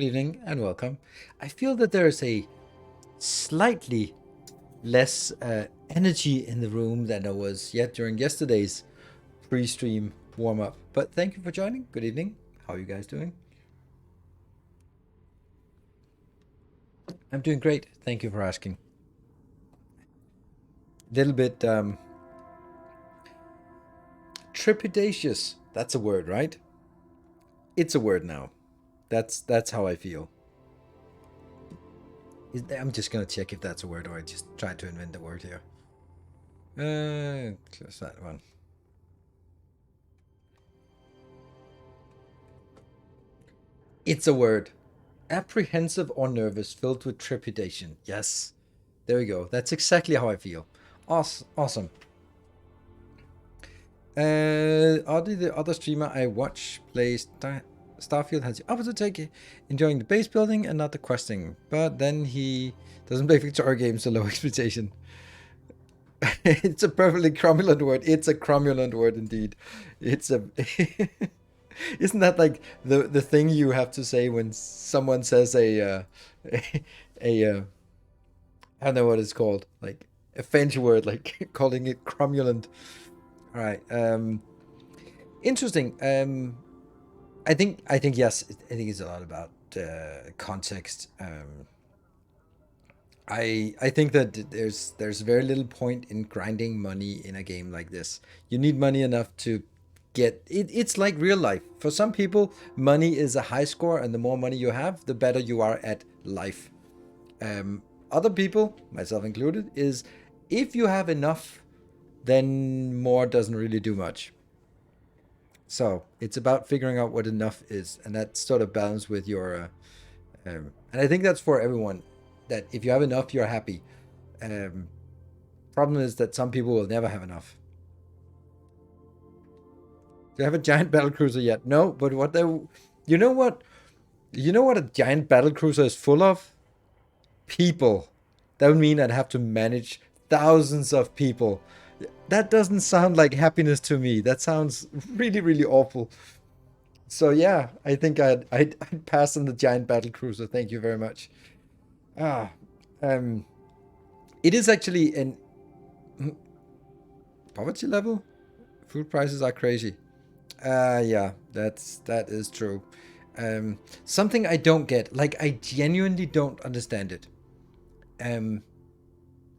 Good evening and welcome. I feel that there is a slightly less energy in the room than there was yet during yesterday's pre-stream warm-up. But thank you for joining. Good evening. How are you guys doing? I'm doing great. Thank you for asking. A little bit trepidatious. That's a word, right? It's a word now. That's how I feel. I'm just gonna check if that's a word or I just tried to invent a word here. Close that one. It's a word. Apprehensive or nervous, filled with trepidation. Yes. There we go. That's exactly how I feel. Awesome. Oddly, the other streamer I watch plays Starfield has the opposite take, enjoying the base building and not the questing. But then he doesn't play Victoria games, so low expectation. It's a perfectly cromulent word. It's a cromulent word indeed. It's a... Isn't that like the thing you have to say when someone says a I don't know what it's called, like a French word, like calling it cromulent. All right. Interesting. I think yes. I think it's a lot about context. I think that there's very little point in grinding money in a game like this. You need money enough to get it. It's like real life. For some people, money is a high score, and the more money you have, the better you are at life. Other people, myself included, is if you have enough, then more doesn't really do much. So it's about figuring out what enough is, and that's sort of balanced with your. And I think that's for everyone. That if you have enough, you're happy. Problem is that some people will never have enough. Do you have a giant battle cruiser yet? No, but what they, you know what a giant battle cruiser is full of? People. That would mean I'd have to manage thousands of people. That doesn't sound like happiness to me. That sounds really, really awful. So yeah, I think I'd pass on the giant battle cruiser. Thank you very much. Ah, um, it is actually an poverty level. Food prices are crazy. Yeah, that is true. Something I don't get, like I genuinely don't understand it. Um,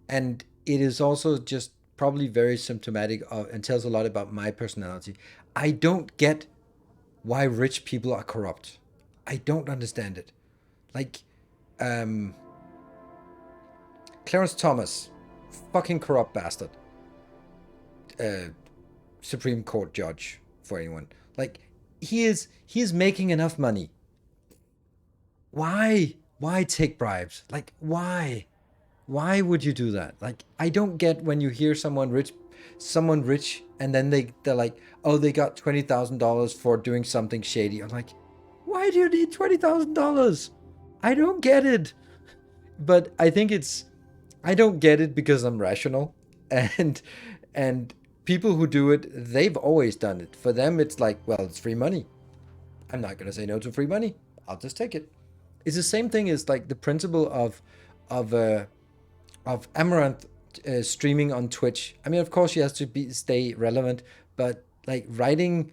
and it is also just probably very symptomatic of and tells a lot about my personality. I don't get why rich people are corrupt. I don't understand it. Like, um, Clarence Thomas, fucking corrupt bastard. Supreme Court judge for anyone. Like, he is making enough money. Why take bribes? Like, why? Why would you do that? Like, I don't get when you hear someone rich, and then they're like, oh, they got $20,000 for doing something shady. I'm like, why do you need $20,000? I don't get it. But I don't get it because I'm rational, and and people who do it, they've always done it. For them, it's like, well, it's free money. I'm not gonna say no to free money. I'll just take it. It's the same thing as like the principle of uh, of Amaranth streaming on Twitch. I mean, of course, she has to stay relevant, but like writing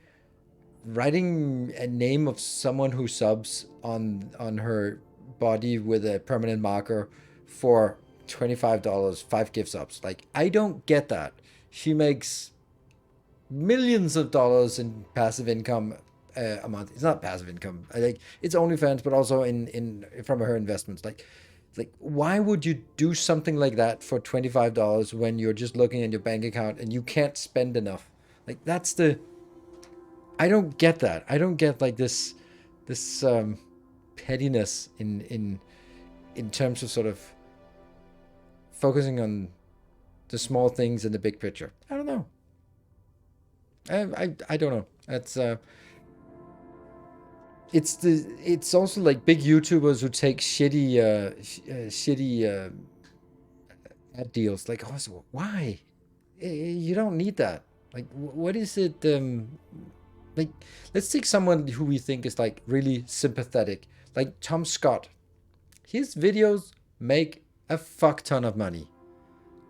a name of someone who subs on her body with a permanent marker for $25, 5 gift subs. Like, I don't get that. She makes millions of dollars in passive income a month. It's not passive income. I think it's OnlyFans, but also in from her investments. Like, why would you do something like that for $25 when you're just looking at your bank account and you can't spend enough? Like, that's the. I don't get that. I don't get like this pettiness in terms of sort of focusing on the small things in the big picture. I don't know. I don't know. That's it's also like big YouTubers who take shitty ad deals. Like, oh, so why? You don't need that. Like, what is it? Like, let's take someone who we think is like really sympathetic, Like Tom Scott, his videos make a fuck ton of money.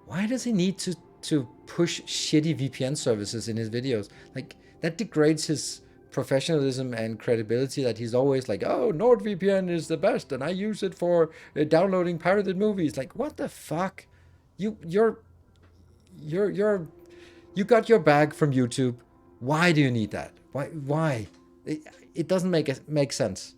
Why does he need to push shitty VPN services in his videos? Like, that degrades his professionalism and credibility, that he's always like, oh, NordVPN is the best and I use it for downloading pirated movies. Like, what the fuck? You're you got your bag from YouTube. Why do you need that? Why? It doesn't make sense.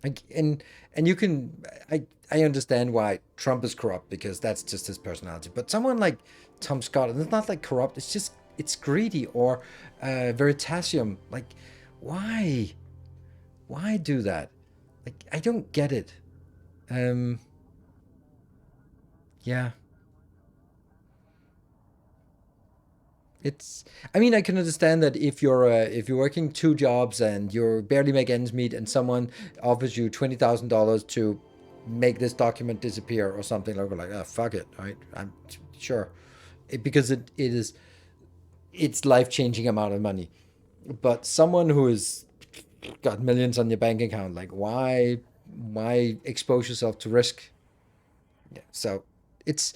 And you can, I understand why Trump is corrupt, because that's just his personality. But someone like Tom Scott, and it's not like corrupt. It's just, it's greedy. Or Veritasium. Like, why? Why do that? Like, I don't get it. Um. Yeah. It's, I mean, I can understand that if you're working two jobs and you barely make ends meet, and someone offers you $20,000 to make this document disappear or something, like, oh, fuck it, right? I'm sure, because it is, it's life changing amount of money. But someone who has got millions on your bank account, like, why expose yourself to risk? Yeah. So it's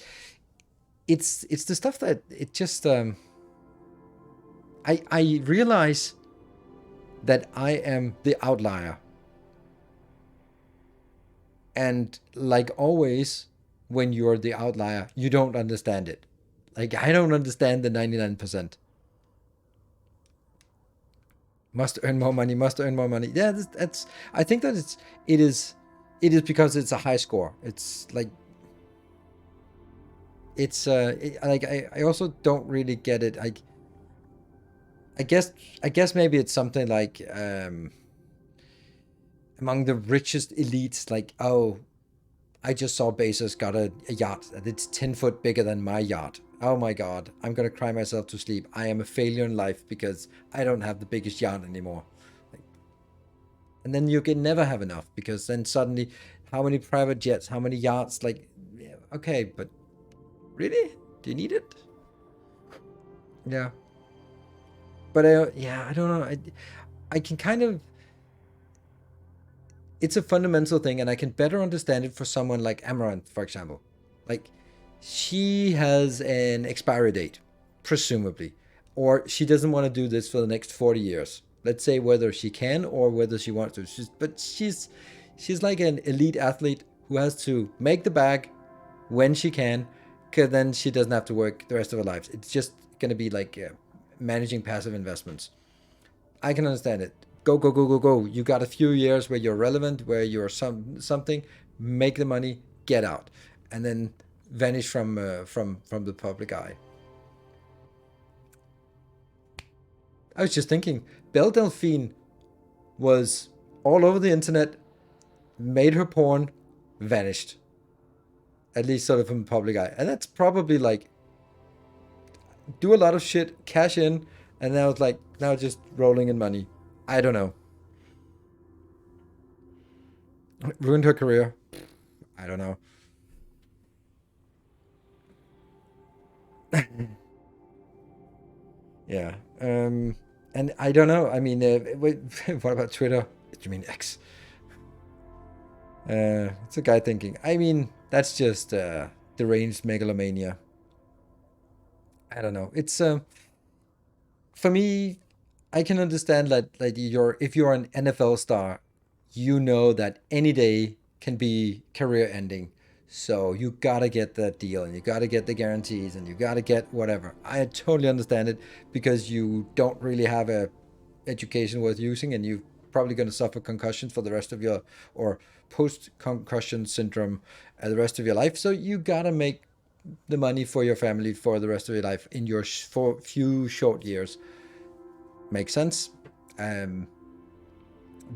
it's the stuff that it just I realize that I am the outlier. And like always, when you're the outlier, you don't understand it. Like, I don't understand the 99%. Must earn more money, must earn more money. Yeah, that's, I think that it is because it's a high score. It's like, it's like, I also don't really get it. I guess maybe it's something like, among the richest elites, like, oh, I just saw Bezos got a yacht and it's 10 foot bigger than my yacht. Oh my God, I'm gonna cry myself to sleep. I am a failure in life because I don't have the biggest yacht anymore. Like, and then you can never have enough, because then suddenly, how many private jets, how many yachts? Like, yeah, okay, but really? Do you need it? Yeah. But yeah, I don't know. I can kind of, it's a fundamental thing, and I can better understand it for someone like Amaranth, for example. Like, she has an expiry date, presumably, or she doesn't want to do this for the next 40 years. Let's say whether she can or whether she wants to. But she's like an elite athlete who has to make the bag when she can, because then she doesn't have to work the rest of her life. It's just going to be like managing passive investments. I can understand it. Go, go, go, go, go. You got a few years where you're relevant, where you're something, make the money, get out, and then vanish from the public eye. I was just thinking, Belle Delphine was all over the internet, made her porn, vanished. At least sort of from the public eye. And that's probably like, do a lot of shit, cash in, and now it's like, now just rolling in money. I don't know. Ruined her career. I don't know. Yeah. And I don't know. I mean, wait, what about Twitter? You mean X? It's a guy thinking. I mean, that's just deranged megalomania. I don't know. It's for me, I can understand that, like, you're, if you're an NFL star, you know that any day can be career ending. So you gotta get that deal, and you gotta get the guarantees, and you gotta get whatever. I totally understand it, because you don't really have a education worth using, and you're probably going to suffer concussions for the rest of your, or post concussion syndrome the rest of your life. So you gotta make the money for your family for the rest of your life in your for few short years. Makes sense. Um,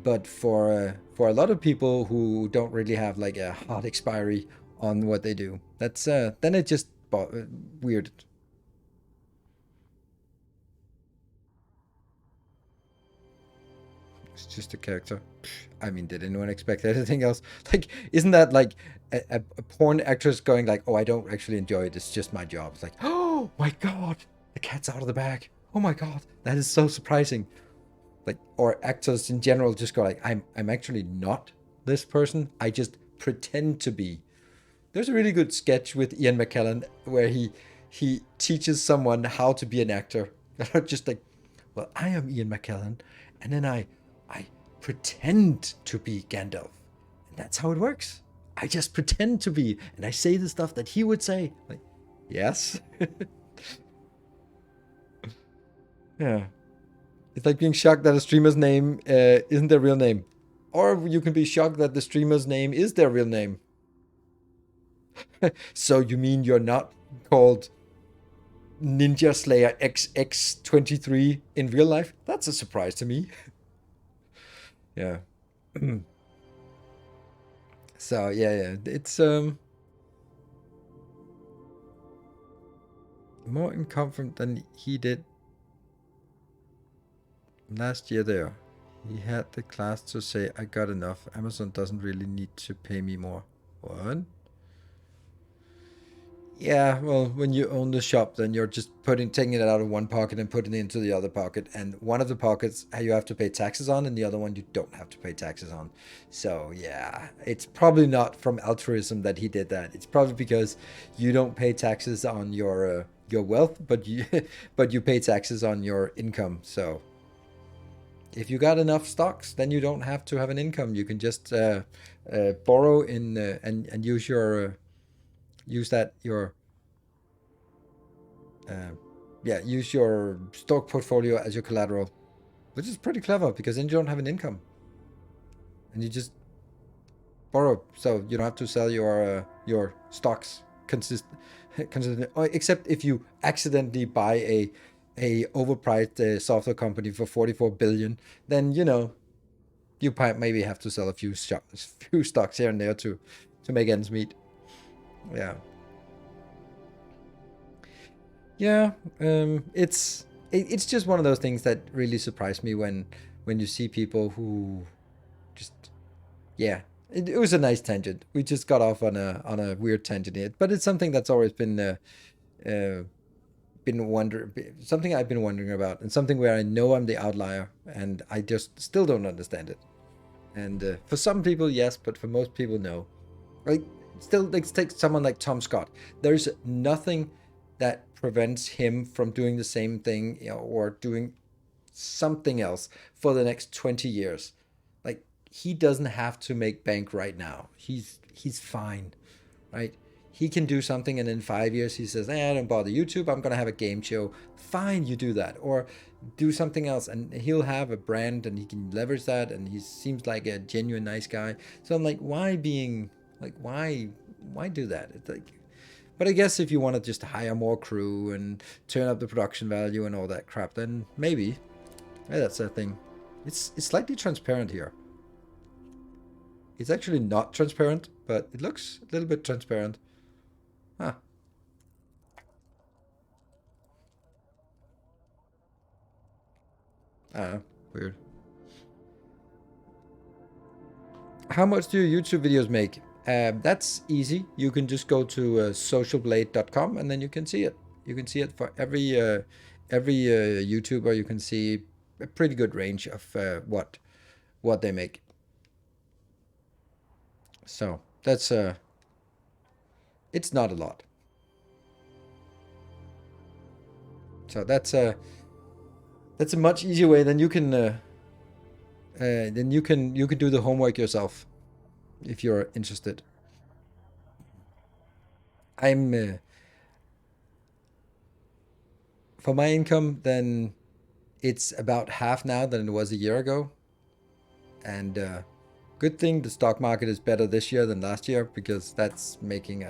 but for a lot of people who don't really have like a hard expiry on what they do, that's then it just weird. It's just a character. I mean, did anyone expect anything else? Like, isn't that like a porn actress going like, "Oh, I don't actually enjoy it. It's just my job." It's like, "Oh my God, the cat's out of the bag. Oh my God, that is so surprising." like, or actors in general just go like, I'm actually not this person. I just pretend to be. There's a really good sketch with Ian McKellen where he teaches someone how to be an actor. Just like, well, I am Ian McKellen, and then I pretend to be Gandalf. And that's how it works. I just pretend to be, and I say the stuff that he would say. Like, yes. Yeah. It's like being shocked that a streamer's name isn't their real name. Or you can be shocked that the streamer's name is their real name. So you mean you're not called Ninja Slayer XX23 in real life? That's a surprise to me. Yeah. So yeah, it's more income than he did last year there. He had the class to say, I got enough. Amazon doesn't really need to pay me more. What? Yeah, well, when you own the shop, then you're just taking it out of one pocket and putting it into the other pocket. And one of the pockets you have to pay taxes on, and the other one you don't have to pay taxes on. So yeah, it's probably not from altruism that he did that. It's probably because you don't pay taxes on your wealth, but you but you pay taxes on your income. So if you got enough stocks, then you don't have to have an income. You can just borrow in and use your use that your use your stock portfolio as your collateral, which is pretty clever because then you don't have an income and you just borrow, so you don't have to sell your stocks consistent, except if you accidentally buy a overpriced software company for 44 billion, then you maybe have to sell a few stocks here and there to make ends meet. Yeah. Yeah, it's just one of those things that really surprised me when you see people who just yeah. It was a nice tangent. We just got off on a weird tangent here, but it's something that's always something I've been wondering about, and something where I know I'm the outlier, and I just still don't understand it. And for some people, yes, but for most people, no. Like, still, let's take someone like Tom Scott. There's nothing that prevents him from doing the same thing, or doing something else for the next 20 years. Like, he doesn't have to make bank right now. He's fine, right? He can do something, and in 5 years he says, I don't bother YouTube, I'm gonna have a game show. Fine, you do that. Or do something else, and he'll have a brand and he can leverage that, and he seems like a genuine nice guy. So I'm like, why do that? It's like, but I guess if you want to just hire more crew and turn up the production value and all that crap, then maybe. Yeah, that's a thing. It's slightly transparent here. It's actually not transparent, but it looks a little bit transparent. Huh. Ah, weird. How much do your YouTube videos make? That's easy. You can just go to socialblade.com and then you can see it. You can see it for every YouTuber. You can see a pretty good range of what they make. So that's it's not a lot. So that's a much easier way. Then you can you can do the homework yourself if you're interested. I'm for my income, then it's about half now than it was a year ago. And good thing the stock market is better this year than last year, because that's making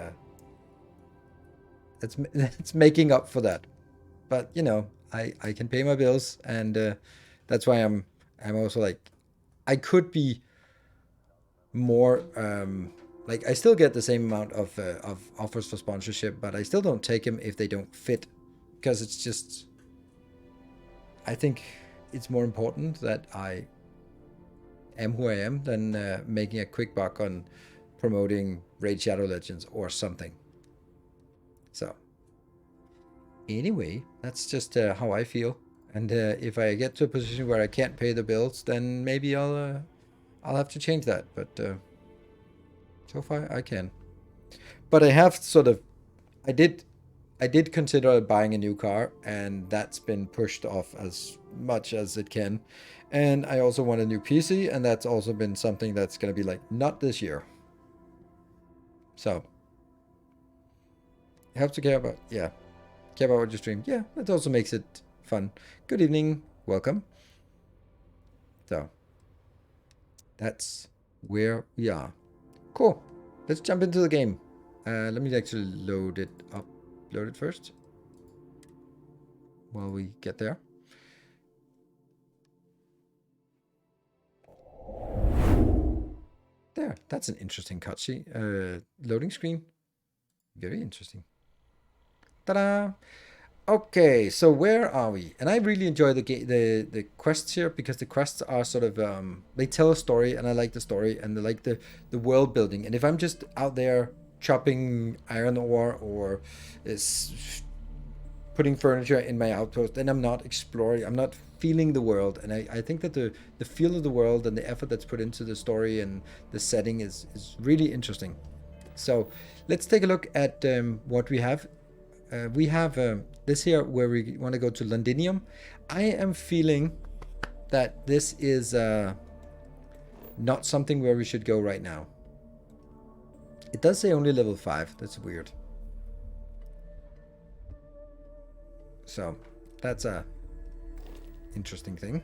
it's making up for that. But I can pay my bills, and that's why I'm also like, I could be more like, I still get the same amount of offers for sponsorship, but I still don't take them if they don't fit, because it's just, I think it's more important that I am who I am than making a quick buck on promoting Raid Shadow Legends or something. So anyway, that's just how I feel. And if I get to a position where I can't pay the bills, then maybe I'll have to change that. But so far I can. But I have sort of, I did consider buying a new car, and that's been pushed off as much as it can. And I also want a new PC, and that's also been something that's going to be like, not this year. So, you have to care about what you stream. Yeah, that also makes it fun. Good evening, welcome. So, that's where we are. Cool. Let's jump into the game. Let me actually load it up. Load it first while we get there. There, that's an interesting cutscene. Loading screen. Very interesting. Ta-da! Okay, so where are we? And I really enjoy the quests here, because the quests are sort of they tell a story, and I like the story, and I like the world building. And if I'm just out there chopping iron ore or putting furniture in my outpost, then I'm not exploring, I'm not feeling the world. And I think that the feel of the world and the effort that's put into the story and the setting is really interesting. So let's take a look at what we have. We have this here where we want to go to Londinium. I am feeling that this is not something where we should go right now. It does say only level 5. That's weird. So that's a interesting thing.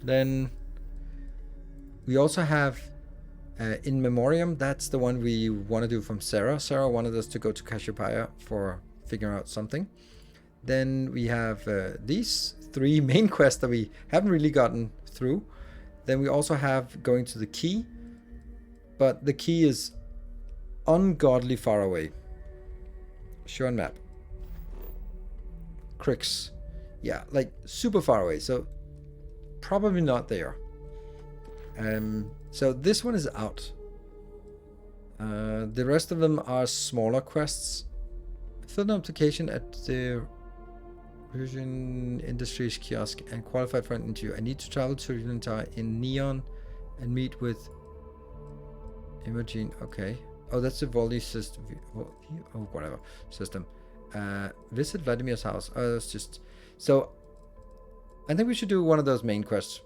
Then we also have In Memoriam. That's the one we want to do from Sarah. Sarah wanted us to go to Cassiopeia for figuring out something. Then we have these 3 main quests that we haven't really gotten through. Then we also have going to the key, but the key is ungodly far away. Show on map. Cricks. Yeah, like super far away. So probably not there. So this one is out. The rest of them are smaller quests. Filled an application at the Vision Industries kiosk and qualified for an interview. I need to travel to Unita in Neon and meet with Imogen. Okay. Oh, that's the Volley system. Oh, whatever system. Visit Vladimir's house. Oh, that's just... So, I think we should do one of those main quests.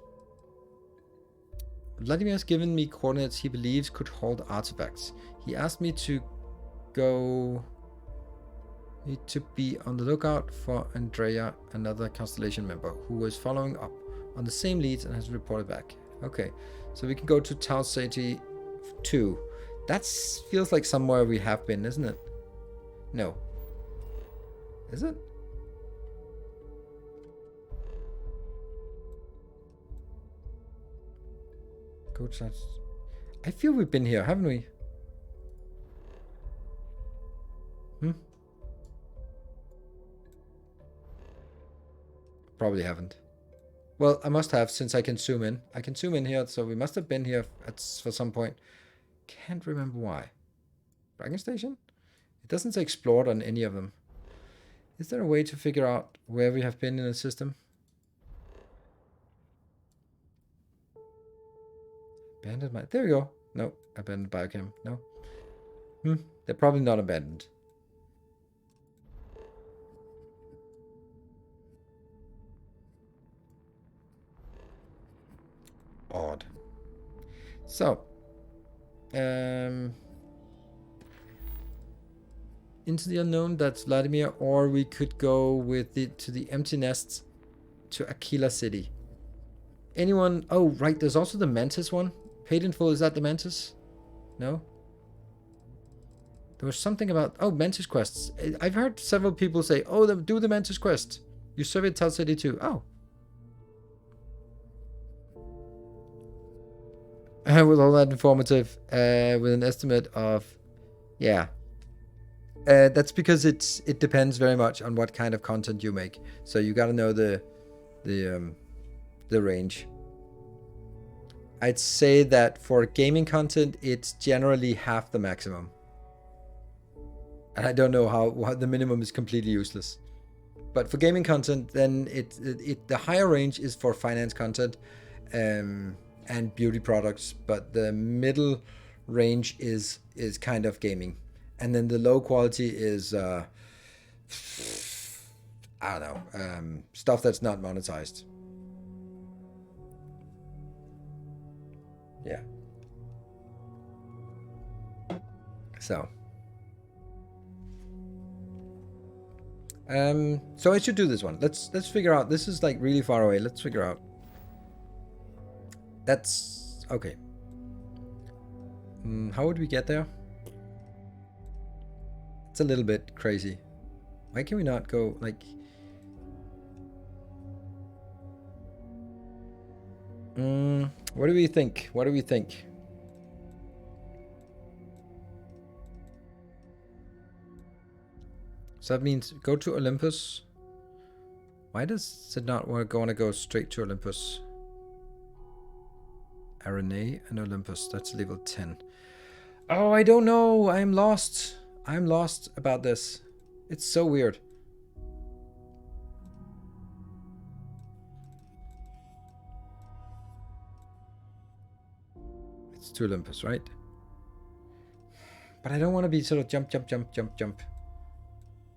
Vladimir has given me coordinates he believes could hold artifacts. He asked me to go... Need to be on the lookout for Andrea, another Constellation member, who was following up on the same leads and has reported back. Okay, so we can go to Tau City 2. That feels like somewhere we have been, isn't it? No. Is it? Go to... I feel we've been here, haven't we? Probably haven't. Well, I must have, since I can zoom in. I can zoom in here, so we must have been here for some point. Can't remember why. Dragon Station? It doesn't say explored on any of them. Is there a way to figure out where we have been in the system? Abandoned mine. There we go. No. Abandoned biochem. No. They're probably not abandoned. Odd. So, into the unknown, that's Vladimir, or we could go with it to the empty nests to Aquila City. Anyone? Oh, right, there's also the Mantis one. Paid in full, is that the Mantis? No? There was something about, oh, Mantis quests. I've heard several people say, oh, do the Mantis quest. You serve it Tau City too. Oh. With all that informative, with an estimate of, yeah. That's because it depends very much on what kind of content you make. So you got to know the range. I'd say that for gaming content, it's generally half the maximum. And I don't know how the minimum is completely useless. But for gaming content, then the higher range is for finance content and beauty products, but the middle range is kind of gaming, and then the low quality is I don't know, stuff that's not monetized. Yeah. So I should do this one. Let's figure out. This is like really far away. Let's figure out. That's okay. How would we get there? It's a little bit crazy. Why can we not go like? What do we think? What do we think? So that means go to Olympus. Why does it not want to go straight to Olympus? Arene and Olympus. That's level 10. Oh, I don't know. I'm lost. I'm lost about this. It's so weird. It's to Olympus, right? But I don't want to be sort of jump.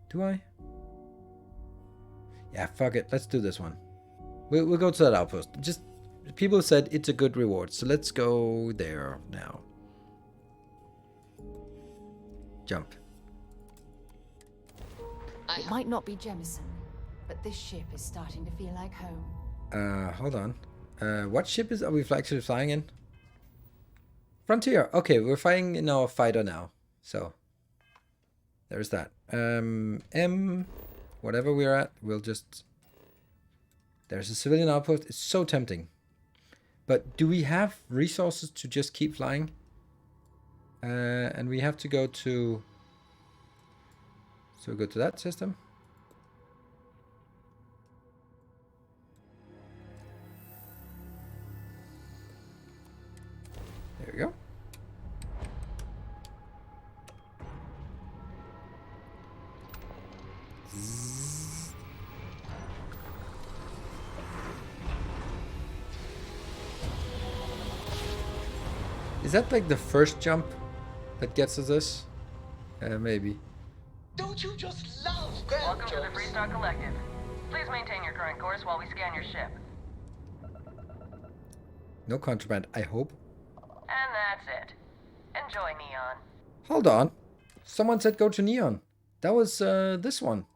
Do I? Yeah, fuck it. Let's do this one. We'll go to that outpost. Just people said it's a good reward, so let's go there now. Jump. It might not be Jemison, but this ship is starting to feel like home. Hold on. What ship are we actually flying in? Frontier. Okay, we're flying in our fighter now. So there's that. Whatever we're at, we'll just... There's a civilian outpost. It's so tempting. But do we have resources to just keep flying? And we have to go to... So we go to that system. There we go. Is that like the first jump that gets us this? Maybe. Don't you just love ground Welcome to the jobs? Freestar Collective. Please maintain your current course while we scan your ship. No contraband, I hope. And that's it. Enjoy, Neon. Hold on. Someone said go to Neon. That was this one.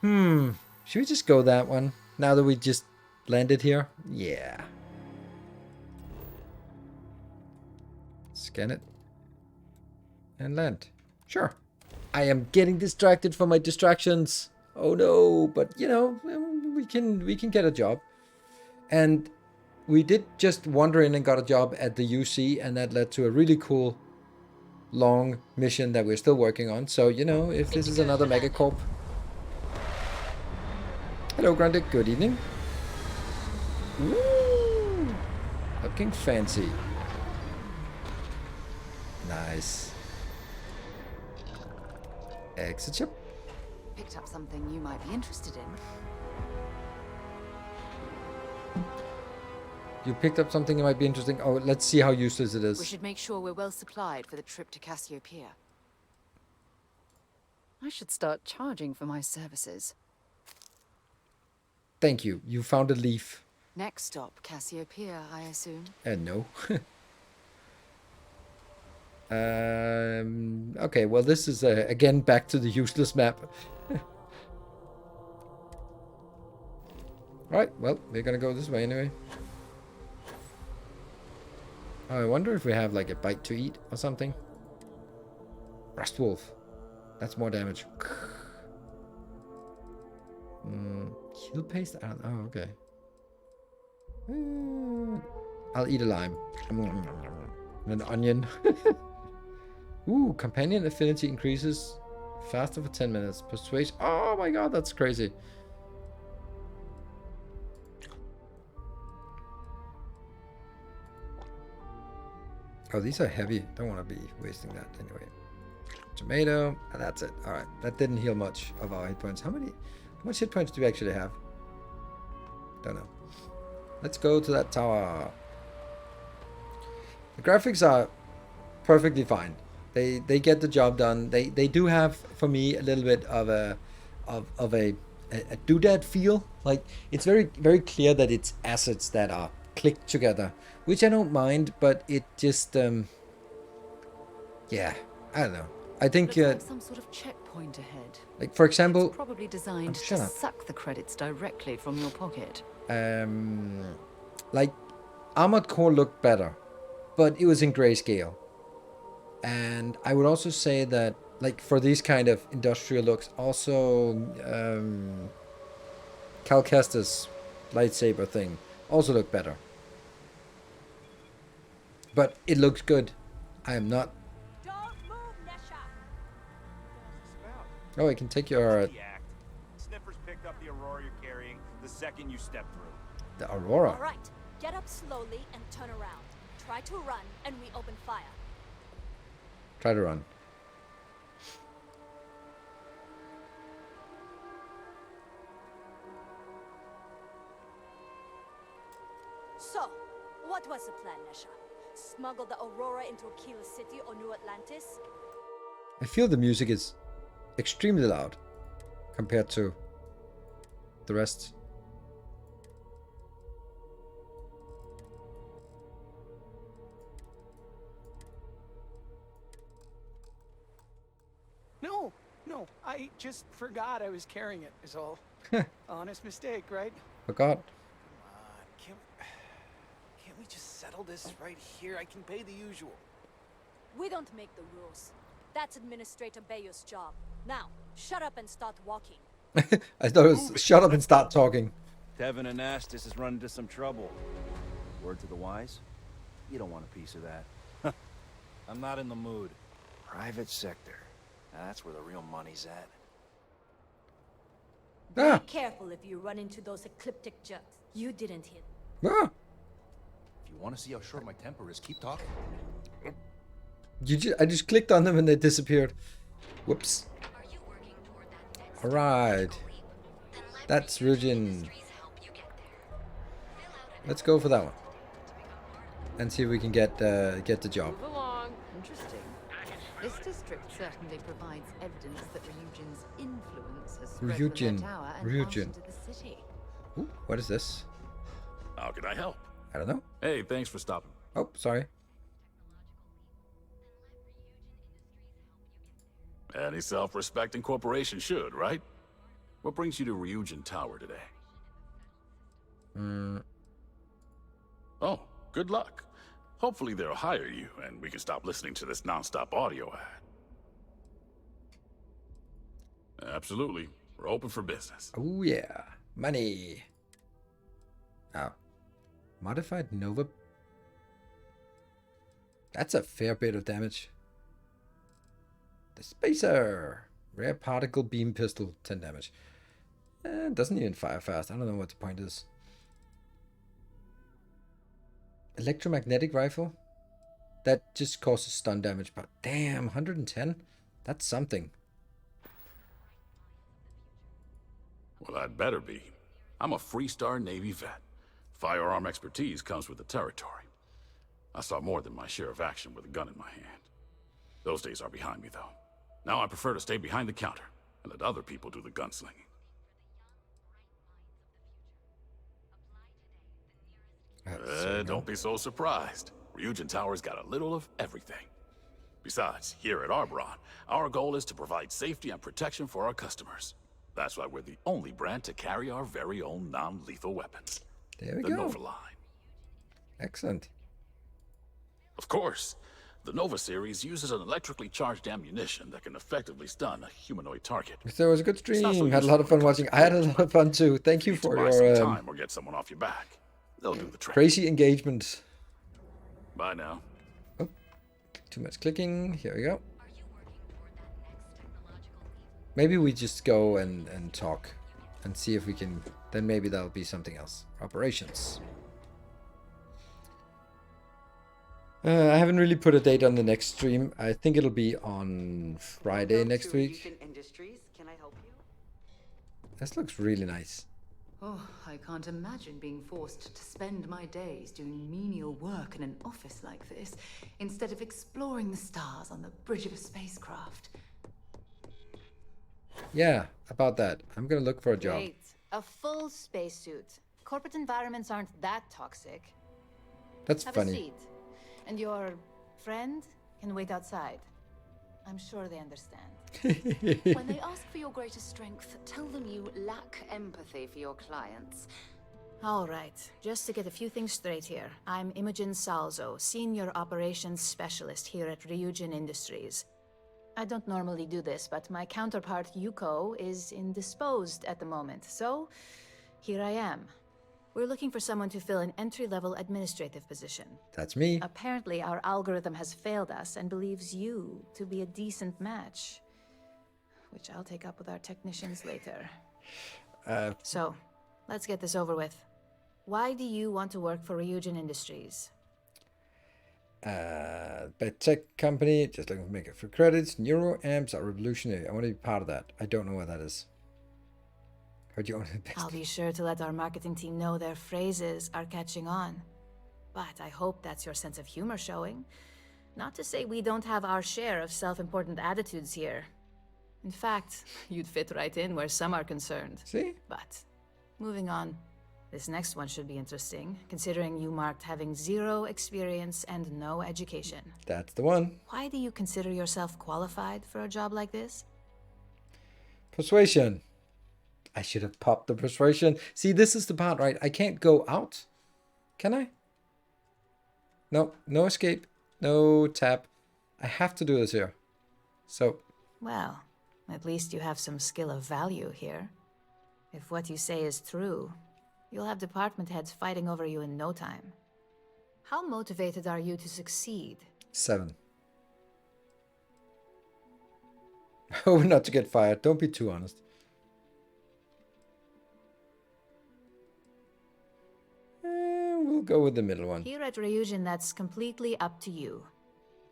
Should we just go that one? Now that we just landed here? Yeah. Scan it. And land. Sure. I am getting distracted from my distractions. Oh no, but you know, we can get a job. And we did just wander in and got a job at the UC, and that led to a really cool long mission that we're still working on. So, you know, if this is another megacorp. Hello, Grundy. Good evening. Woo! Looking fancy. Nice. Exit ship. Picked up something you might be interested in. You picked up something that might be interesting. Oh, let's see how useless it is. We should make sure we're well supplied for the trip to Cassiopeia. I should start charging for my services. Thank you. You found a leaf. Next stop, Cassiopeia, I assume. No. Okay, well, this is again back to the useless map. Alright, well, we're gonna go this way anyway. Oh, I wonder if we have like a bite to eat or something. Rust wolf. That's more damage. Heal paste? I don't know. Oh, okay. I'll eat a lime. An onion. Ooh, companion affinity increases faster for 10 minutes. Persuasion. Oh my god, that's crazy. Oh, these are heavy. Don't want to be wasting that anyway. Tomato, and that's it. All right, that didn't heal much of our hit points. How much hit points do we actually have? Don't know. Let's go to that tower. The graphics are perfectly fine. They get the job done. They do have, for me, a little bit of a doodad feel. Like, it's very clear that it's assets that are clicked together, which I don't mind, but it just yeah, I don't know. I think Looks like some sort of checkpoint ahead. like, for example, It's probably designed shut to up. suck the credits directly from your pocket. Like, Armored Core looked better, but it was in grayscale. And I would also say that, like, for these kind of industrial looks, also Cal Kestis lightsaber thing also looked better. But it looks good. I am not. Don't move, Nesha. Oh, I can take your Sniffers picked up the Aurora you're carrying the second you step through. the Aurora. All right, get up slowly and turn around. Try to run, and we open fire. Try to run. So, what was the plan, Nesha? Smuggle the Aurora into Aquila City or New Atlantis? I feel the music is extremely loud compared to the rest. No, I just forgot I was carrying it, is all. Honest mistake, right? Forgot. Can't we just settle this right here? I can pay the usual. We don't make the rules. That's Administrator Bayo's job. Now, shut up and start walking. I thought it was shut up and start talking. Tevin and Astis has run into some trouble. Word to the wise? You don't want a piece of that. I'm not in the mood. Private sector. That's where the real money's at. Ah. Be careful if you run into those ecliptic jugs. You didn't hit. Ah. If you want to see how short my temper is, keep talking. I just clicked on them and they disappeared. Whoops. Alright. That's Ryujin. Let's go for that one. And see if we can get the job. Move along. Interesting. This district certainly provides evidence that Ryujin's influence has spread from Ryujin. the tower and out Ryujin. into the city. Ooh, what is this? How can I help? I don't know. Hey, thanks for stopping. Oh, sorry. Any self-respecting corporation should, right? What brings you to Ryujin Tower today? Oh, good luck. Hopefully they'll hire you, and we can stop listening to this non-stop audio ad. Absolutely. We're open for business. Oh yeah. Money. Oh. Modified Nova. That's a fair bit of damage. The Spacer. Rare particle beam pistol. 10 damage. Doesn't even fire fast. I don't know what the point is. Electromagnetic rifle. That just causes stun damage. But damn, 110? That's something. Well, I'd better be. I'm a Freestar Navy vet. Firearm expertise comes with the territory. I saw more than my share of action with a gun in my hand. Those days are behind me, though. Now I prefer to stay behind the counter and let other people do the gunslinging. Don't be so surprised. Ryujin Tower's got a little of everything. Besides, here at Arboron, our goal is to provide safety and protection for our customers. That's why we're the only brand to carry our very own non-lethal weapons. There we the go. Nova line. Excellent. Of course, the Nova series uses an electrically charged ammunition that can effectively stun a humanoid target. So it was a good stream. It's not so Had a lot of fun useful when watching. it I had a comes to lot of fun too. Thank you Need to for buy some your time or get someone off your back. They'll do the trick. crazy engagement. Bye now. Oh, too much clicking. Here we go. Maybe we just go and talk and see if we can. Then maybe that'll be something else. Operations. I haven't really put a date on the next stream. I think it'll be on Friday next week. Industries. Can I help you? This looks really nice. Oh, I can't imagine being forced to spend my days doing menial work in an office like this, instead of exploring the stars on the bridge of a spacecraft. Yeah, about that. I'm gonna look for a job. Great. A full spacesuit. Corporate environments aren't that toxic. That's Have funny. a seat. And your friend can wait outside. I'm sure they understand. When they ask for your greatest strength, tell them you lack empathy for your clients. All right, just to get a few things straight here. I'm Imogen Salzo, Senior Operations Specialist here at Ryujin Industries. I don't normally do this, but my counterpart Yuko is indisposed at the moment, so here I am. We're looking for someone to fill an entry-level administrative position. That's me. Apparently, our algorithm has failed us and believes you to be a decent match. Which I'll take up with our technicians later. So, let's get this over with. Why do you want to work for Ryujin Industries? But tech company, just looking to make it for credits. Neuro amps are revolutionary. I want to be part of that. I don't know what that is. Heard you own the best. I'll be sure to let our marketing team know their phrases are catching on. But I hope that's your sense of humor showing. Not to say we don't have our share of self-important attitudes here. In fact, you'd fit right in where some are concerned. See? But, moving on. This next one should be interesting, considering you marked having 0 experience and no education. That's the one. Why do you consider yourself qualified for a job like this? Persuasion. I should have popped the persuasion. See, this is the part, right? I can't go out. Can I? No, no escape. No tap. I have to do this here. So. Well, at least you have some skill of value here. If what you say is true, you'll have department heads fighting over you in no time. How motivated are you to succeed? 7. Oh, not to get fired. Don't be too honest. We'll go with the middle one. Here at Ryujin, that's completely up to you.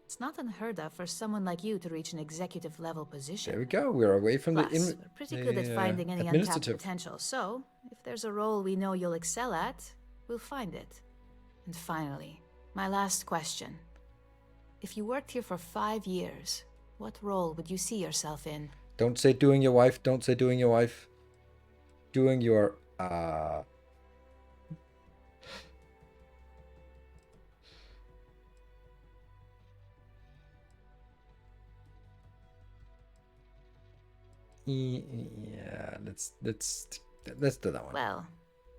It's not unheard of for someone like you to reach an executive level position. There we go. We're away from Plus, the we're pretty good at finding any untapped administrative potential. So, if there's a role we know you'll excel at, we'll find it. And finally, my last question. If you worked here for 5 years, what role would you see yourself in? Don't say doing your wife. Don't say doing your wife. Doing your yeah, let's do that one. Well,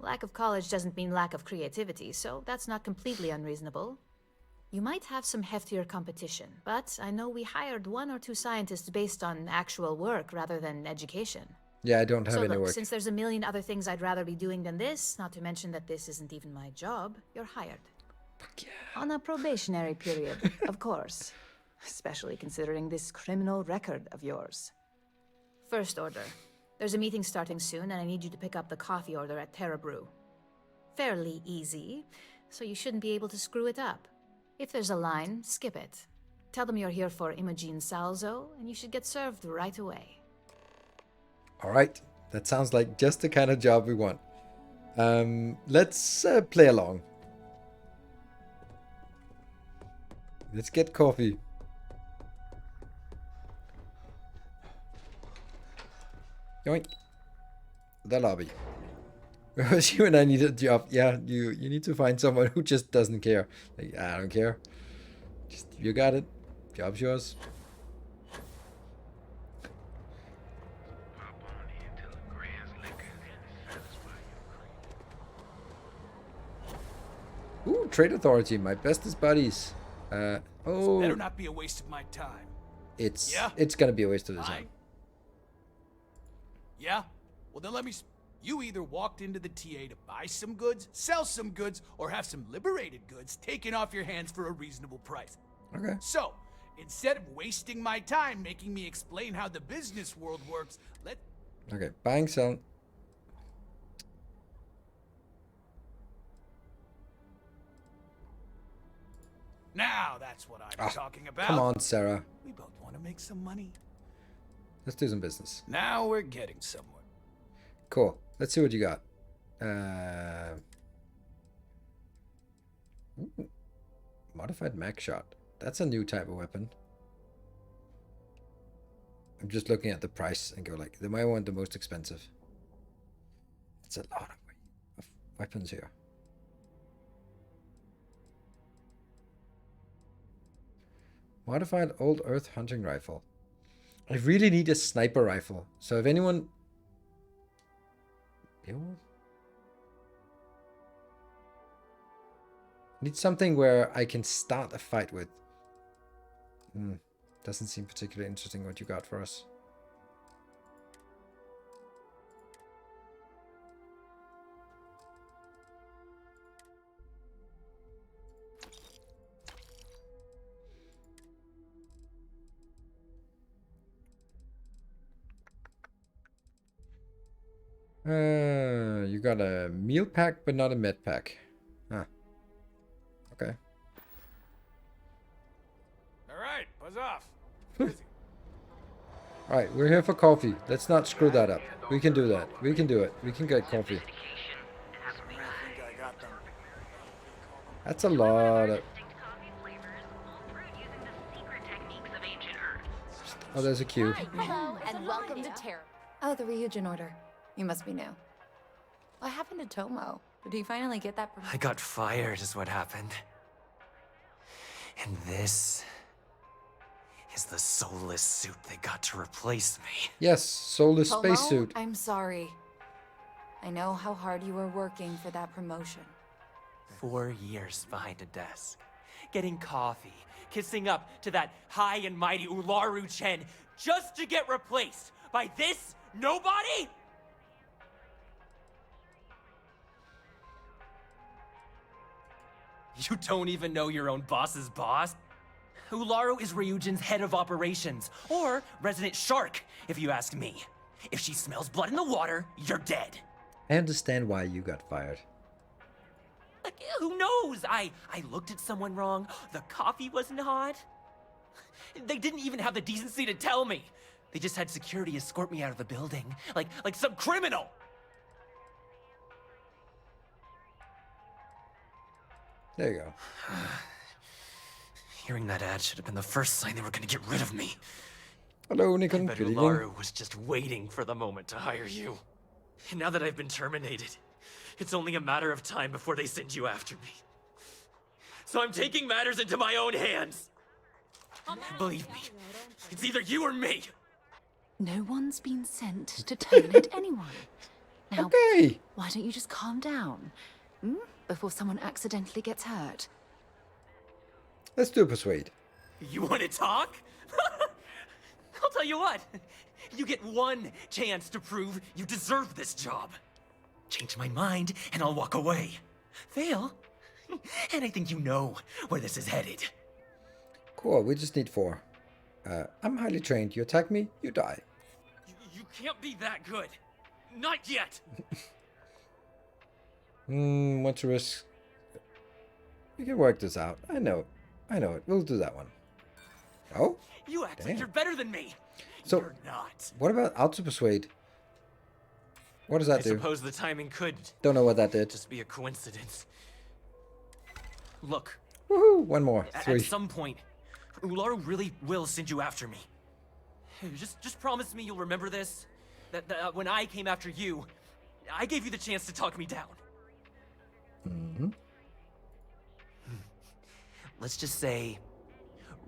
lack of college doesn't mean lack of creativity, so that's not completely unreasonable. You might have some heftier competition, but I know we hired 1 or 2 scientists based on actual work rather than education. Yeah, I don't have So any look, work. since there's a million other things I'd rather be doing than this, not to mention that this isn't even my job, you're hired. Yeah. On a probationary period, of course. Especially considering this criminal record of yours. First order. There's a meeting starting soon, and I need you to pick up the coffee order at Terra Brew. Fairly easy, so you shouldn't be able to screw it up. If there's a line, skip it. Tell them you're here for Imogen Salzo, and you should get served right away. All right. That sounds like just the kind of job we want. Let's play along. Let's get coffee. Yoink. The lobby. Because you and I need a job. Yeah, you need to find someone who just doesn't care. Like, I don't care. Just, you got it. Job's yours. Ooh, Trade Authority, my bestest buddies. This Oh, better not be a waste of my time. it's Yeah? gonna be a waste of the Fine. time. Yeah? Well, then let me... You either walked into the TA to buy some goods, sell some goods, or have some liberated goods taken off your hands for a reasonable price. Okay. So, instead of wasting my time making me explain how the business world works, let... Okay, buying, selling. Now that's what I'm talking about. Come on, Sarah. We both want to make some money. Let's do some business. Now we're getting somewhere. Cool. Let's see what you got. Ooh. Modified mag shot. That's a new type of weapon. I'm just looking at the price and go like, they might want the most expensive. It's a lot of weapons here. Modified Old Earth hunting rifle. I really need a sniper rifle. So if anyone... Need something where I can start a fight with. Doesn't seem particularly interesting what you got for us. You got a meal pack, but not a med pack. Huh. Okay. All right, buzz off. All right, we're here for coffee. Let's not screw that up. We can do that. We can do it. We can get coffee. That's a lot of... Oh, there's a queue. Hello, and welcome to Terra. Oh, the Ryujin order. You must be new. What happened to Tomo? Did he finally get that promotion? I got fired is what happened. And this is the soulless suit they got to replace me. Yes, soulless Tomo, spacesuit. I'm sorry. I know how hard you were working for that promotion. 4 years behind a desk, getting coffee, kissing up to that high and mighty Ularu Chen, just to get replaced by this nobody? You don't even know your own boss's boss? Ularu is Ryujin's head of operations, or resident shark, if you ask me. If she smells blood in the water, you're dead. I understand why you got fired. Like, who knows? I looked at someone wrong. The coffee wasn't hot. They didn't even have the decency to tell me. They just had security escort me out of the building, like some criminal. There you go. Hearing that ad should have been the first sign they were going to get rid of me. Hello, Nikon. But Good evening. Ularu was just waiting for the moment to hire you. And now that I've been terminated, it's only a matter of time before they send you after me. So I'm taking matters into my own hands. Believe me, it's either you or me. No one's been sent to terminate anyone. Now, Okay. why don't you just calm down? Before someone accidentally gets hurt. Let's do a persuade. You want to talk? I'll tell you what. You get one chance to prove you deserve this job. Change my mind, and I'll walk away. Fail, and I think you know where this is headed. Cool, we just need 4. I'm highly trained. You attack me, you die. You can't be that good. Not yet. What's the risk? We can work this out. I know it. We'll do that one. Oh? You act Damn. like you're better than me. So, You're not. what about auto persuade? What does that I do? suppose the timing could Don't know what that did. just be a coincidence. Look, Woohoo! One more. 3. at some point, Ularu really will send you after me. Just promise me you'll remember this. That when I came after you, I gave you the chance to talk me down. Let's just say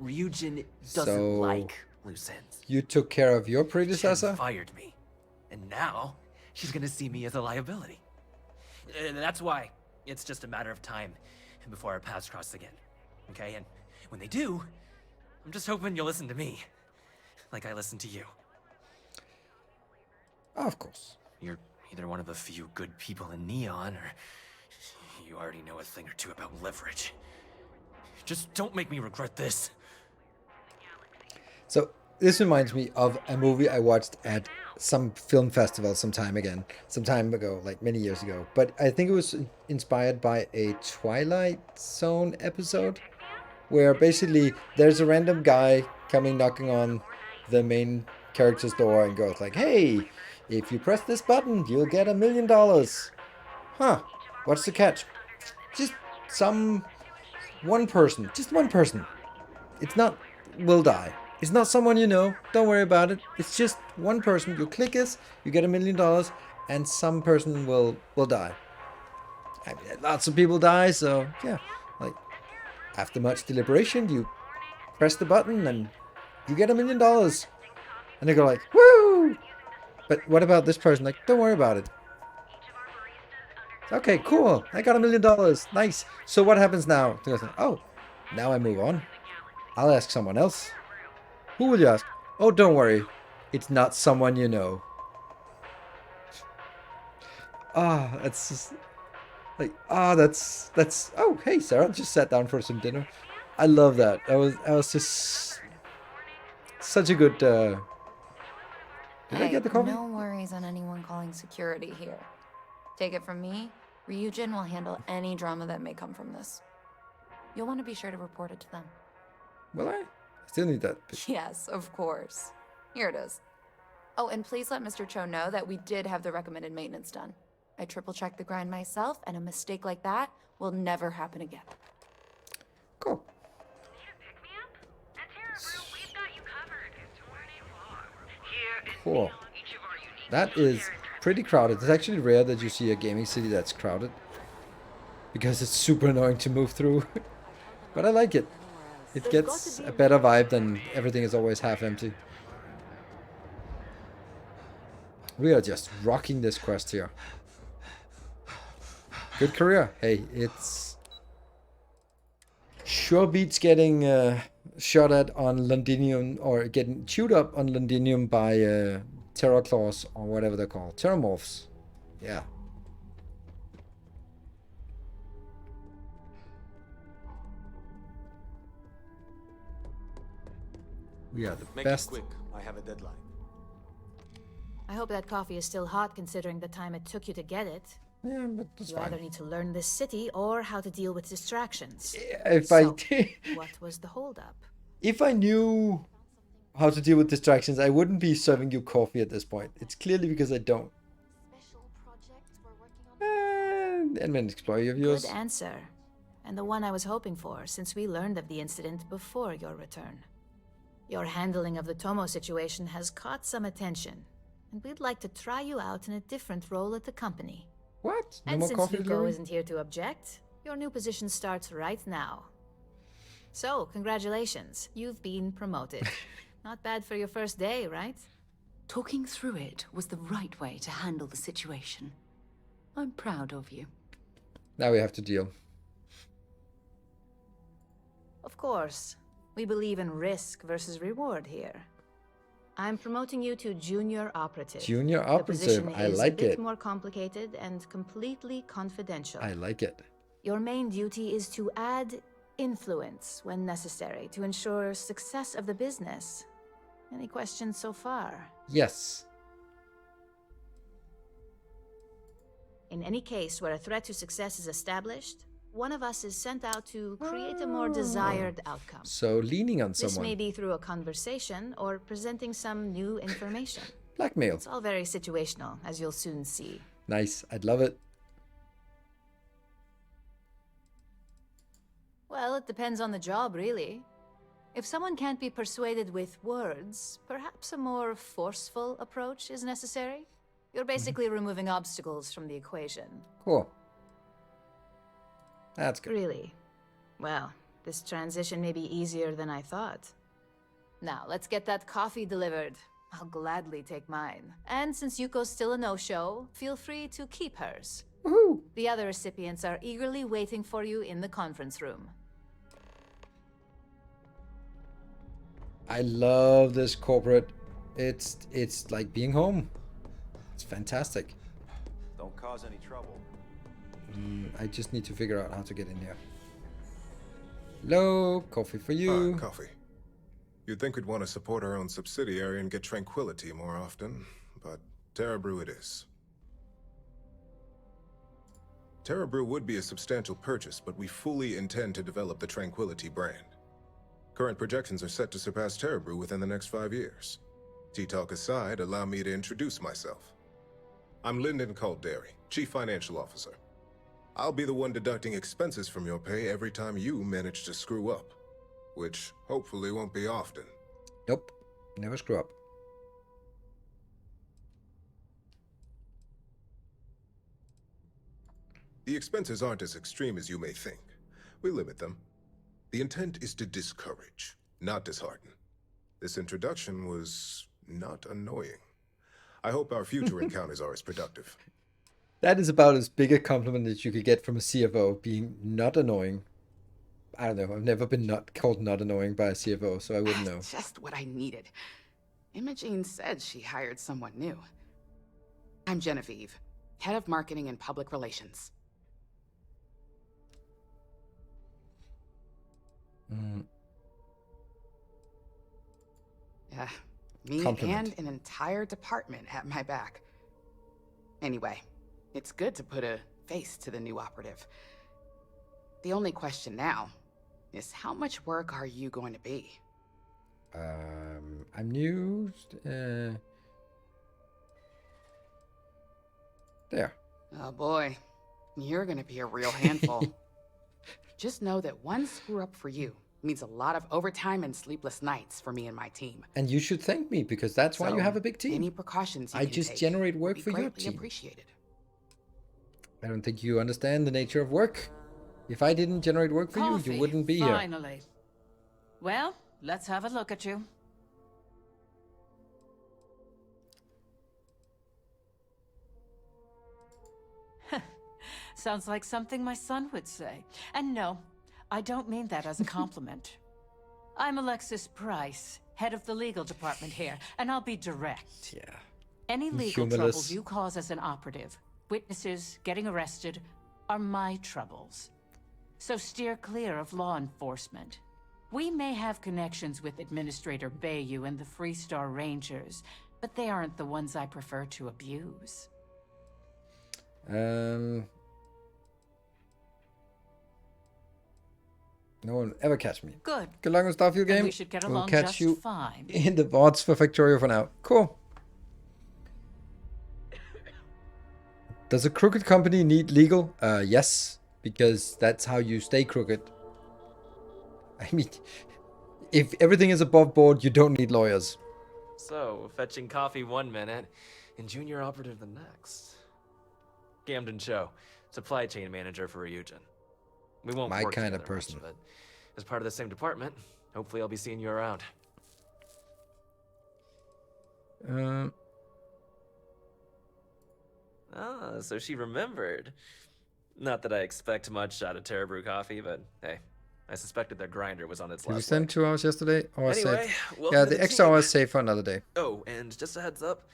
Ryujin doesn't So, like loose ends. You took care of your Chen predecessor? fired me, and now she's gonna see me as a liability. That's why it's just a matter of time before our paths cross again. Okay, and when they do, I'm just hoping you'll listen to me, like I listen to you. Of course. You're either one of the few good people in Neon, or you already know a thing or two about leverage. Just don't make me regret this. So, this reminds me of a movie I watched at some film festival some time ago, like many years ago. But I think it was inspired by a Twilight Zone episode. where basically there's a random guy coming knocking on the main character's door and goes like, hey, if you press this button, you'll get $1 million. Huh, what's the catch? Just one person, just one person. It's not will die. It's not someone you know. Don't worry about it. It's just one person. You click this, you get $1 million, and some person will die. I mean, lots of people die, so yeah. Like after much deliberation, you press the button and you get $1 million. And they go like, woo! But what about this person? Like, don't worry about it. Okay, cool. I got $1 million. Nice. So what happens now? Oh, now I move on. I'll ask someone else. Who will you ask? Oh, don't worry. It's not someone you know. Ah, that's just like, that's oh, hey, Sarah, just sat down for some dinner. I love that. I was just such a good did I get the coffee? No worries on anyone calling security here. Take it from me, Ryujin will handle any drama that may come from this. You'll want to be sure to report it to them. Will I? Still need that. Yes, of course. Here it is. Oh, and please let Mr. Cho know that we did have the recommended maintenance done. I triple-checked the grind myself, and a mistake like that will never happen again. Cool. Cool. That is pretty crowded. It's actually rare that you see a gaming city that's crowded, because it's super annoying to move through. But I like it. It gets a better vibe than everything is always half empty. We are just rocking this quest here. Good career. Hey, it's sure beats getting shot at on Londinium, or getting chewed up on Londinium by Terror Claws, or whatever they're called. Terramorphs. Yeah. We are the best. Make it quick. I have a deadline. I hope that coffee is still hot considering the time it took you to get it. Yeah, but that's you fine. either need to learn this city or how to deal with distractions. If so, what was the holdup? If I knew how to deal with distractions, I wouldn't be serving you coffee at this point. It's clearly because I don't. And an explorer of yours. Good answer. And the one I was hoping for, since we learned of the incident before your return. Your handling of the Tomo situation has caught some attention, and we'd like to try you out in a different role at the company. What? No And more since coffee Yuko delivery? isn't here to object, your new position starts right now. So, congratulations. You've been promoted. Not bad for your first day, right? Talking through it was the right way to handle the situation. I'm proud of you. Now we have to deal. Of course. We believe in risk versus reward here. I'm promoting you to junior operative. Junior The operative, position I is like a bit it. more complicated and completely confidential. I like it. Your main duty is to add influence when necessary to ensure success of the business. Any questions so far? Yes. In any case where a threat to success is established, one of us is sent out to create a more desired outcome. So leaning on This someone. may be through a conversation or presenting some new information. Blackmail. It's all very situational, as you'll soon see. Nice. I'd love it. Well, it depends on the job, really. If someone can't be persuaded with words, perhaps a more forceful approach is necessary. You're basically removing obstacles from the equation. Cool. That's good. Really? Well, this transition may be easier than I thought. Now, let's get that coffee delivered. I'll gladly take mine. And since Yuko's still a no-show, feel free to keep hers. Woohoo! The other recipients are eagerly waiting for you in the conference room. I love this corporate. It's like being home. It's fantastic. Don't cause any trouble. I just need to figure out how to get in here. Hello, coffee for you. Coffee. You'd think we'd want to support our own subsidiary and get tranquility more often, but Terra Brew it is. Terra Brew would be a substantial purchase, but we fully intend to develop the Tranquility brand. Current projections are set to surpass Terebrew within the next 5 years. Tea-talk aside, allow me to introduce myself. I'm Lyndon Calderi, Chief Financial Officer. I'll be the one deducting expenses from your pay every time you manage to screw up. Which hopefully won't be often. Nope. Never screw up. The expenses aren't as extreme as you may think. We limit them. The intent is to discourage, not dishearten. This introduction was not annoying. I hope our future encounters are as productive. That is about as big a compliment as you could get from a CFO, being not annoying. I don't know. I've never been called not annoying by a CFO, so I wouldn't know. Just what I needed. Imogene said she hired someone new. I'm Genevieve, head of marketing and public relations. Yeah, me Compliment. and an entire department at my back. Anyway, it's good to put a face to the new operative. The only question now is how much work are you going to be? I'm new. There. Oh boy, you're gonna be a real handful. Just know that one screw up for you means a lot of overtime and sleepless nights for me and my team. And you should thank me, because that's why you have a big team. Any precautions you I can just take generate will work be for your greatly team. appreciated. I don't think you understand the nature of work. If I didn't generate work for you, you wouldn't be here. Finally. Well, let's have a look at you. Sounds like something my son would say. And no, I don't mean that as a compliment. I'm Alexis Price, head of the legal department here, and I'll be direct. Yeah. Any legal Humorless. troubles you cause as an operative, witnesses, getting arrested, are my troubles. So steer clear of law enforcement. We may have connections with Administrator Bayou and the Freestar Rangers, but they aren't the ones I prefer to abuse. No one ever catch me. Good. Good luck on Starfield Then game. we should get We'll along catch just you fine. in the VODs for Factorio for now. Cool. Does a crooked company need legal? Yes, because that's how you stay crooked. I mean, if everything is above board, you don't need lawyers. So, fetching coffee 1 minute and junior operative the next. Camden Cho, supply chain manager for Ryujin. We won't My work kind of together person. much, but as part of the same department, hopefully I'll be seeing you around. Ah, so she remembered. Not that I expect much out of Terebrew coffee, but hey, I suspected their grinder was on its Did you last send leg. 2 hours yesterday? Or Anyway, save? welcome Yeah, to the the extra team. hours save for another day. Oh, and just a heads up,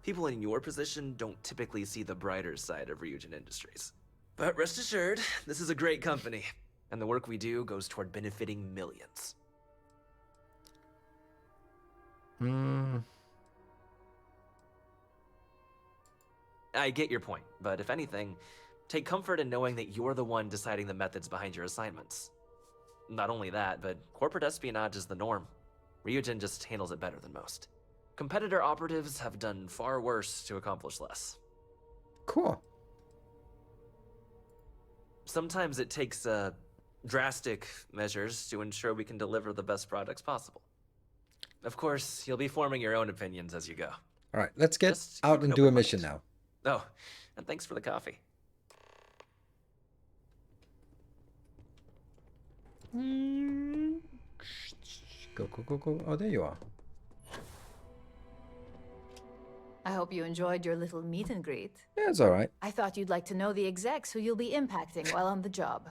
people in your position don't typically see the brighter side of Ryujin Industries. But rest assured, this is a great company, and the work we do goes toward benefiting millions. I get your point, but if anything, take comfort in knowing that you're the one deciding the methods behind your assignments. Not only that, but corporate espionage is the norm. Ryujin just handles it better than most. Competitor operatives have done far worse to accomplish less. Cool. Sometimes it takes drastic measures to ensure we can deliver the best products possible. Of course, you'll be forming your own opinions as you go. All right, let's get Just out keep and an do a open mission mind. now. Oh, and thanks for the coffee. Go, go, go, go. Oh, there you are. I hope you enjoyed your little meet and greet. Yeah, it's all right. I thought you'd like to know the execs who you'll be impacting while on the job.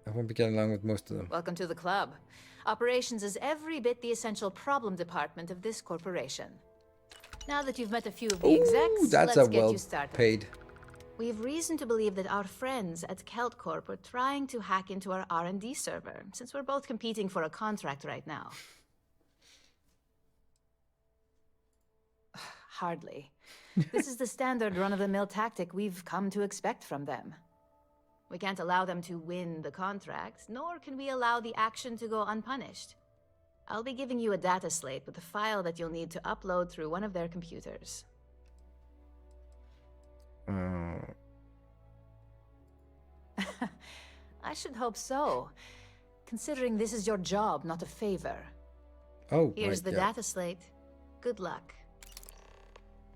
I won't be getting along with most of them. Welcome to the club. Operations is every bit the essential problem department of this corporation. Now that you've met a few of the execs, That's let's a get well you started. paid. We have reason to believe that our friends at Kelt Corp are trying to hack into our R&D server, since we're both competing for a contract right now. Hardly. This is the standard run-of-the-mill tactic we've come to expect from them. We can't allow them to win the contract, nor can we allow the action to go unpunished. I'll be giving you a data slate with a file that you'll need to upload through one of their computers. I should hope so, considering this is your job, not a favor. Oh, Here's right, the yeah. data slate. Good luck.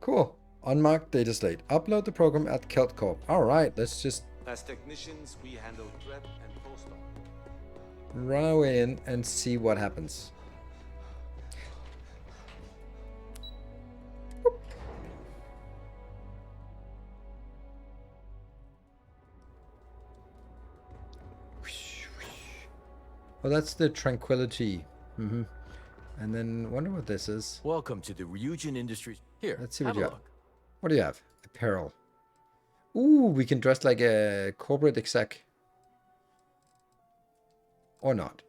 Cool. Unmarked data slate. Upload the program at Kelt Corp. All right, let's just As technicians, we handle prep and post-op. run away in and see what happens. Oh, that's the Tranquility. And then wonder what this is. Welcome to the Ryujin Industries. Here, Let's see what have you a have. look. What do you have? Apparel. Ooh, we can dress like a corporate exec. Or not.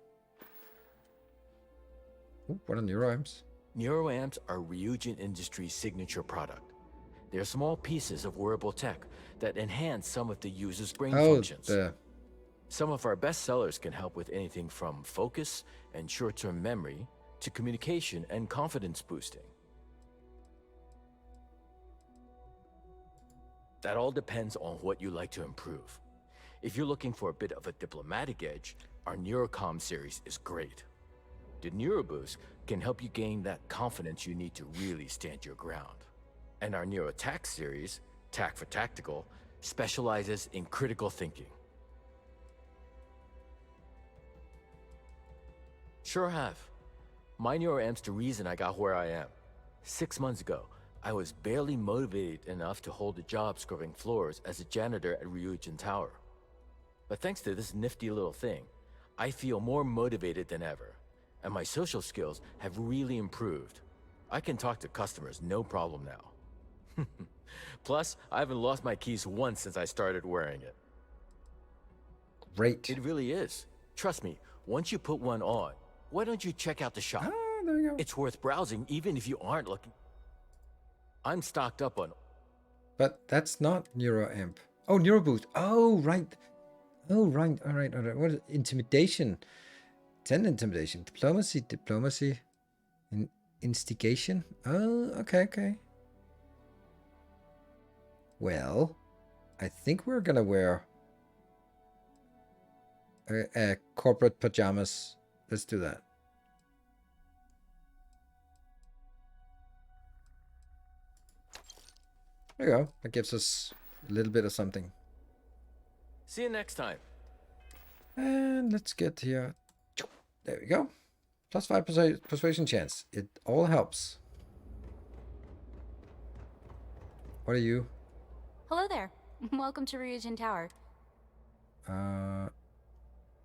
Ooh, what are neuroamps? Neuroamps are Ryujin Industries' signature product. They're small pieces of wearable tech that enhance some of the user's brain functions. Some of our best sellers can help with anything from focus and short-term memory to communication and confidence boosting. That all depends on what you like to improve. If you're looking for a bit of a diplomatic edge, our Neurocom series is great. The Neuroboost can help you gain that confidence you need to really stand your ground. And our Neurotac series, Tac for Tactical, specializes in critical thinking. Sure have. My neuroamp's the reason I got where I am. 6 months ago, I was barely motivated enough to hold a job scrubbing floors as a janitor at Ryujin Tower. But thanks to this nifty little thing, I feel more motivated than ever, and my social skills have really improved. I can talk to customers no problem now. Plus, I haven't lost my keys once since I started wearing it. Great. It really is. Trust me, once you put one on, why don't you check out the shop? There you go. It's worth browsing even if you aren't looking. I'm stocked up on... But that's not neuroamp. Oh, neuroboost. Oh, right. Oh, right. All right. All right. What is it? Intimidation? 10 intimidation. Diplomacy. Instigation. Oh, okay, okay. Well, I think we're gonna wear corporate pajamas. Let's do that. There you go. That gives us a little bit of something. See you next time. And let's get here. There we go. +5 persuasion chance. It all helps. What are you? Hello there. Welcome to Ryujin Tower.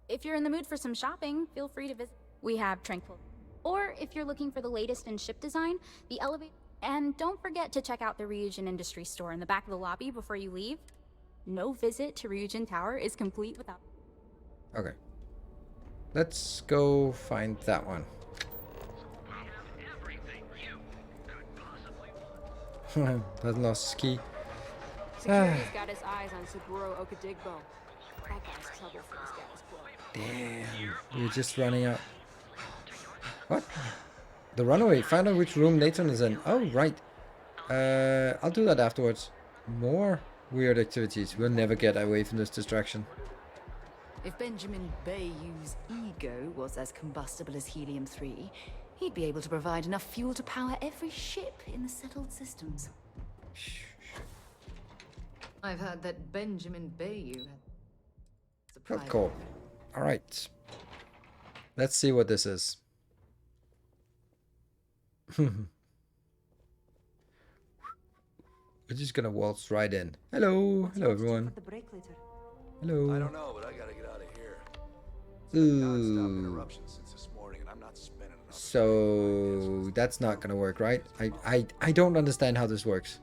If you're in the mood for some shopping, feel free to visit. We have Tranquil. Or if you're looking for the latest in ship design, the elevator. And don't forget to check out the Ryujin Industry store in the back of the lobby before you leave. No visit to Ryujin Tower is complete without... Okay. Let's go find that one. That lost his key. Security's got his eyes on Saburo Okadigbo. That guy's trouble for his status quo. Damn. We're just running out. What? The runaway. Find out which room Nathan is in. Oh, right. I'll do that afterwards. More weird activities. We'll never get away from this distraction. If Benjamin Bayou's ego was as combustible as helium-3, he'd be able to provide enough fuel to power every ship in the settled systems. I've heard that Benjamin Bayou had... Cool. All right. Let's see what this is. We're just gonna waltz right in. Hello. Hello, everyone. Hello. I don't know, but I gotta get out of here. Ooh. Interruptions since this morning, and I'm not spending enough. So that's not gonna work, right? I don't understand how this works.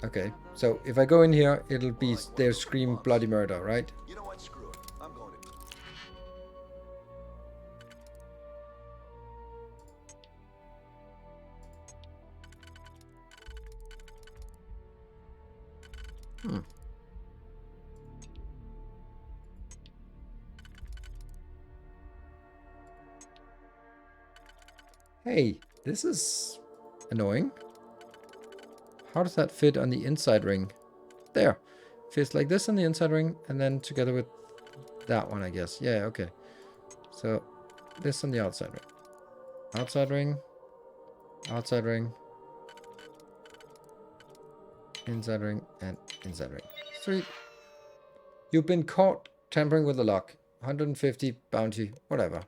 Okay, so if I go in here, it'll be they'll scream bloody murder, right? You know what? Screw it. I'm going to. Hmm. Hey, this is annoying. How does that fit on the inside ring? There. Fits like this on the inside ring, and then together with that one, I guess. Yeah, okay. So, this on the outside ring. Outside ring. Outside ring. Inside ring, and inside ring. Sweet. You've been caught tampering with the lock. 150 bounty, whatever.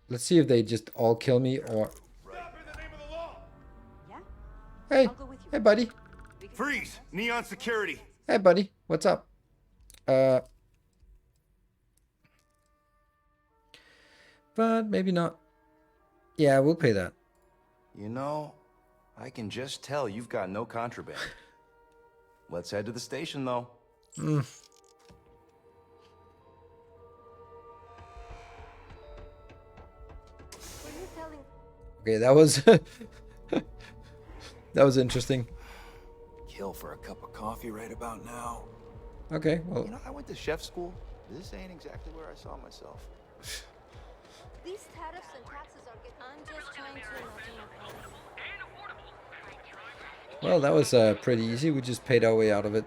Let's see if they just all kill me or... Hey, hey buddy. Freeze! Neon security! Hey buddy, what's up? But maybe not. Yeah, we'll pay that. You know, I can just tell you've got no contraband. Let's head to the station, though. Okay, that was... that was interesting. Kill for a cup of coffee right about now. Okay, well... You know, I went to chef school. This ain't exactly where I saw myself. These tariffs and taxes are getting... I'm just trying to imagine a Well, that was pretty easy. We just paid our way out of it.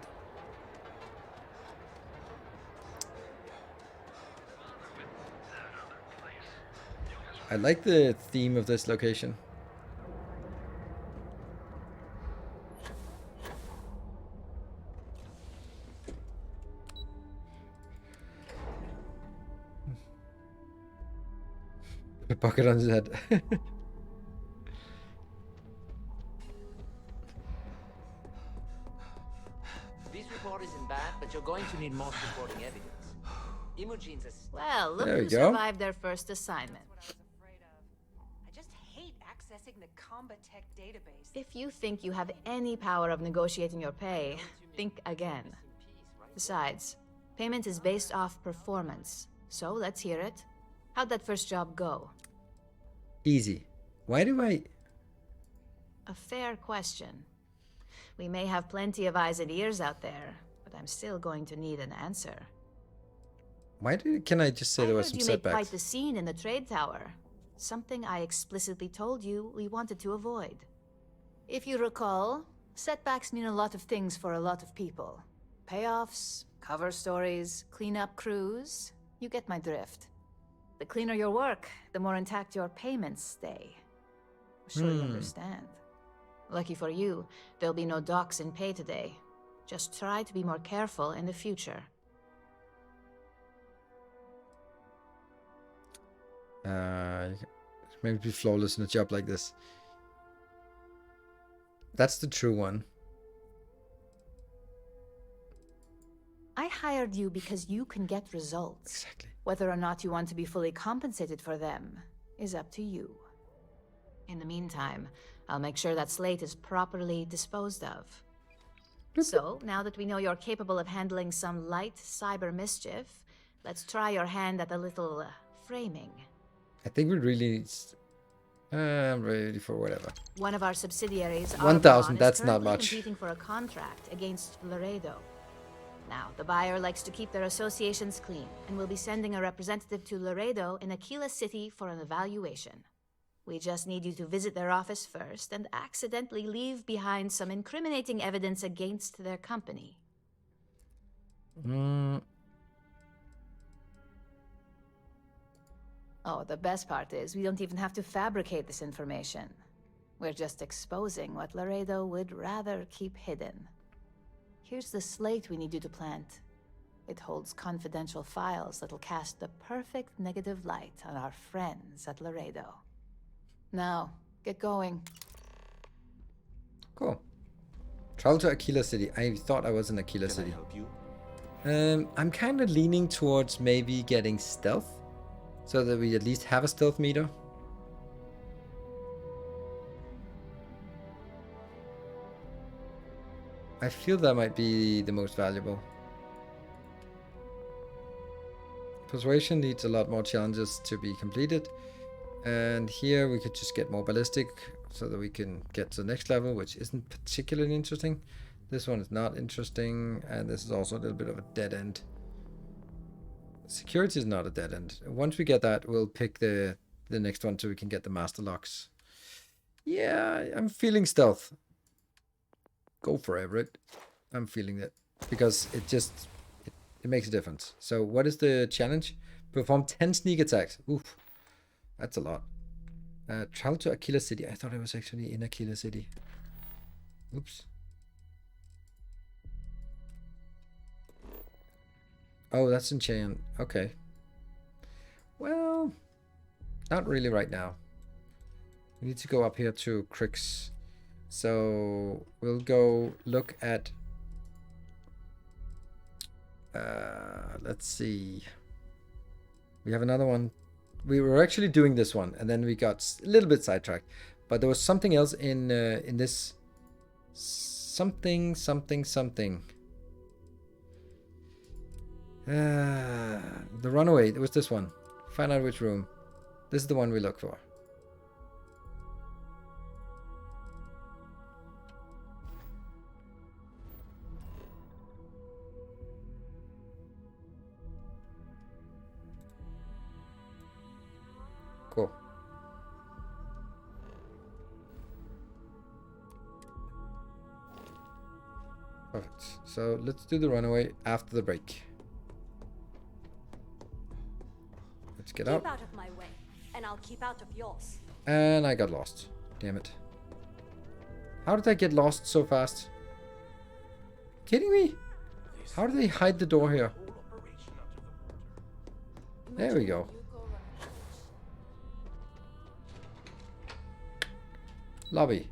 I like the theme of this location. The bucket on his head. This report isn't bad, but you're going to need more supporting evidence. Imogene's a... Well, look There who we go. survived their first assignment. I just hate accessing the Combat Tech database. If you think you have any power of negotiating your pay, think again. Besides, payment is based off performance. So let's hear it. How'd that first job go? Easy. Why do I... A fair question. We may have plenty of eyes and ears out there, but I'm still going to need an answer. Can I just say there were some You made quite setbacks? the scene in the trade tower. Something I explicitly told you we wanted to avoid. If you recall, setbacks mean a lot of things for a lot of people. Payoffs, cover stories, cleanup crews. You get my drift. The cleaner your work, the more intact your payments stay. I'm sure you understand. Lucky for you, there'll be no docks in pay today. Just try to be more careful in the future. Maybe be flawless in a job like this. That's the true one. I hired you because you can get results. Exactly. Whether or not you want to be fully compensated for them is up to you. In the meantime, I'll make sure that slate is properly disposed of. So, now that we know you're capable of handling some light cyber mischief, let's try your hand at a little framing. I think we really... I'm ready for whatever. One of our subsidiaries, 1,000, Arbonne, that's is not currently much. competing for a contract against Laredo. Now, the buyer likes to keep their associations clean, and will be sending a representative to Laredo in Aquila City for an evaluation. We just need you to visit their office first and accidentally leave behind some incriminating evidence against their company. Oh, the best part is we don't even have to fabricate this information. We're just exposing what Laredo would rather keep hidden. Here's the slate we need you to plant. It holds confidential files that'll cast the perfect negative light on our friends at Laredo. Now, get going. Cool. Travel to Aquila City. I thought I was in Aquila City. Help you? I'm kind of leaning towards maybe getting stealth, so that we at least have a stealth meter. I feel that might be the most valuable. Persuasion needs a lot more challenges to be completed. And here we could just get more ballistic so that we can get to the next level, which isn't particularly interesting. This one is not interesting, and this is also a little bit of a dead end. Security is not a dead end. Once we get that, we'll pick the next one so we can get the master locks. Yeah, I'm feeling stealth. Go for it. I'm feeling it because it makes a difference. So what is the challenge? Perform 10 sneak attacks. Oof, that's a lot. Travel to Aquila City. I thought it was actually in Aquila City. Oops. Oh, that's in Cheyenne. Okay. Well, not really right now. We need to go up here to Crix. So we'll go look at... let's see. We have another one. We were actually doing this one, and then we got a little bit sidetracked. But there was something else in this... Something. The runaway. It was this one. Find out which room. This is the one we look for. Cool. Perfect. So let's do the runaway after the break. Let's get out. Keep out of my way, and I'll keep out of yours. And I got lost. Damn it. How did I get lost so fast? Kidding me? How do they hide the door here? There we go. Lobby.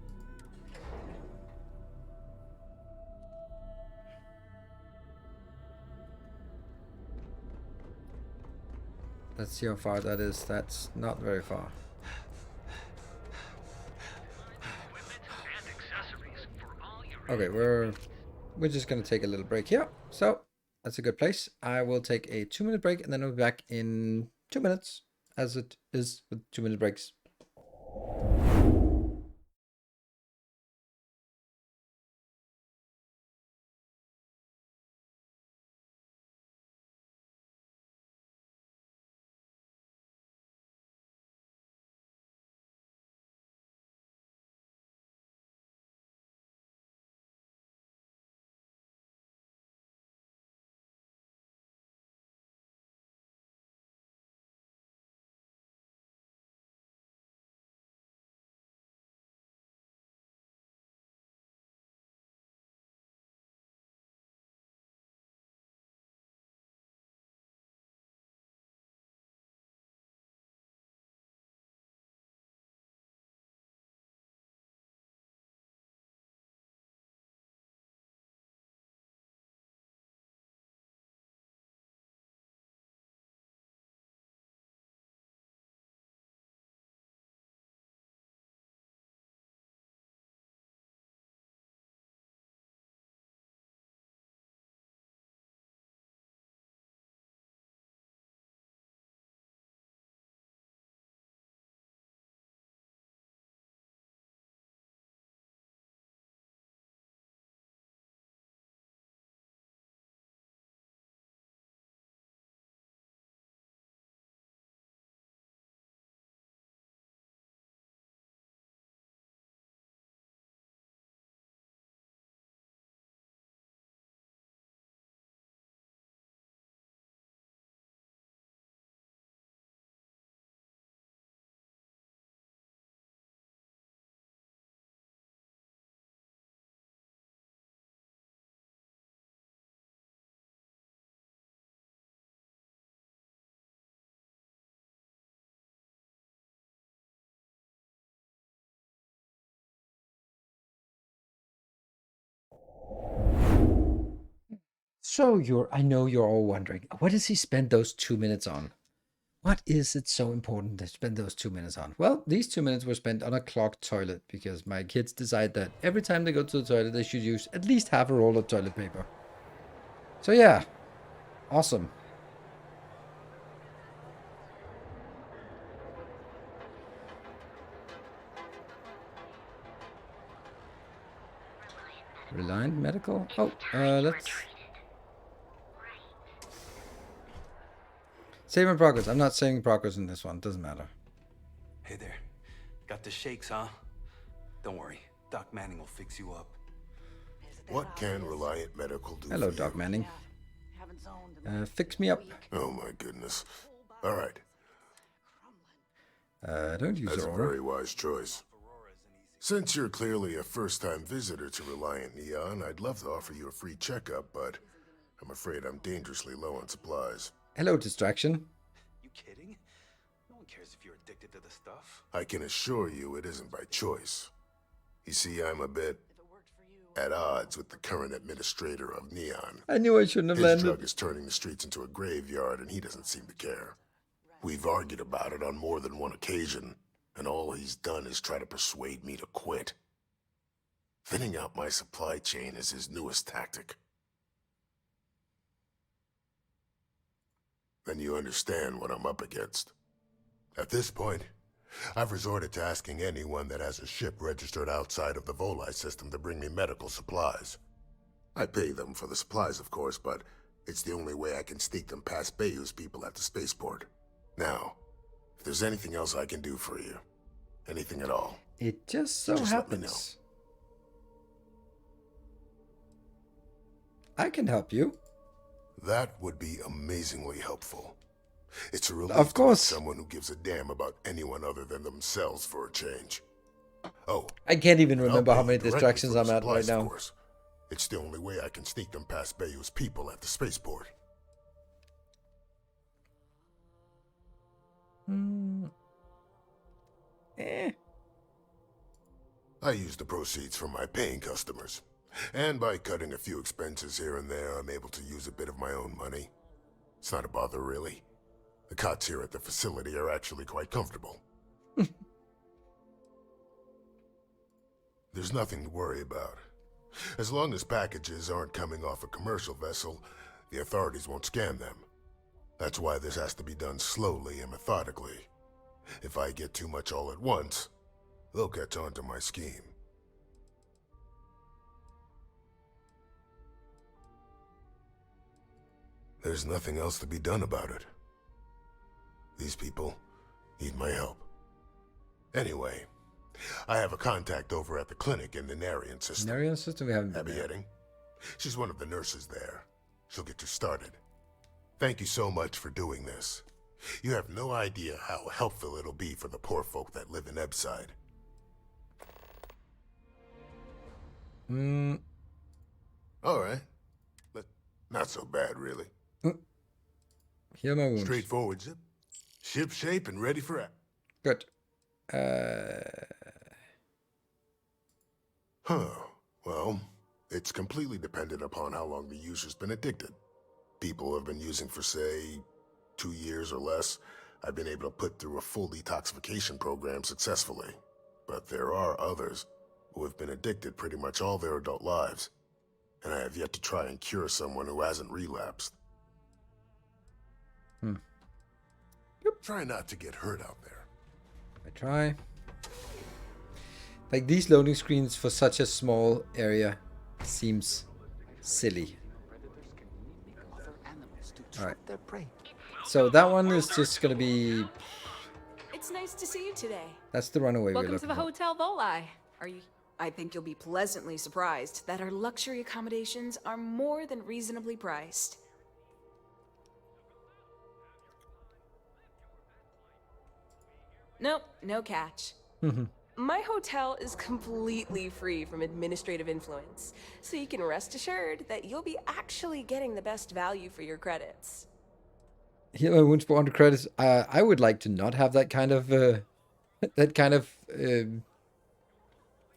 Let's see how far that is. That's not very far. Okay, we're just gonna take a little break here. So that's a good place. I will take a 2-minute break and then I'll be back in 2 minutes, as it is with 2-minute breaks. So I know you're all wondering, what does he spend those 2 minutes on? What is it so important to spend those 2 minutes on? Well, these 2 minutes were spent on a clogged toilet because my kids decide that every time they go to the toilet, they should use at least half a roll of toilet paper. So yeah, awesome. Reliant Medical? Oh, let's... Save in progress. I'm not saving progress in this one. Doesn't matter. Hey there. Got the shakes, huh? Don't worry. Doc Manning will fix you up. What can Reliant Medical do Hello, for Doc you? Manning. Fix me up. Oh my goodness. All right. Don't use That's a Aurora. very wise choice. Since you're clearly a first-time visitor to Reliant Neon, I'd love to offer you a free checkup, but I'm afraid I'm dangerously low on supplies. Hello, Distraction. You kidding? No one cares if you're addicted to the stuff. I can assure you it isn't by choice. You see, I'm a bit at odds with the current administrator of Neon. I knew I shouldn't have His landed. drug is turning the streets into a graveyard, and he doesn't seem to care. We've argued about it on more than one occasion, and all he's done is try to persuade me to quit. Thinning out my supply chain is his newest tactic. Then you understand what I'm up against. At this point, I've resorted to asking anyone that has a ship registered outside of the Volii system to bring me medical supplies. I pay them for the supplies, of course, but it's the only way I can sneak them past Bayou's people at the spaceport. Now, if there's anything else I can do for you, anything at all, It just so Just let me happens. I can help you. that would be amazingly helpful. It's a relief Of to meet course. someone who gives a damn about anyone other than themselves for a change. Oh, I can't even and I'll remember pay how you many directly distractions for I'm the at right supplies, of now. course. It's the only way I can sneak them past Bayou's people at the spaceport. I use the proceeds from my paying customers. And by cutting a few expenses here and there, I'm able to use a bit of my own money. It's not a bother, really. The cots here at the facility are actually quite comfortable. There's nothing to worry about. As long as packages aren't coming off a commercial vessel, the authorities won't scan them. That's why this has to be done slowly and methodically. If I get too much all at once, they'll catch on to my scheme. There's nothing else to be done about it. These people need my help. Anyway, I have a contact over at the clinic in the Narian system. Narian system, we haven't been Abby there. Edding. She's one of the nurses there. She'll get you started. Thank you so much for doing this. You have no idea how helpful it'll be for the poor folk that live in Ebside. All right. But not so bad, really. Heal my wounds. Straightforward, Zip. Ship shape and ready for act. Good. Well, it's completely dependent upon how long the user's been addicted. People have been using for, say, 2 years or less. I've been able to put through a full detoxification program successfully. But there are others who have been addicted pretty much all their adult lives. And I have yet to try and cure someone who hasn't relapsed. Try not to get hurt out there. I try. Like, these loading screens for such a small area seems silly. Alright. So that one is just gonna be... It's nice to see you today. That's the runaway we're Welcome to looking the for. Hotel Volii. Are you? I think you'll be pleasantly surprised that our luxury accommodations are more than reasonably priced. Nope, no catch. My hotel is completely free from administrative influence, so you can rest assured that you'll be actually getting the best value for your credits. Heal my wounds for 100 credits. I would like to not have that kind of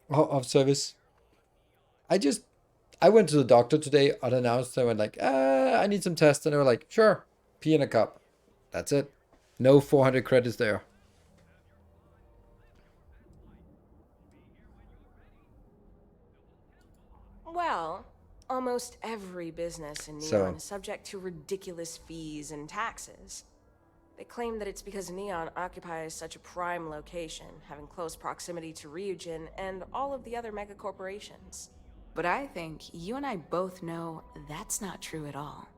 of service. I went to the doctor today unannounced. I went like, I need some tests, and they were like, sure, pee in a cup. That's it. No 400 credits there. Well, almost every business in Neon So- is subject to ridiculous fees and taxes. They claim that it's because Neon occupies such a prime location, having close proximity to Ryujin and all of the other megacorporations. But I think you and I both know that's not true at all.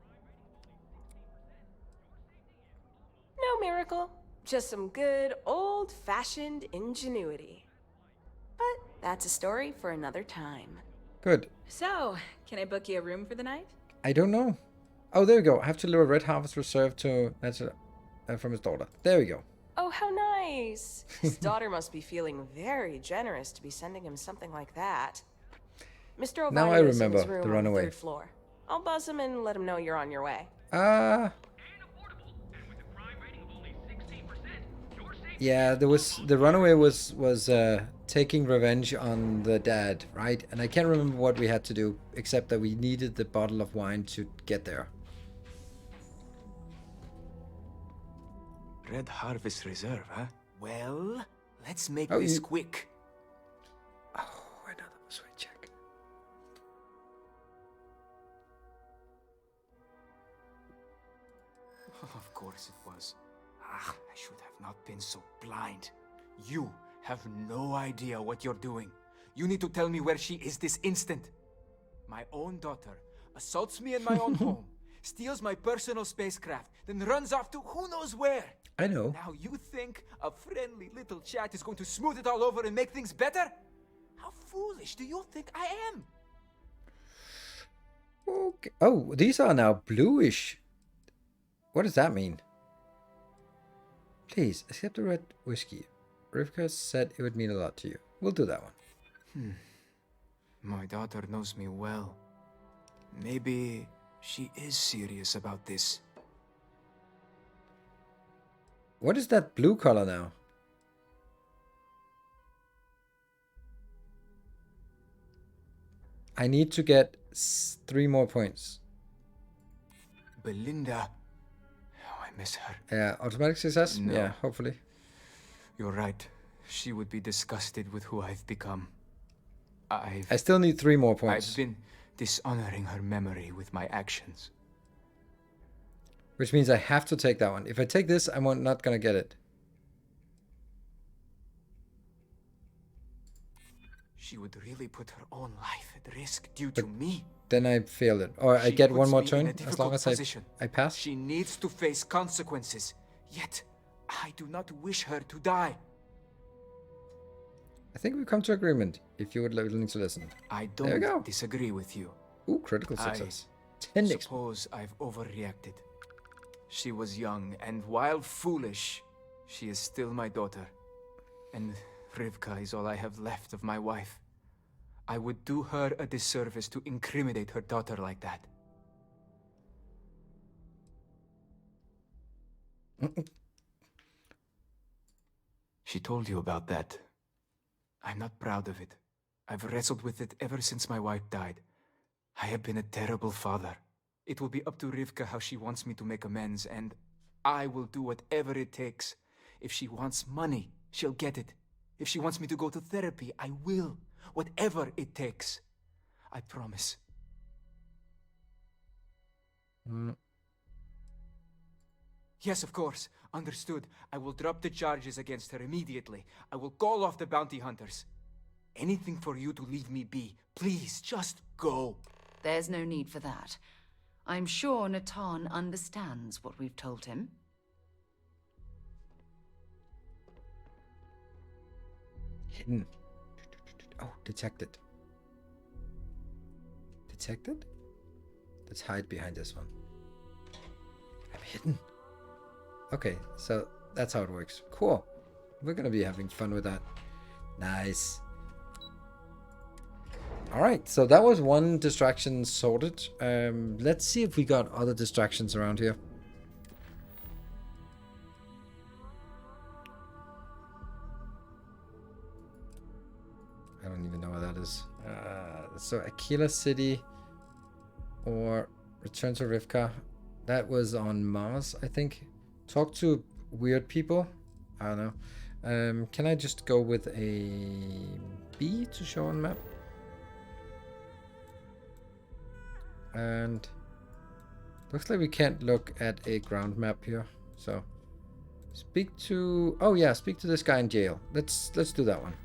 No miracle. Just some good old-fashioned ingenuity. But that's a story for another time. Good. So, can I book you a room for the night? I don't know. Oh, there we go. I have to deliver Red Harvest Reserve to from his daughter. There we go. Oh, how nice. His daughter must be feeling very generous to be sending him something like that. Mr. O'Brien Now I is in his remember room the on runaway. third floor. I'll buzz him and let him know you're on your way. Yeah, there was the runaway was taking revenge on the dad, right? And I can't remember what we had to do except that we needed the bottle of wine to get there. Red Harvest Reserve, huh? Well, let's make Oh, this you- quick. Oh, another sweet check. Of course it was. Ah, I should have not been so blind. You have no idea what you're doing. You need to tell me where she is this instant. My own daughter assaults me in my own home, steals my personal spacecraft, then runs off to who knows where. I know. Now you think a friendly little chat is going to smooth it all over and make things better? How foolish do you think I am? Okay. Oh, these are now bluish. What does that mean? Please, accept the red whiskey. Rivka said it would mean a lot to you. We'll do that one. My daughter knows me well. Maybe she is serious about this. What is that blue color now? I need to get 3 more points. Belinda. Oh, I miss her. Yeah, automatic success? No. Yeah, hopefully. You're right. She would be disgusted with who I've become. I still need 3 more points. I've been dishonoring her memory with my actions. Which means I have to take that one. If I take this, I'm not gonna get it. She would really put her own life at risk due to me. Then I failed it. Or I She get one puts more me in turn a as long difficult as position. I pass. She needs to face consequences. Yet, I do not wish her to die. I think we've come to agreement, if you would like to listen. I There we go. don't disagree with you. Ooh, critical success. I 10 next. suppose I've overreacted. She was young, and while foolish, she is still my daughter. And Rivka is all I have left of my wife. I would do her a disservice to incriminate her daughter like that. She told you about that. I'm not proud of it. I've wrestled with it ever since my wife died. I have been a terrible father. It will be up to Rivka how she wants me to make amends, and I will do whatever it takes. If she wants money, she'll get it. If she wants me to go to therapy, I will. Whatever it takes. I promise. Yes, of course. Understood. I will drop the charges against her immediately. I will call off the bounty hunters. Anything for you to leave me be. Please, just go. There's no need for that. I'm sure Natan understands what we've told him. Hidden. Oh, detected. Detected? Let's hide behind this one. I'm hidden. Okay, so that's how it works. Cool. We're gonna be having fun with that. Nice. Alright, so that was one distraction sorted. Let's see if we got other distractions around here. I don't even know what that is. So Aquila City or Return to Rivka. That was on Mars, I think. Talk to weird people. I don't know. Can I just go with a B to show on map? And looks like we can't look at a ground map here. So speak to, oh yeah, speak to this guy in jail. Let's do that one.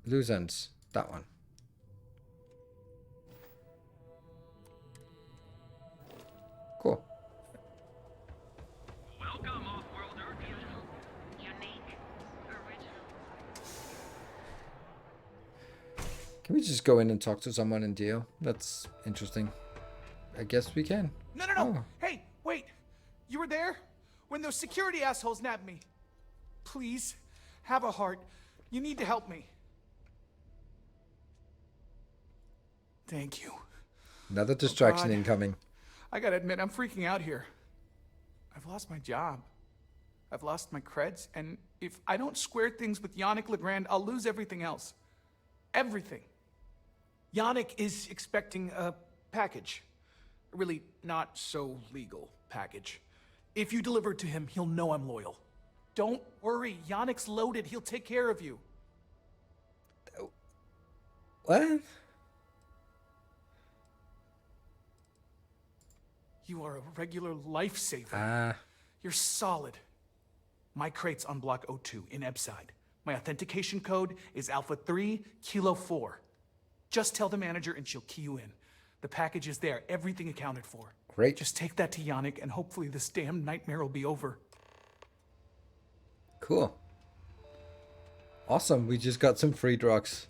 Loose ends. That one. Cool. Welcome, off-worlder. Unique, original. Can we just go in and talk to someone in jail? That's interesting. I guess we can. No. Oh. Hey, wait. You were there when those security assholes nabbed me. Please, have a heart. You need to help me. Thank you. Another distraction God. incoming. I gotta admit, I'm freaking out here. I've lost my job. I've lost my creds, and if I don't square things with Yannick Legrand, I'll lose everything else. Everything. Yannick is expecting a package. A really not so legal package. If you deliver it to him, he'll know I'm loyal. Don't worry, Yannick's loaded. He'll take care of you. What? You are a regular lifesaver. You're solid. My crate's on block O2 in Ebside. My authentication code is Alpha 3 Kilo 4. Just tell the manager and she'll key you in. The package is there, everything accounted for. Great. Just take that to Yannick and hopefully this damn nightmare will be over. Cool. Awesome. We just got some free drugs.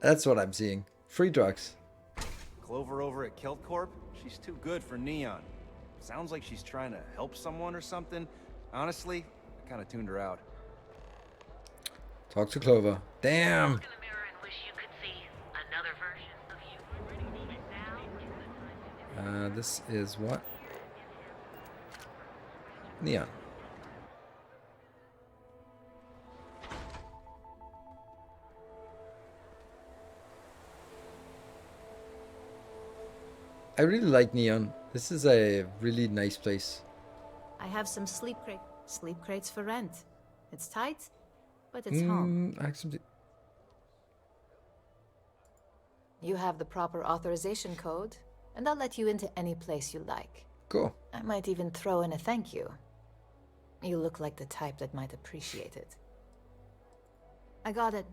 That's what I'm seeing. Free drugs. Clover over at Kelt Corp? She's too good for Neon. Sounds like she's trying to help someone or something. Honestly, I kind of tuned her out. Talk to Clover. Damn. This is what? Neon. I really like Neon. This is a really nice place. I have some sleep crates for rent. It's tight, but it's home. Actually, You have the proper authorization code, and I'll let you into any place you like. Cool. I might even throw in a thank you. You look like the type that might appreciate it. I got it.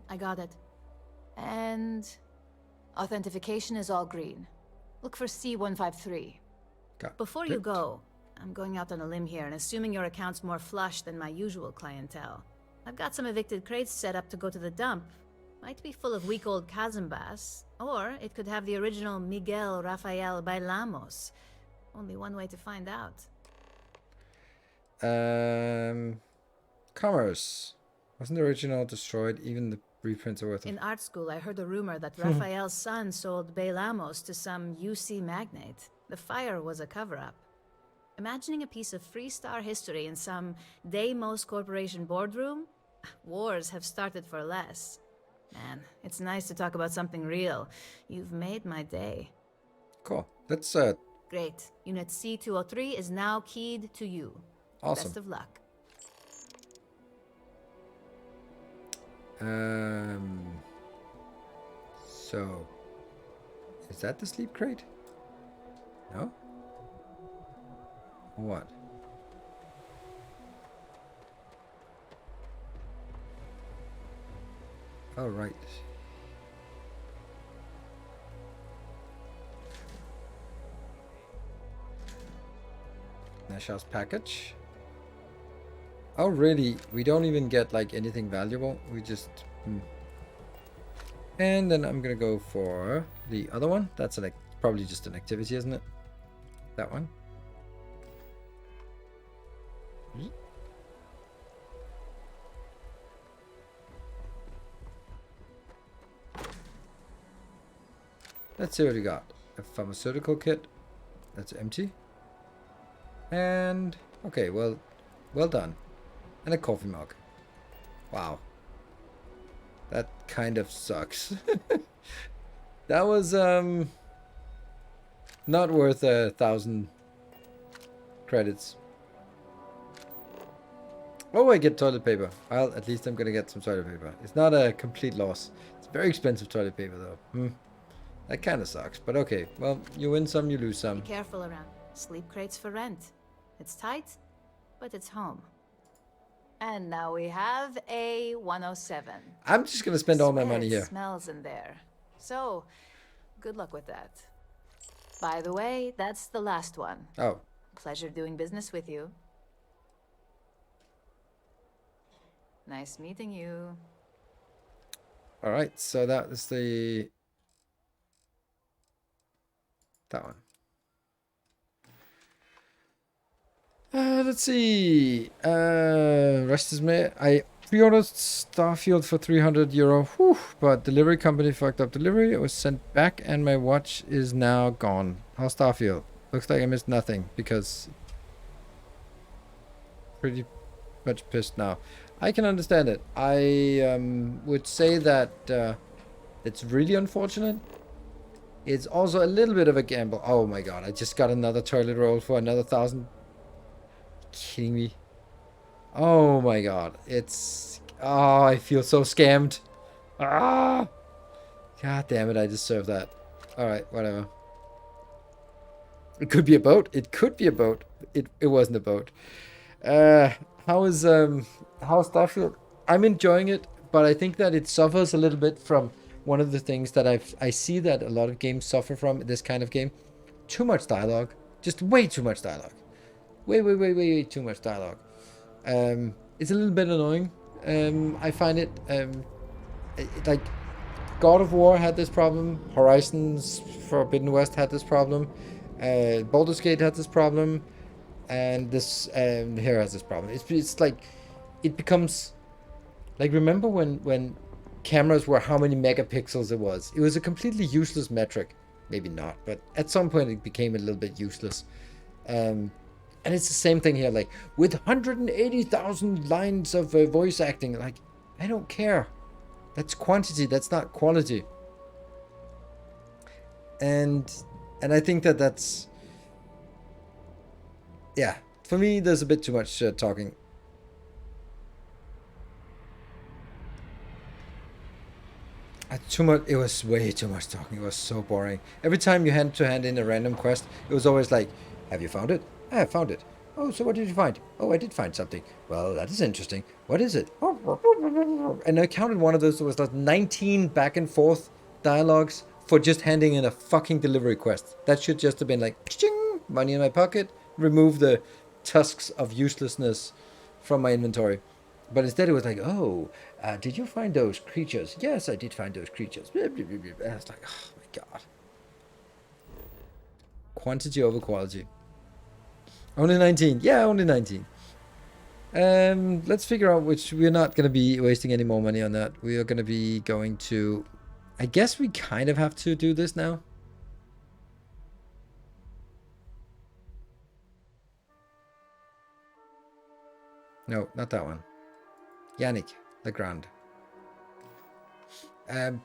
And authentication is all green. Look for C153. Before you go, I'm going out on a limb here and assuming your account's more flush than my usual clientele. I've got some evicted crates set up to go to the dump. Might be full of week-old Kazambas, or it could have the original Miguel Rafael Bailamos. Only one way to find out. Commerce. Wasn't the original destroyed? Even the reprints are worth it. In art school, I heard a rumor that Rafael's son sold Bailamos to some UC magnate. The fire was a cover-up. Imagining a piece of Freestar history in some Deimos Corporation boardroom? Wars have started for less. Man, it's nice to talk about something real. You've made my day. Cool. Let's Great. Unit C203 is now keyed to you. Awesome. Best of luck. So is that the sleep crate? No? What? Oh, right. Nasha's package. Oh, really? We don't even get like anything valuable. We just... And then I'm gonna go for the other one. That's probably just an activity, isn't it? That one. Let's see what we got. A pharmaceutical kit. That's empty. And okay, well done. And a coffee mug. Wow. That kind of sucks. That was not worth 1,000 credits. Oh, I get toilet paper. Well, at least I'm gonna get some toilet paper. It's not a complete loss. It's very expensive toilet paper though. That kind of sucks, but okay. Well, you win some, you lose some. Be careful around. Sleep crates for rent. It's tight, but it's home. And now we have a 107. I'm just gonna spend all my money here. Smells in there. So, good luck with that. By the way, that's the last one. Oh. Pleasure doing business with you. Nice meeting you. All right, so that is that one. Let's see. Rest is me. I pre-ordered Starfield for €300. Whew, but delivery company fucked up delivery. It was sent back and my watch is now gone. How's Starfield? Looks like I missed nothing because pretty much pissed now. I can understand it. I would say that it's really unfortunate. It's also a little bit of a gamble. Oh my god, I just got another toilet roll for another 1,000. Kidding me? Oh my god, it's... Oh, I feel so scammed. Ah! God damn it, I deserve that. Alright, whatever. It could be a boat. It could be a boat. It wasn't a boat. How's Starfield? I'm enjoying it, but I think that it suffers a little bit from one of the things that I see that a lot of games suffer from, this kind of game. Too much dialogue. Just way too much dialogue. Way too much dialogue. It's a little bit annoying. I find it like God of War had this problem. Horizons Forbidden West had this problem. Baldur's Gate had this problem, and this here has this problem. It's like it becomes like, remember when cameras were how many megapixels it was? It was a completely useless metric. Maybe not, but at some point it became a little bit useless. And it's the same thing here, like with 180,000 lines of voice acting. Like, I don't care. That's quantity. That's not quality. And I think that's, yeah. For me, there's a bit too much talking. Too much. It was way too much talking. It was so boring. Every time you hand in a random quest, it was always like, "Have you found it? I have found it. Oh, so what did you find? Oh, I did find something. Well, that is interesting. What is it?" And I counted one of those. There was like 19 back and forth dialogues for just handing in a fucking delivery quest. That should just have been like, ching, money in my pocket, remove the tusks of uselessness from my inventory. But instead it was like, oh, did you find those creatures? Yes, I did find those creatures. And I was like, oh my god. Quantity over quality. Only 19. Yeah, only 19. Let's figure out which... We're not going to be wasting any more money on that. We are going to be going to... I guess we kind of have to do this now. No, not that one. Yannick Legrand.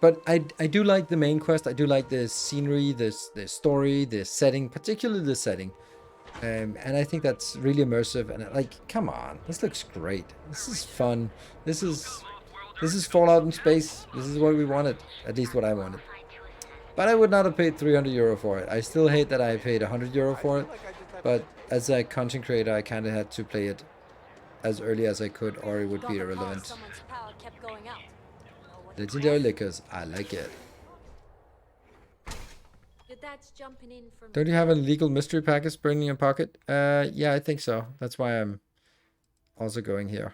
But I do like the main quest. I do like the scenery, the story, the setting, particularly the setting. And I think that's really immersive. And like, come on, this looks great. This is fun. This is Fallout in space. This is what we wanted. At least what I wanted. But I would not have paid €300 for it. I still hate that I paid €100 for it. But as a content creator, I kind of had to play it as early as I could, or it would be irrelevant. Legendary liquors, I like it. Don't you have a legal mystery package burning in your pocket? Yeah, I think so. That's why I'm also going here.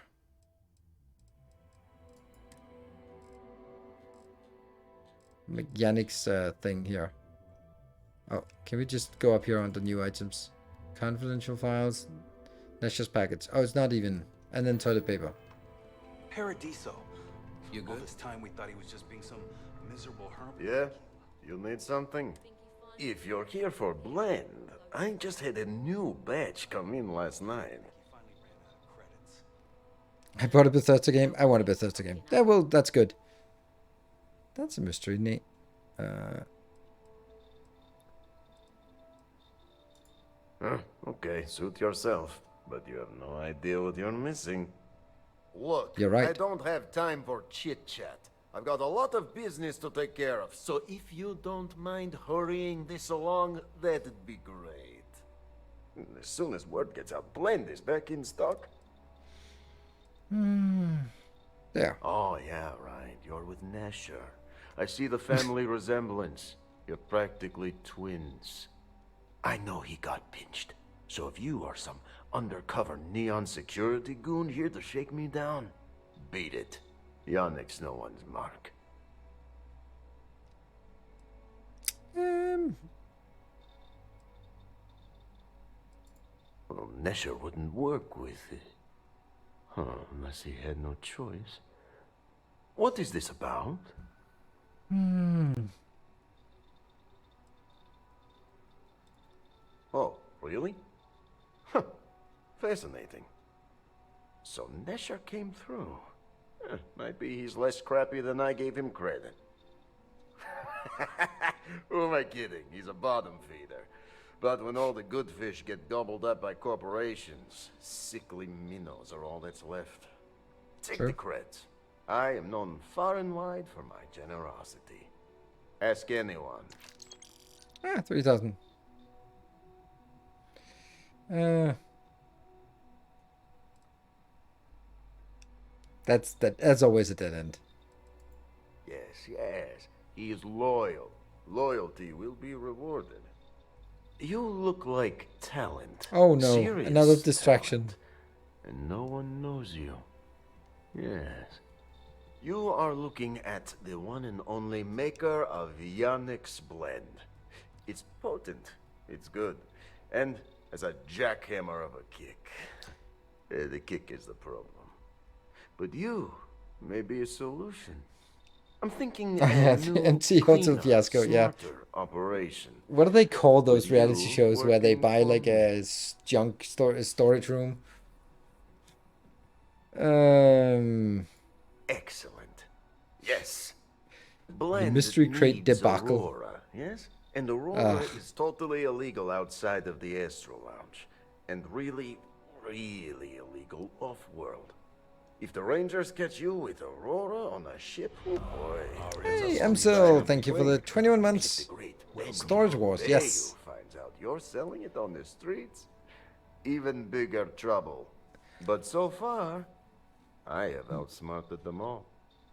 Yannick's thing here. Oh, can we just go up here on the new items? Confidential files. That's just packets. Oh, it's not even. And then toilet paper. Paradiso. You good? All this time we thought he was just being some miserable hermit. Yeah? You need something? If you're here for blend, I just had a new batch come in last night. I bought a Bethesda game. I want a Bethesda game. Yeah, well, that's good. That's a mystery, Nate. Okay, suit yourself. But you have no idea what you're missing. Look, You're right. I don't have time for chit-chat. I've got a lot of business to take care of, so if you don't mind hurrying this along, that'd be great. As soon as word gets out, Blend is back in stock. There. Oh, yeah, right. You're with Nesher. I see the family resemblance. You're practically twins. I know he got pinched. So if you are some undercover neon security goon here to shake me down, beat it. Yannick's no one's mark. Well, Nesher wouldn't work with it. Huh, unless he had no choice. What is this about? Oh, really? Huh. Fascinating. So Nesher came through. Might be he's less crappy than I gave him credit. Who am I kidding? He's a bottom feeder. But when all the good fish get gobbled up by corporations, sickly minnows are all that's left. Take the creds. I am known far and wide for my generosity. Ask anyone. 3,000. That's always a dead end. Yes. He is loyal. Loyalty will be rewarded. You look like talent. Oh no, Serious another distraction. talent. And no one knows you. Yes. You are looking at the one and only maker of Yannick's blend. It's potent. It's good. And as a jackhammer of a kick. The kick is the problem. But you may be a solution. I'm thinking the MC Hotel Fiasco, yeah. Operation. What do they call those reality shows where they buy like a junk storage room? Excellent. Yes. Blend Mystery crate needs debacle. Aurora, yes? And Aurora is totally illegal outside of the Astro Lounge. And really, really illegal off-world. If the Rangers catch you with Aurora on a ship, oh boy. Hey, Emsil, thank you for the 21 months. Storage Wars, yes. Finds out you're selling it on the streets, even bigger trouble. But so far, I have outsmarted them all.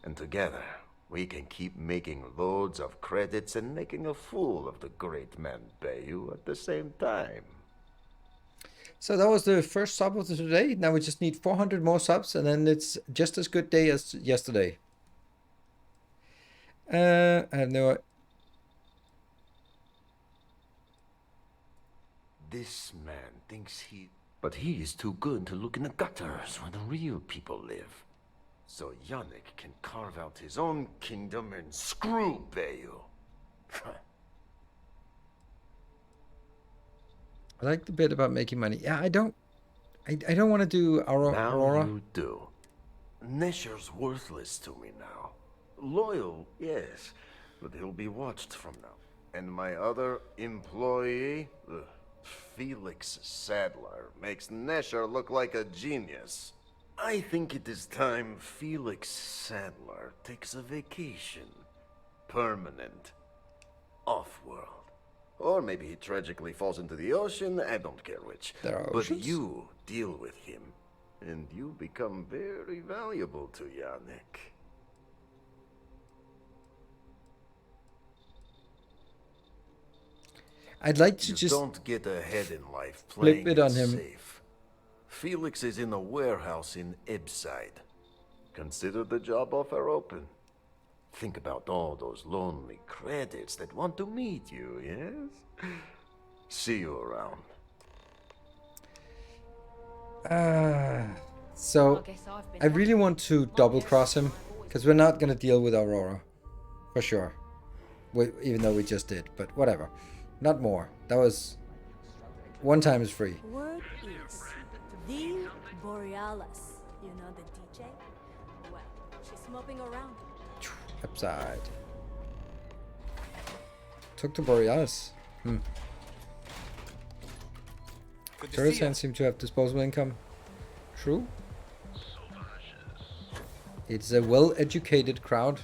And together, we can keep making loads of credits and making a fool of the great man Bayou at the same time. So that was the first sub of today. Now we just need 400 more subs, and then it's just as good day as yesterday. I have no. This man thinks but he is too good to look in the gutters where the real people live. So Yannick can carve out his own kingdom and screw Bayou. I like the bit about making money. Yeah, I don't want to do Aurora. Now you do. Nesher's worthless to me now. Loyal, yes, but he'll be watched from now. And my other employee, Felix Sadler, makes Nesher look like a genius. I think it is time Felix Sadler takes a vacation. Permanent. Off-world. Or maybe he tragically falls into the ocean, I don't care which. But you deal with him, and you become very valuable to Yannick. I'd like to You just don't get ahead in life flip playing it on him. safe. Felix is in a warehouse in Ibside. Consider the job offer open. Think about all those lonely credits that want to meet you, yes? See you around. So I really want to double cross him, because we're not going to deal with Aurora. For sure. Even though we just did, but whatever. Not more. That was... One time is free. Word is the Borealis. You know the DJ? Well, she's moping around. Upside. Took to Borealis. Turrets can't seem to have disposable income. True. It's a well-educated crowd.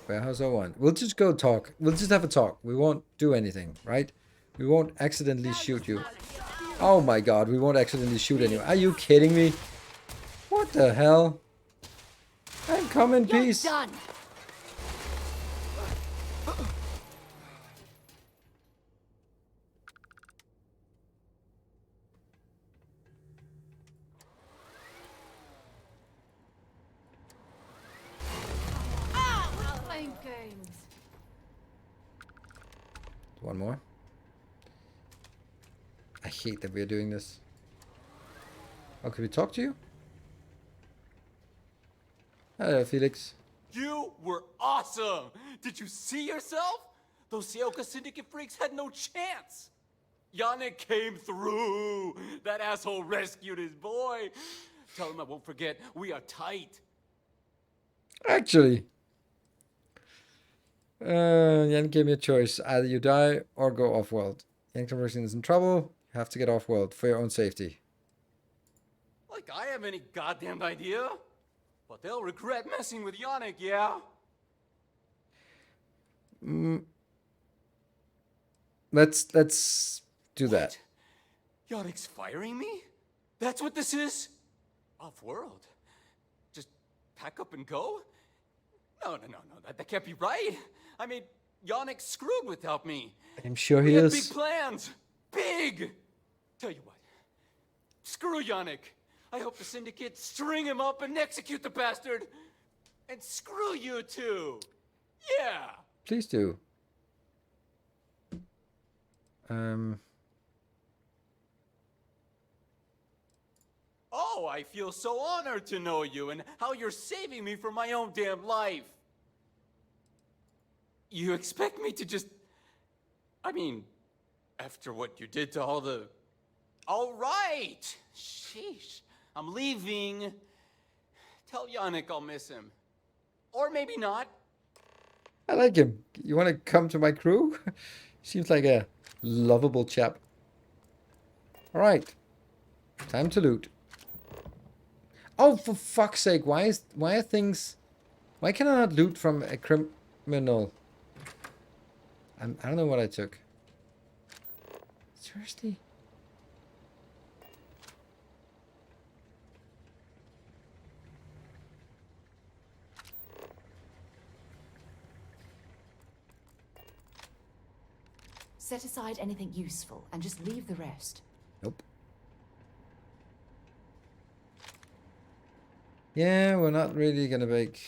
Warehouse 01. We'll just go talk. We'll just have a talk. We won't do anything, right? We won't accidentally shoot you. Oh my god, we won't accidentally shoot anyone. Are you kidding me? What the hell? I'm come in peace. Done. Playing games. One more. I hate that we're doing this. Oh, can we talk to you? Hello, Felix. You were awesome! Did you see yourself? Those Seoka Syndicate freaks had no chance! Yannick came through! That asshole rescued his boy! Tell him I won't forget, we are tight! Actually. Jan gave me a choice. Either you die or go off-world. Jan Conversion is in trouble. You have to get off-world for your own safety. Like I have any goddamn idea? But they'll regret messing with Yannick, yeah? Let's do that. Yannick's firing me? That's what this is? Off-world? Just pack up and go? No, that can't be right. I mean, Yannick's screwed without me. I'm sure We he had is. big plans. Big! Tell you what. Screw Yannick. I hope the Syndicate string him up and execute the bastard. And screw you too. Yeah. Please do. Oh, I feel so honored to know you and how you're saving me from my own damn life. You expect me to just... I mean, after what you did to all the... All right. Sheesh. I'm leaving. Tell Yannick I'll miss him. Or maybe not. I like him. You want to come to my crew? Seems like a lovable chap. Alright. Time to loot. Oh, for fuck's sake. Why are things... Why can I not loot from a criminal? I don't know what I took. Seriously? Set aside anything useful and just leave the rest. Nope. Yeah, we're not really gonna make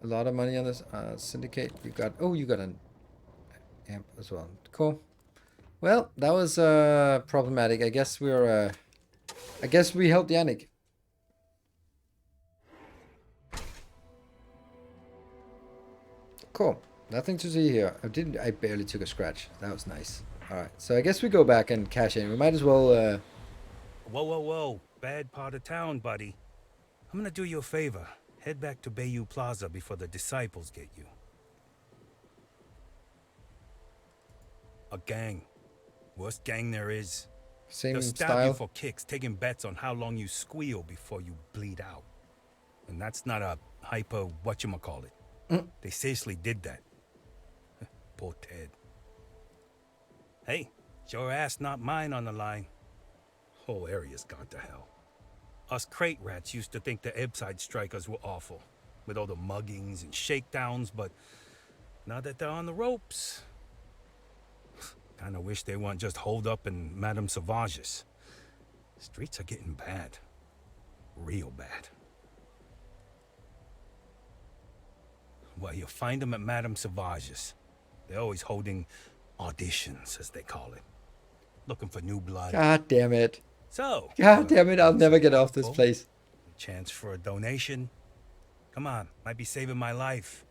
a lot of money on this. Syndicate, you got... Oh, you got an amp as well. Cool. Well, that was problematic. I guess we're... I guess we helped Yannick. Cool. Nothing to see here. I barely took a scratch. That was nice. Alright, so I guess we go back and cash in. We might as well... Whoa. Bad part of town, buddy. I'm gonna do you a favor. Head back to Bayou Plaza before the disciples get you. A gang. Worst gang there is. Same They'll stab style. you for kicks, taking bets on how long you squeal before you bleed out. And that's not a hyper whatchamacallit. They seriously did that. Poor Ted. Hey, it's your ass, not mine on the line. Whole area's gone to hell. Us crate rats used to think the Ebbside strikers were awful, with all the muggings and shakedowns, but now that they're on the ropes, kinda wish they weren't just holed up in Madame Sauvage's. Streets are getting bad. Real bad. Well, you'll find them at Madame Sauvage's. They're always holding auditions, as they call it. Looking for new blood. God damn it. So, God damn it, I'll never get off this place. chance for a donation? Come on, might be saving my life.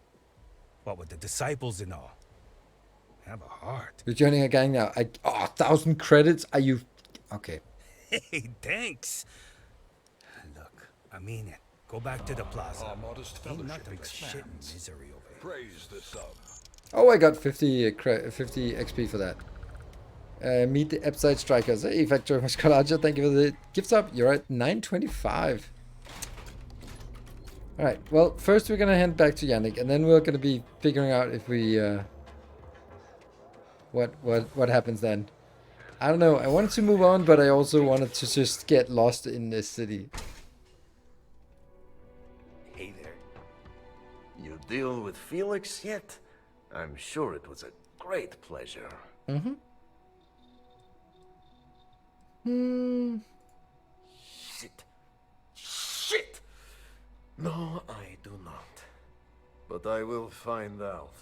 What with the disciples and all? Have a heart. You're joining a gang now. 1,000 credits? Are you... Okay. Hey, thanks. Look, I mean it. Go back to the plaza. Our modest Ain't fellowship nothing but shit and expands. misery over here. Praise the sub. Oh, I got 50 XP for that. Meet the Ebbside Strikers. Hey, Factor Muscalaja, thank you for the gifts up. You're at 925. Alright, well, first we're gonna head back to Yannick, and then we're gonna be figuring out if we, what happens then. I don't know, I wanted to move on, but I also wanted to just get lost in this city. Hey there. You deal with Felix yet? I'm sure it was a great pleasure. Mm-hmm. Shit. Shit! No, I do not. But I will find out.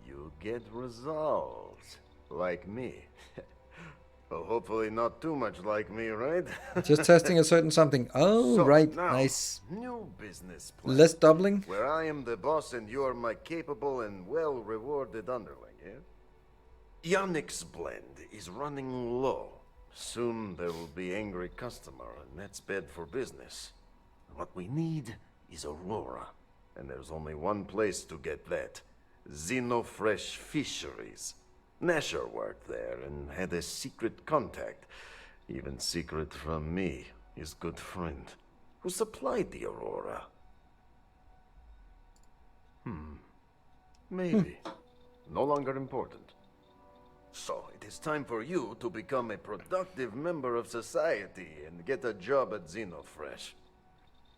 You get results. Like me. Well, hopefully not too much like me, right? Just testing a certain something. Oh, So, right, now, nice. New business plan. Less doubling? Where I am the boss and you are my capable and well-rewarded underling, yeah? Yannick's blend is running low. Soon there will be angry customer, and that's bad for business. What we need is Aurora. And there's only one place to get that. Xenofresh Fisheries. Nasher worked there and had a secret contact. Even secret from me, his good friend, who supplied the Aurora. Maybe. No longer important. So, it is time for you to become a productive member of society and get a job at Xenofresh.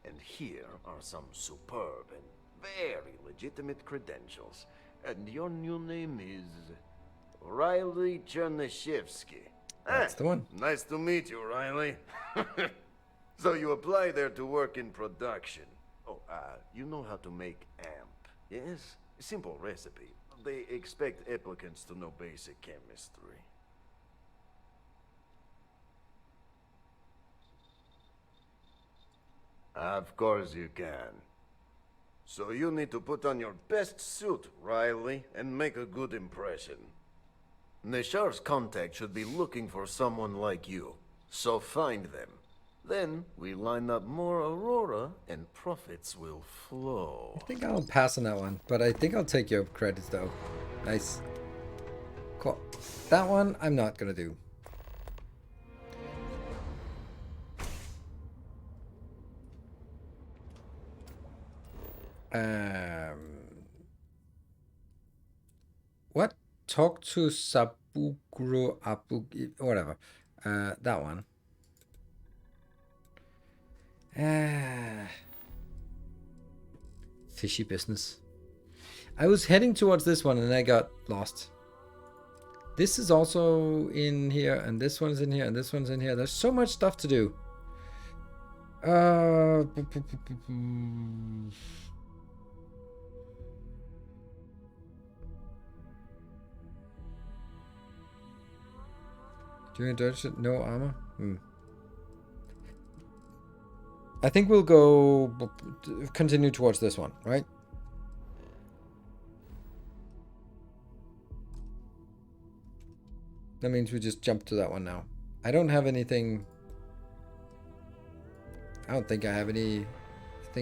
And here are some superb and very legitimate credentials. And your new name is Riley Chernyshevsky. That's the one. Nice to meet you, Riley. So you apply there to work in production. Oh, you know how to make amp, yes? Simple recipe. They expect applicants to know basic chemistry. Of course you can. So you need to put on your best suit, Riley, and make a good impression. Neshar's contact should be looking for someone like you, so find them. Then we line up more Aurora and profits will flow. I think I'll pass on that one, but I think I'll take your credits though. Nice. Cool. That one I'm not gonna do. What? Talk to Sabugro Abu, whatever. That one. Fishy business. I was heading towards this one and I got lost. This is also in here, and this one's in here, and this one's in here. There's so much stuff to do. Doing a dodge, no armor? I think we'll go continue towards this one, right? That means we just jump to that one now. I don't have anything. I don't think I have anything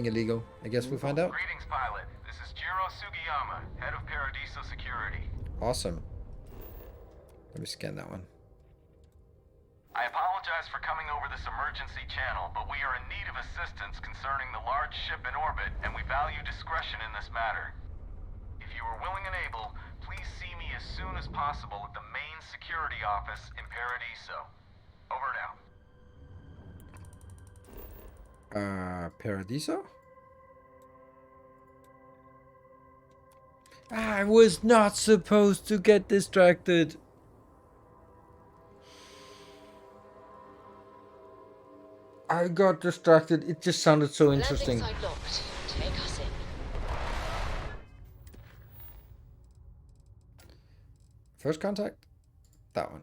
illegal. I guess we'll find out. Greetings, pilot. This is Jiro Sugiyama, head of Paradiso Security. Awesome. Let me scan that one. I apologize for coming over this emergency channel, but we are in need of assistance concerning the large ship in orbit, and we value discretion in this matter. If you are willing and able, please see me as soon as possible at the main security office in Paradiso. Over now. Paradiso? I was not supposed to get distracted. I got distracted. It just sounded so interesting. Landing site locked. Take us in. First contact? That one.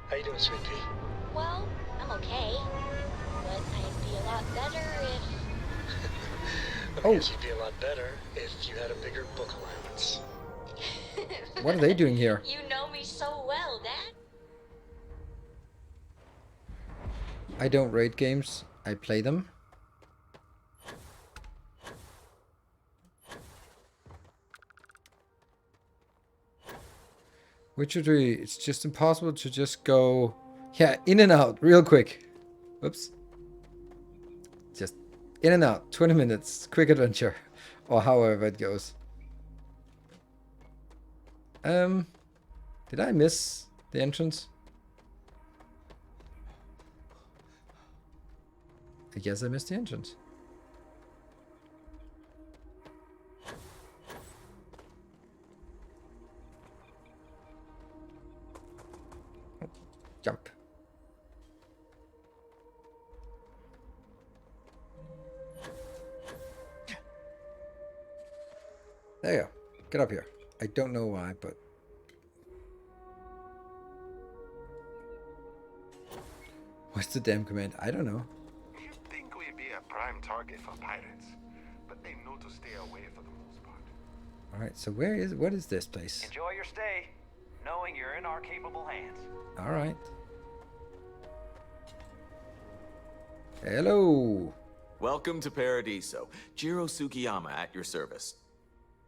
How you doing, Sweet Pea? Well, I'm okay. But I'd be a lot better if... I guess you'd be a lot better if you had a bigger book allowance. What are they doing here? You know me so well, Dad. I don't raid games. I play them. Witcher 3, it's just impossible to just go... Yeah, in and out, real quick. Whoops. Just in and out, 20 minutes, quick adventure. Or however it goes. Did I miss the entrance? I guess I missed the entrance. Jump. There you go. Get up here. I don't know why, but... What's the damn command? I don't know. You'd think we'd be a prime target for pirates, but they know to stay away for the most part. Alright, so what is this place? Enjoy your stay, knowing you're in our capable hands. Alright. Hello. Welcome to Paradiso. Jiro Sugiyama at your service.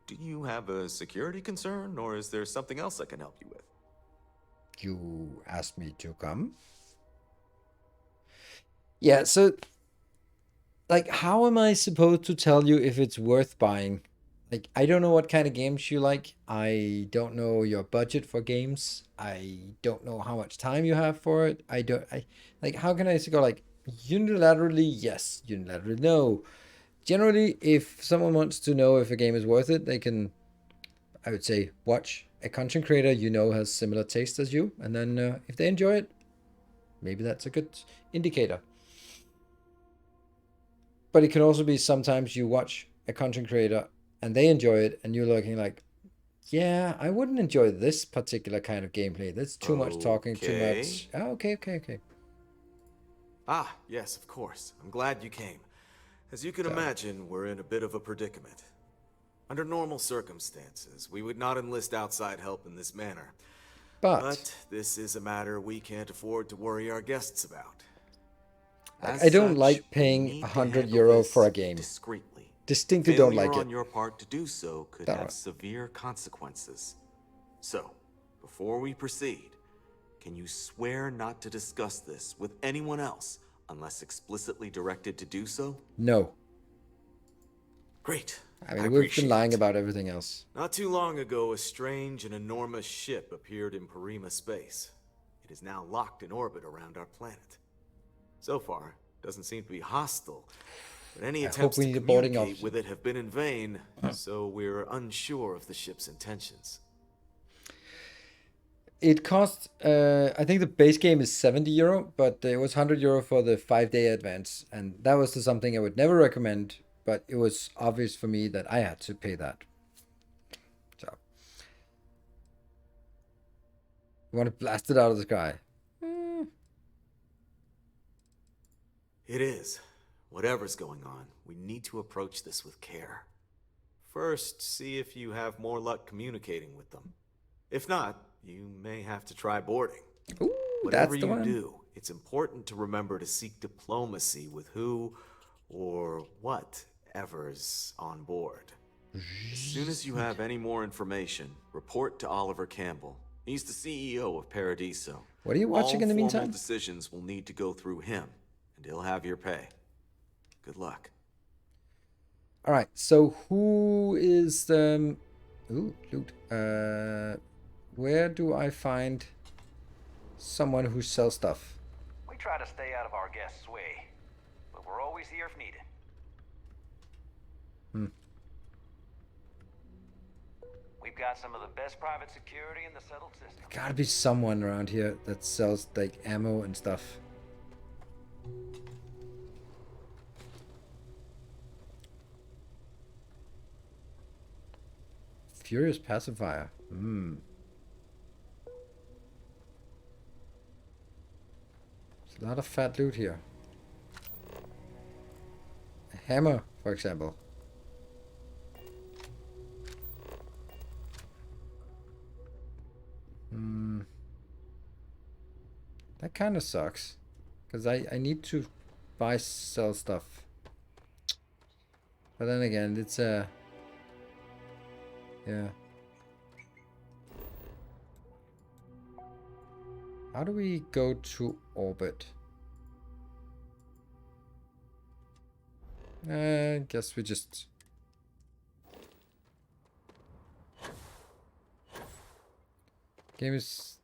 Do you have a security concern, or is there something else I can help you with? You asked me to come? Yeah, so... Like, how am I supposed to tell you if it's worth buying? Like, I don't know what kind of games you like. I don't know your budget for games. I don't know how much time you have for it. Like, how can I go, like, unilaterally, yes, unilaterally, no. Generally, if someone wants to know if a game is worth it, they can, I would say, watch a content creator you know has similar taste as you. And then if they enjoy it, maybe that's a good indicator. But it can also be sometimes you watch a content creator and they enjoy it and you're looking like, yeah, I wouldn't enjoy this particular kind of gameplay. That's too much talking, too much. Oh, okay. Ah, yes, of course. I'm glad you came. As you can imagine, we're in a bit of a predicament. Under normal circumstances, we would not enlist outside help in this manner. But this is a matter we can't afford to worry our guests about. I don't like paying €100 for a game. Discreetly. Distinctly don't like Failure it. on your part to do so could have severe consequences. So, before we proceed, can you swear not to discuss this with anyone else unless explicitly directed to do so? No. Great. I mean, we've been lying about everything else. Not too long ago, a strange and enormous ship appeared in Parima space. It is now locked in orbit around our planet. So far, it doesn't seem to be hostile, but any attempts to communicate with it have been in vain, so we're unsure of the ship's intentions. It cost, I think the base game is €70, but it was €100 for the 5-day advance. And that was something I would never recommend, but it was obvious for me that I had to pay that. So. You want to blast it out of the sky? It is. Whatever's going on, we need to approach this with care. First, see if you have more luck communicating with them. If not, you may have to try boarding. Ooh, whatever that's the you one. do, it's important to remember to seek diplomacy with who or whatever's on board. As soon as you have any more information, report to Oliver Campbell. He's the CEO of Paradiso. What are you watching in the meantime? All formal decisions will need to go through him, and he'll have your pay. Good luck. All right, so who is the... Ooh, loot. Where do I find someone who sells stuff? We try to stay out of our guests' way, but we're always here if needed. We've got some of the best private security in the settled system. Gotta be someone around here that sells like ammo and stuff. Furious pacifier. There's a lot of fat loot here. A hammer, for example. That kind of sucks. Because I need to sell stuff. But then again, it's a... yeah. How do we go to orbit? I guess we just... Game is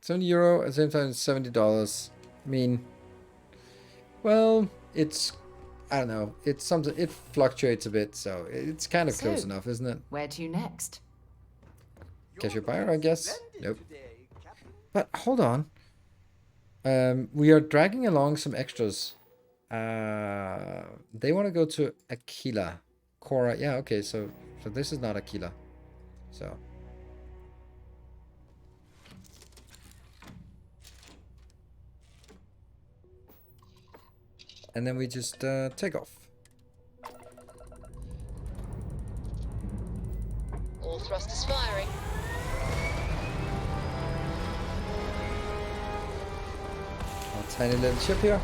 €70, at the same time it's $70. I mean, well, it's, I don't know, it's something, it fluctuates a bit, so it's kind of close enough, isn't it? Where to next? Cassiopeia, I guess? Nope. But hold on. We are dragging along some extras. They want to go to Aquila. Cora, yeah, okay, so this is not Aquila. So. And then we just take off. All thrusters firing. Our tiny little ship here.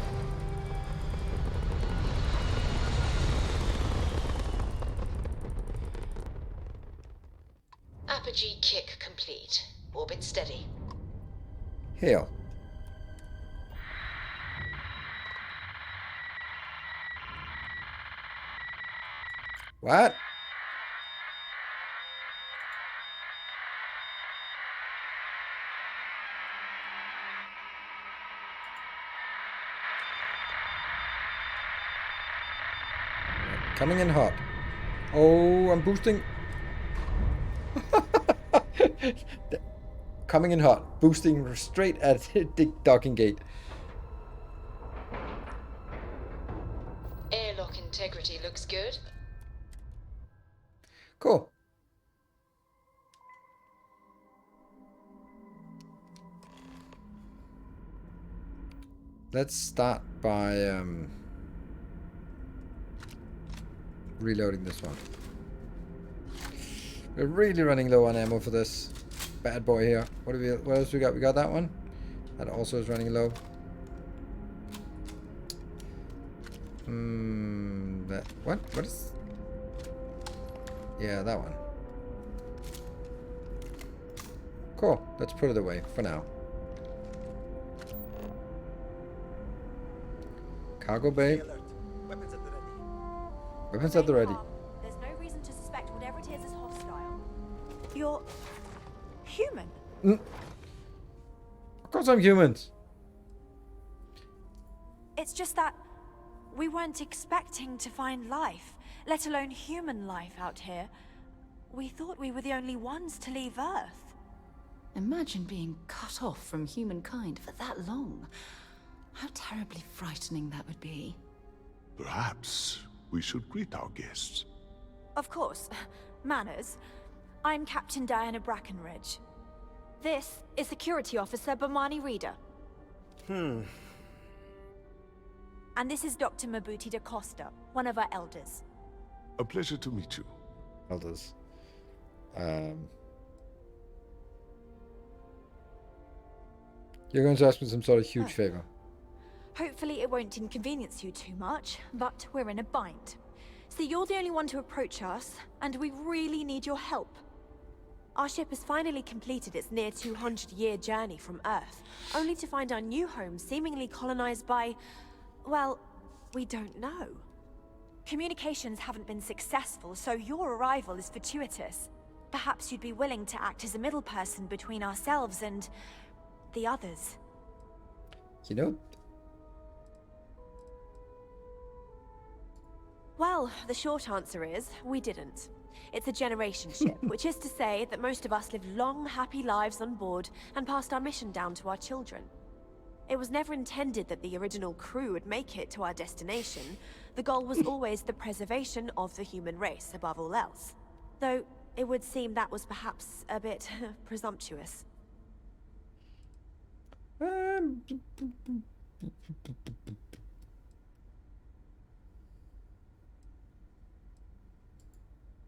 Apogee kick complete. Orbit steady. Hail. What? Coming in hot. Oh, I'm boosting. Coming in hot. Boosting straight at the docking gate. Airlock integrity looks good. Cool. Let's start by reloading this one. We're really running low on ammo for this bad boy here. What else we got? We got that one. That also is running low. What is? Yeah, that one. Cool. Let's put it away for now. Cargo bay. Weapons at the ready. There's no reason to suspect whatever it is hostile. You're human. Of course I'm human. It's just that we weren't expecting to find life, let alone human life out here. We thought we were the only ones to leave Earth. Imagine being cut off from humankind for that long. How terribly frightening that would be. Perhaps we should greet our guests. Of course. Manners. I'm Captain Diana Brackenridge. This is Security Officer Bomani Reader. And this is Dr. Mabuti da Costa, one of our elders. A pleasure to meet you. Elders. You're going to ask me some sort of huge favor. Hopefully it won't inconvenience you too much, but we're in a bind. So you're the only one to approach us, and we really need your help. Our ship has finally completed its near 200-year journey from Earth, only to find our new home seemingly colonized by, well, we don't know. Communications haven't been successful, so your arrival is fortuitous. Perhaps you'd be willing to act as a middle person between ourselves and the others. You know? Well, the short answer is, we didn't. It's a generation ship, which is to say that most of us live long, happy lives on board and passed our mission down to our children. It was never intended that the original crew would make it to our destination. The goal was always the preservation of the human race above all else. Though, it would seem that was perhaps a bit presumptuous.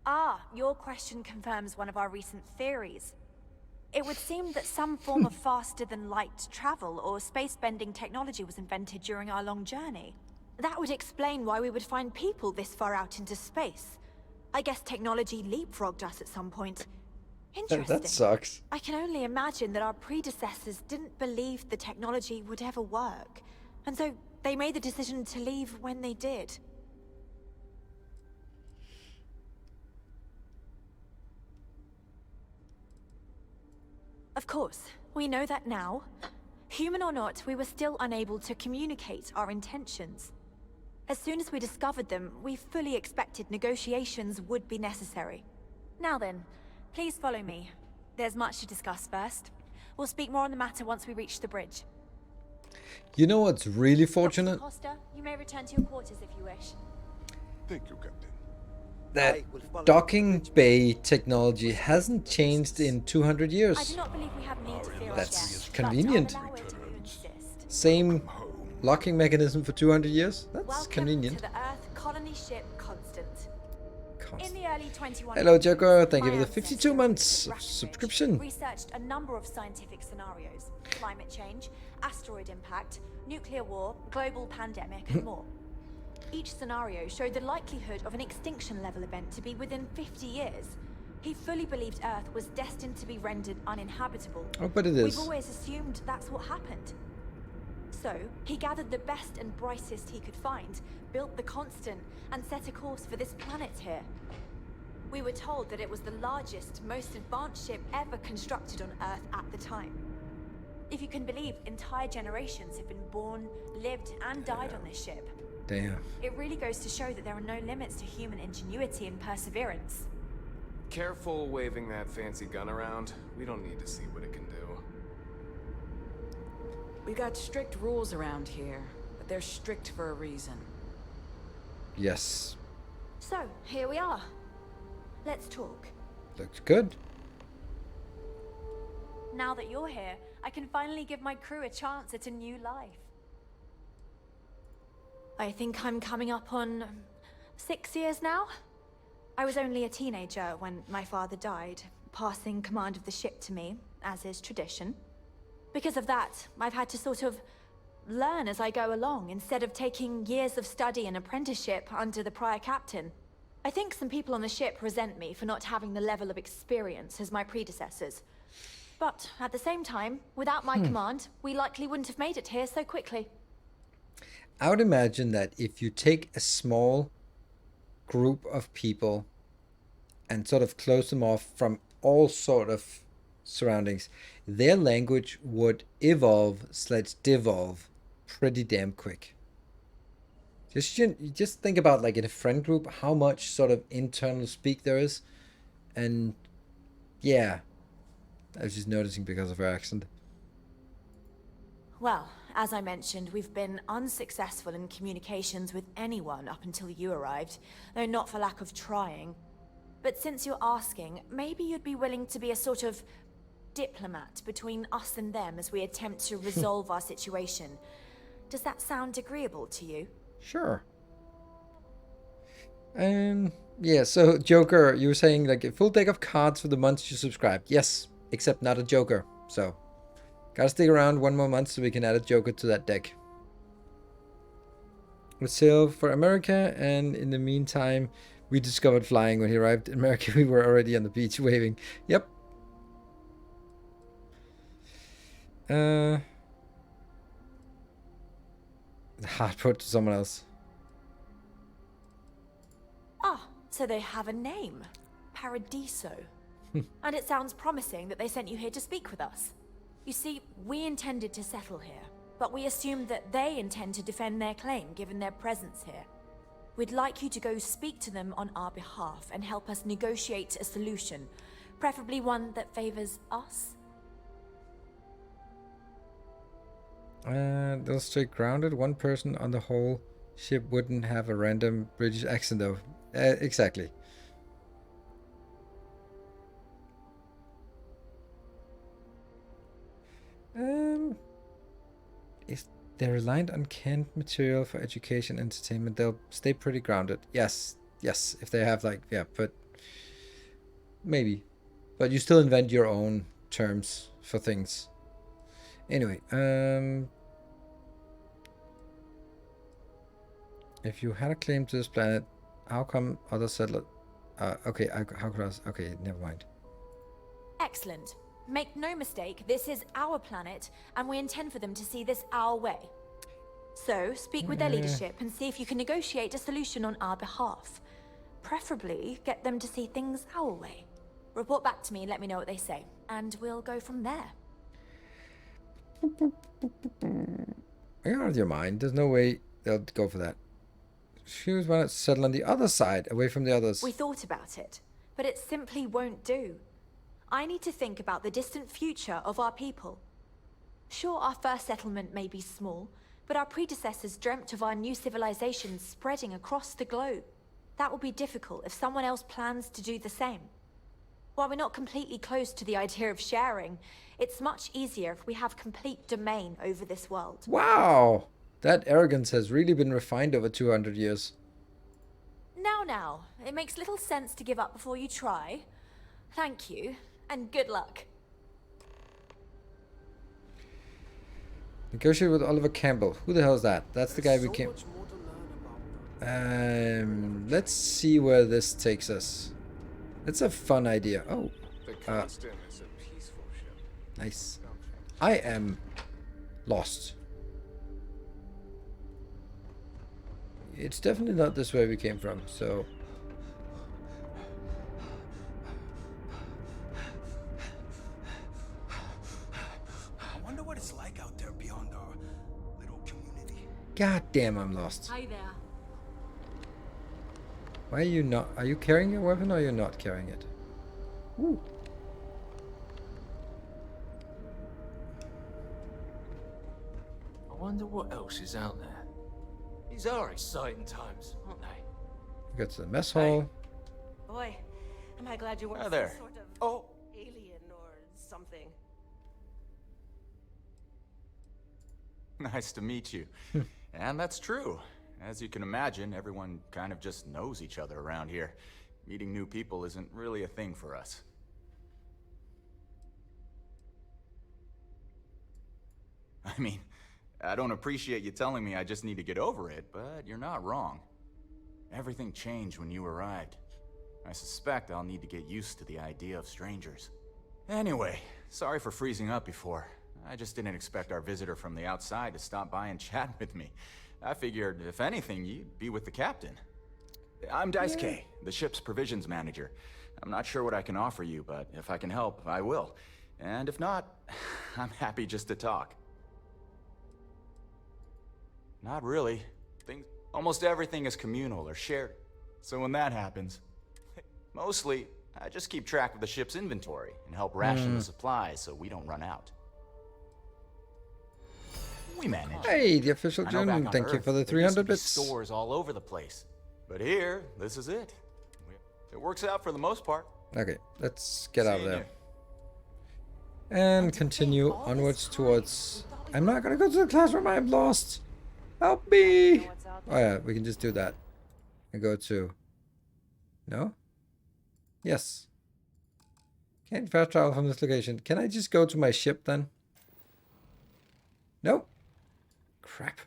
Ah, your question confirms one of our recent theories. It would seem that some form of faster-than-light travel or space-bending technology was invented during our long journey. That would explain why we would find people this far out into space. I guess technology leapfrogged us at some point. Interesting. That sucks. I can only imagine that our predecessors didn't believe the technology would ever work, and so they made the decision to leave when they did. Of course, we know that now. Human or not, we were still unable to communicate our intentions. As soon as we discovered them, we fully expected negotiations would be necessary. Now then, please follow me. There's much to discuss first. We'll speak more on the matter once we reach the bridge. You know what's really fortunate? Dr. Costa, you may return to your quarters if you wish. Thank you, Captain. That docking bay technology hasn't changed in 200 I years. do not believe we have need to fear That's yet, convenient. but I'll allow it if you insist. Same locking mechanism for 200 years? That's Welcome convenient. to the Earth colony ship Constant. In the early 2100s, Hello, Joker. Thank you my for the ancestors 52 months of Breckenridge subscription. researched a number of scientific scenarios: climate change, asteroid impact, nuclear war, global pandemic, and more. Each scenario showed the likelihood of an extinction-level event to be within 50 years. He fully believed Earth was destined to be rendered uninhabitable. Oh, but it is. We've always assumed that's what happened. So, he gathered the best and brightest he could find, built the Constant, and set a course for this planet here. We were told that it was the largest, most advanced ship ever constructed on Earth at the time. If you can believe, entire generations have been born, lived, and died on this ship. Damn. It really goes to show that there are no limits to human ingenuity and perseverance. Careful waving that fancy gun around. We don't need to see what it can do. We got strict rules around here, but they're strict for a reason. Yes. So, here we are. Let's talk. Looks good. Now that you're here, I can finally give my crew a chance at a new life. I think I'm coming up on 6 years now. I was only a teenager when my father died, passing command of the ship to me, as is tradition. Because of that, I've had to sort of learn as I go along, instead of taking years of study and apprenticeship under the prior captain. I think some people on the ship resent me for not having the level of experience as my predecessors. But at the same time, without my command, we likely wouldn't have made it here so quickly. I would imagine that if you take a small group of people and sort of close them off from all sort of surroundings, their language would evolve/devolve pretty damn quick. Just think about, like, in a friend group, how much sort of internal speak there is. And yeah, I was just noticing because of her accent. Well, as I mentioned, we've been unsuccessful in communications with anyone up until you arrived, though not for lack of trying. But since you're asking, maybe you'd be willing to be a sort of diplomat between us and them as we attempt to resolve our situation. Does that sound agreeable to you? Sure. Yeah, so Joker, you were saying like a full deck of cards for the months you subscribed. Yes, except not a Joker. So, gotta stick around one more month so we can add a Joker to that deck. Let's sail for America, and in the meantime, we discovered flying. When he arrived in America, we were already on the beach waving. Yep. Hard put to someone else. Ah, so they have a name. Paradiso. And it sounds promising that they sent you here to speak with us. You see, we intended to settle here, but we assumed that they intend to defend their claim given their presence here. We'd like you to go speak to them on our behalf and help us negotiate a solution, preferably one that favors us. They'll stay grounded. One person on the whole ship wouldn't have a random British accent, though. Exactly. If they're reliant on canned material for education, entertainment, they'll stay pretty grounded. Yes, yes. If they have, like, yeah, but maybe. But you still invent your own terms for things. Anyway, if you had a claim to this planet, how come other settlers... okay, how could I... Okay, never mind. Excellent. Make no mistake, this is our planet, and we intend for them to see this our way. So, speak with their leadership and see if you can negotiate a solution on our behalf. Preferably, get them to see things our way. Report back to me and let me know what they say, and we'll go from there. You're out of your mind. There's no way they'll go for that. She was wanting to settle on the other side, away from the others. We thought about it, but it simply won't do. I need to think about the distant future of our people. Sure, our first settlement may be small, but our predecessors dreamt of our new civilization spreading across the globe. That will be difficult if someone else plans to do the same. While we're not completely close to the idea of sharing, it's much easier if we have complete domain over this world. Wow! That arrogance has really been refined over 200 years. Now, it makes little sense to give up before you try. Thank you, and good luck. Negotiate with Oliver Campbell. Who the hell is that? That's the guy we came... let's see where this takes us. It's a fun idea. Oh. Nice. I am lost. It's definitely not this way we came from, so... I wonder what it's like out there beyond our little community. God damn, I'm lost. Hi there. Why are you not... Are you carrying your weapon or are you not carrying it? Ooh. I wonder what else is out there. These are exciting times, aren't they? We got to the mess hall. Boy, am I glad you weren't Hi some there. sort of Oh. alien or something. Nice to meet you. And that's true. As you can imagine, everyone kind of just knows each other around here. Meeting new people isn't really a thing for us. I mean, I don't appreciate you telling me I just need to get over it, but you're not wrong. Everything changed when you arrived. I suspect I'll need to get used to the idea of strangers. Anyway, sorry for freezing up before. I just didn't expect our visitor from the outside to stop by and chat with me. I figured, if anything, you'd be with the captain. I'm Daisuke, the ship's provisions manager. I'm not sure what I can offer you, but if I can help, I will. And if not, I'm happy just to talk. Not really. Almost everything is communal or shared. So when that happens, mostly, I just keep track of the ship's inventory and help ration the supplies so we don't run out. We manage. Hey, the official I know back June. on Thank you Earth, for the there used to 300 be bits. Stores all over the place. But here, this is it. It works out for the most part. Okay, let's get out of Seeing there. And continue onwards towards... I'm not gonna go to the classroom, I'm lost! Help me! Oh yeah, we can just do that. And go to... No? Yes. Can't fast travel from this location. Can I just go to my ship then? Nope. Crap.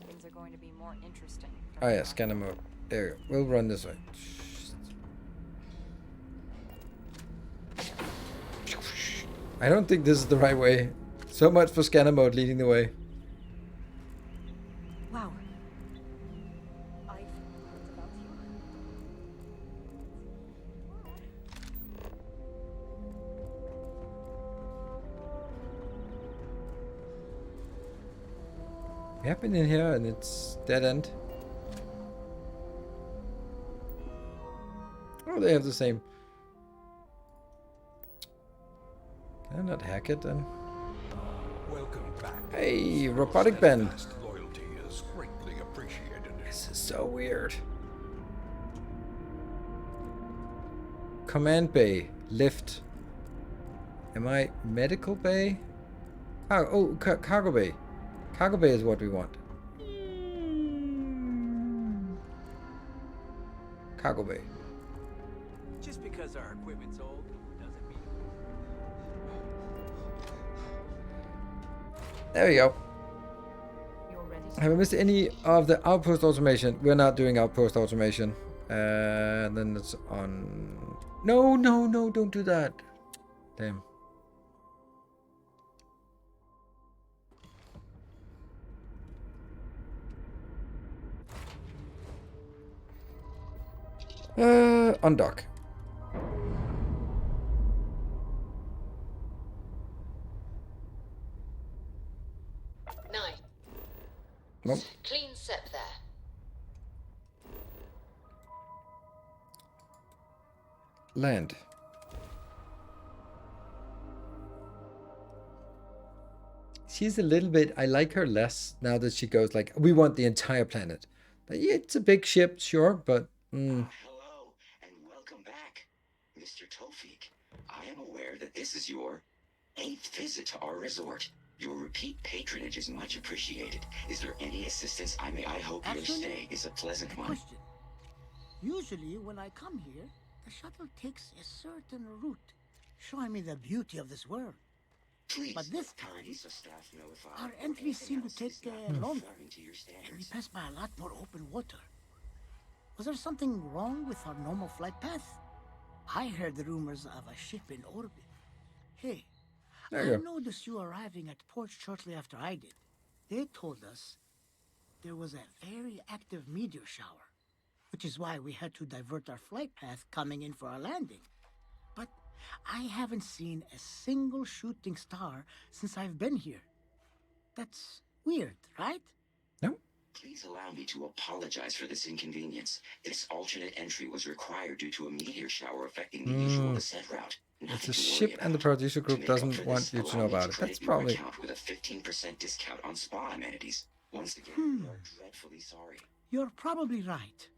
Things are going to be more interesting. Oh yeah, scanner mode. There you go. We'll run this way. I don't think this is the right way. So much for scanner mode leading the way. Wow. We have been in here and it's dead end. Oh, they have the same. Can I not hack it then? Welcome back. Hey, robotic Ben. Loyalty is greatly appreciated. This is so weird. Command bay, lift. Am I medical bay? Cargo bay. Cargo bay is what we want. Cargo bay. Just because our equipment's old doesn't mean... There we go. Have I missed any of the outpost automation? We're not doing outpost automation. And then it's on... No, no, no, don't do that. Damn. Undock. Nice. Nope. Clean sep there. Land. She's a little bit... I like her less now that she goes like, we want the entire planet. Like, yeah, it's a big ship, sure, but... Hello, and welcome back, Mr. Tofik. I am aware that this is your 8th visit to our resort. Your repeat patronage is much appreciated. Is there any assistance I may? I hope your stay is a pleasant one. Question. Usually, when I come here, the shuttle takes a certain route, showing me the beauty of this world. Please, but this time, staff know if our entries seem to take longer, and we pass by a lot more open water. Was there something wrong with our normal flight path? I heard the rumors of a ship in orbit. Hey, I noticed you arriving at port shortly after I did. They told us there was a very active meteor shower, which is why we had to divert our flight path coming in for our landing. But I haven't seen a single shooting star since I've been here. That's weird, right? No. Please allow me to apologize for this inconvenience. This alternate entry was required due to a meteor shower affecting the usual descent route. It's a ship and the producer group doesn't want you to know about it. That's probably... account with a 15% discount on spa amenities. Once again, we are dreadfully sorry. You're probably right.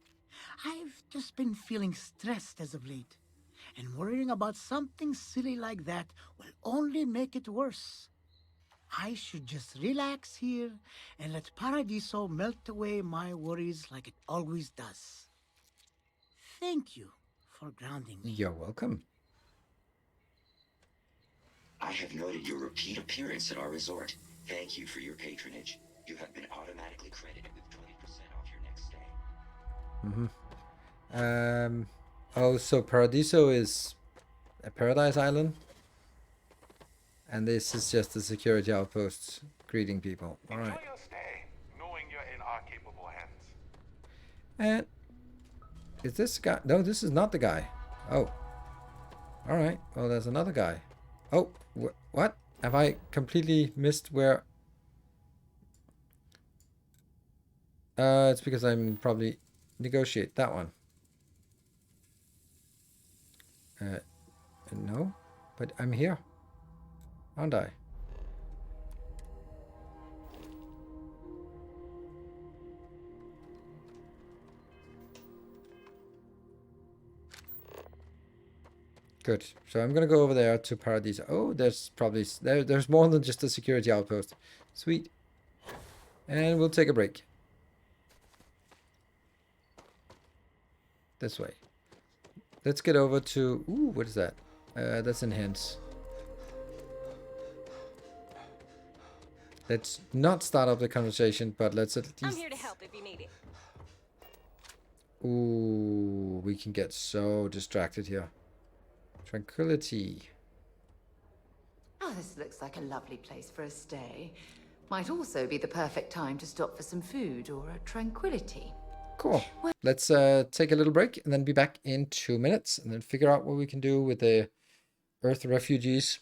I've just been feeling stressed as of late. And worrying about something silly like that will only make it worse. I should just relax here and let Paradiso melt away my worries like it always does. Thank you for grounding me. You're welcome. I have noted your repeat appearance at our resort. Thank you for your patronage. You have been automatically credited with 20% off your next stay. Oh, so Paradiso is a paradise island? And this is just the security outpost greeting people. Alright. Enjoy your stay, knowing you're in our capable hands. And is this guy? No, this is not the guy. Oh. Alright. Oh, there's another guy. Oh, what? Have I completely missed where? It's because I'm probably negotiate that one. No, but I'm here, aren't I? Good. So I'm gonna go over there to Paradiso. Oh, there's probably there's more than just a security outpost. Sweet. And we'll take a break. This way. Let's get over to... Ooh, what is that? That's enhance. Let's not start up the conversation, but let's at least... I'm here to help if you need it. Ooh, we can get so distracted here. Tranquility. Oh, this looks like a lovely place for a stay. Might also be the perfect time to stop for some food or a tranquility. Cool. Let's take a little break and then be back in 2 minutes and then figure out what we can do with the Earth refugees.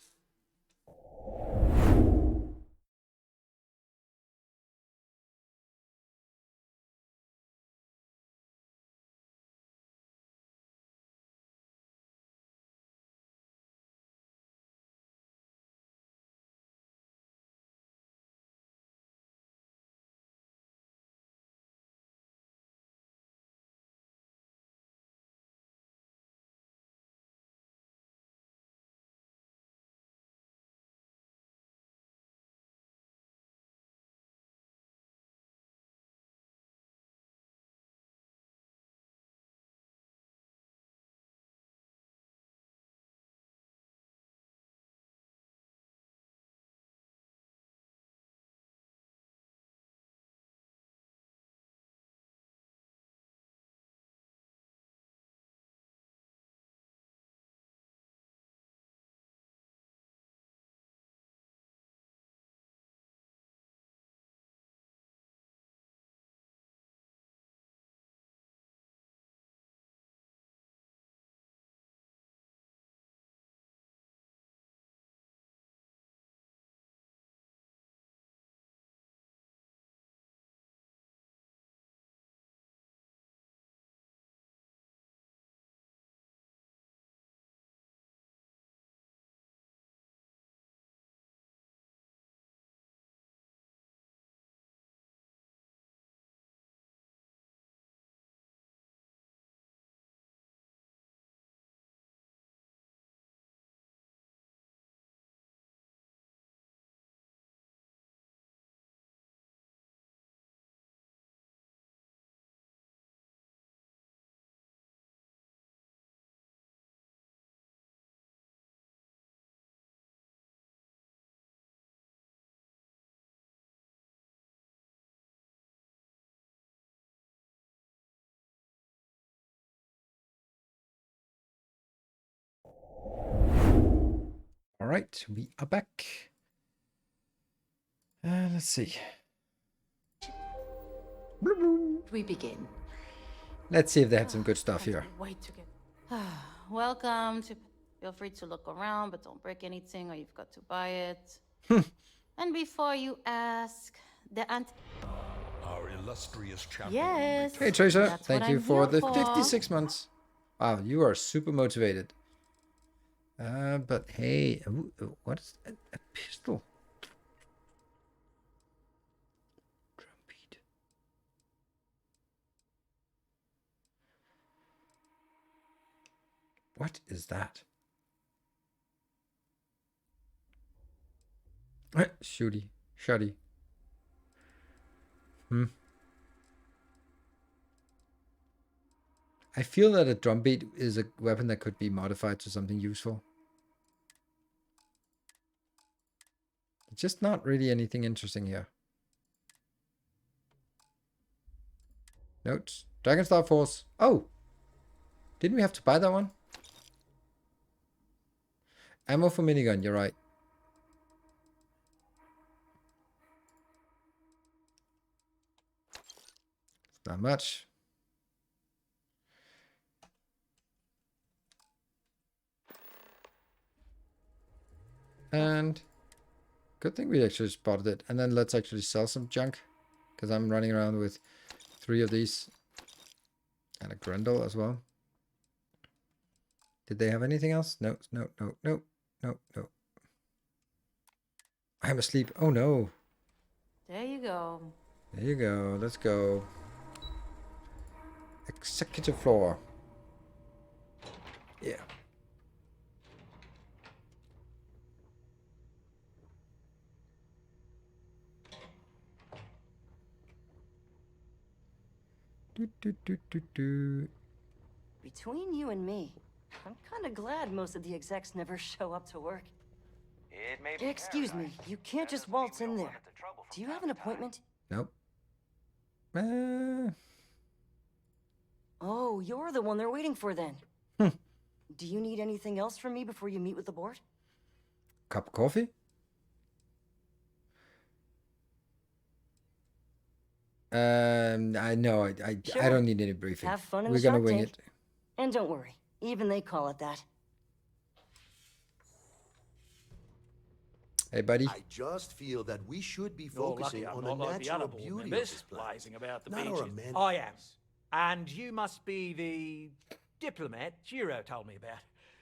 All right, we are back. Let's see. We begin. Let's see if they had some good stuff here. Wait to get. Welcome to. Feel free to look around, but don't break anything or you've got to buy it. And before you ask, our illustrious champion. Yes. Hey Tracer, That's thank what you I'm for here the 56 months. Wow, you are super motivated. But hey, what is that? A pistol? Drumbeat. What is that? Shooty. Shotty. I feel that a drumbeat is a weapon that could be modified to something useful. Just not really anything interesting here. Notes. Dragonstar Force. Oh! Didn't we have to buy that one? Ammo for minigun, you're right. Not much. And good thing we actually spotted it. And then let's actually sell some junk. Because I'm running around with 3 of these. And a Grendel as well. Did they have anything else? No, no, no, no, no, no. I'm asleep. Oh no. There you go. There you go. Let's go. Executive floor. Yeah. Between you and me, I'm kind of glad most of the execs never show up to work. It may be Excuse me, you can't just waltz in there. Do you have an appointment? Nope. Oh, you're the one they're waiting for then. Do you need anything else from me before you meet with the board? Cup of coffee? I know. I don't need any briefing. Have fun in We're the gonna Shark wing Tank. it. And don't worry, even they call it that. Hey, buddy. I just feel that we should be You're focusing lucky I'm on not the like the other natural board beauty of members, this planet. blazing about the Not beaches. our amenities. I am. And you must be the diplomat Jiro told me about.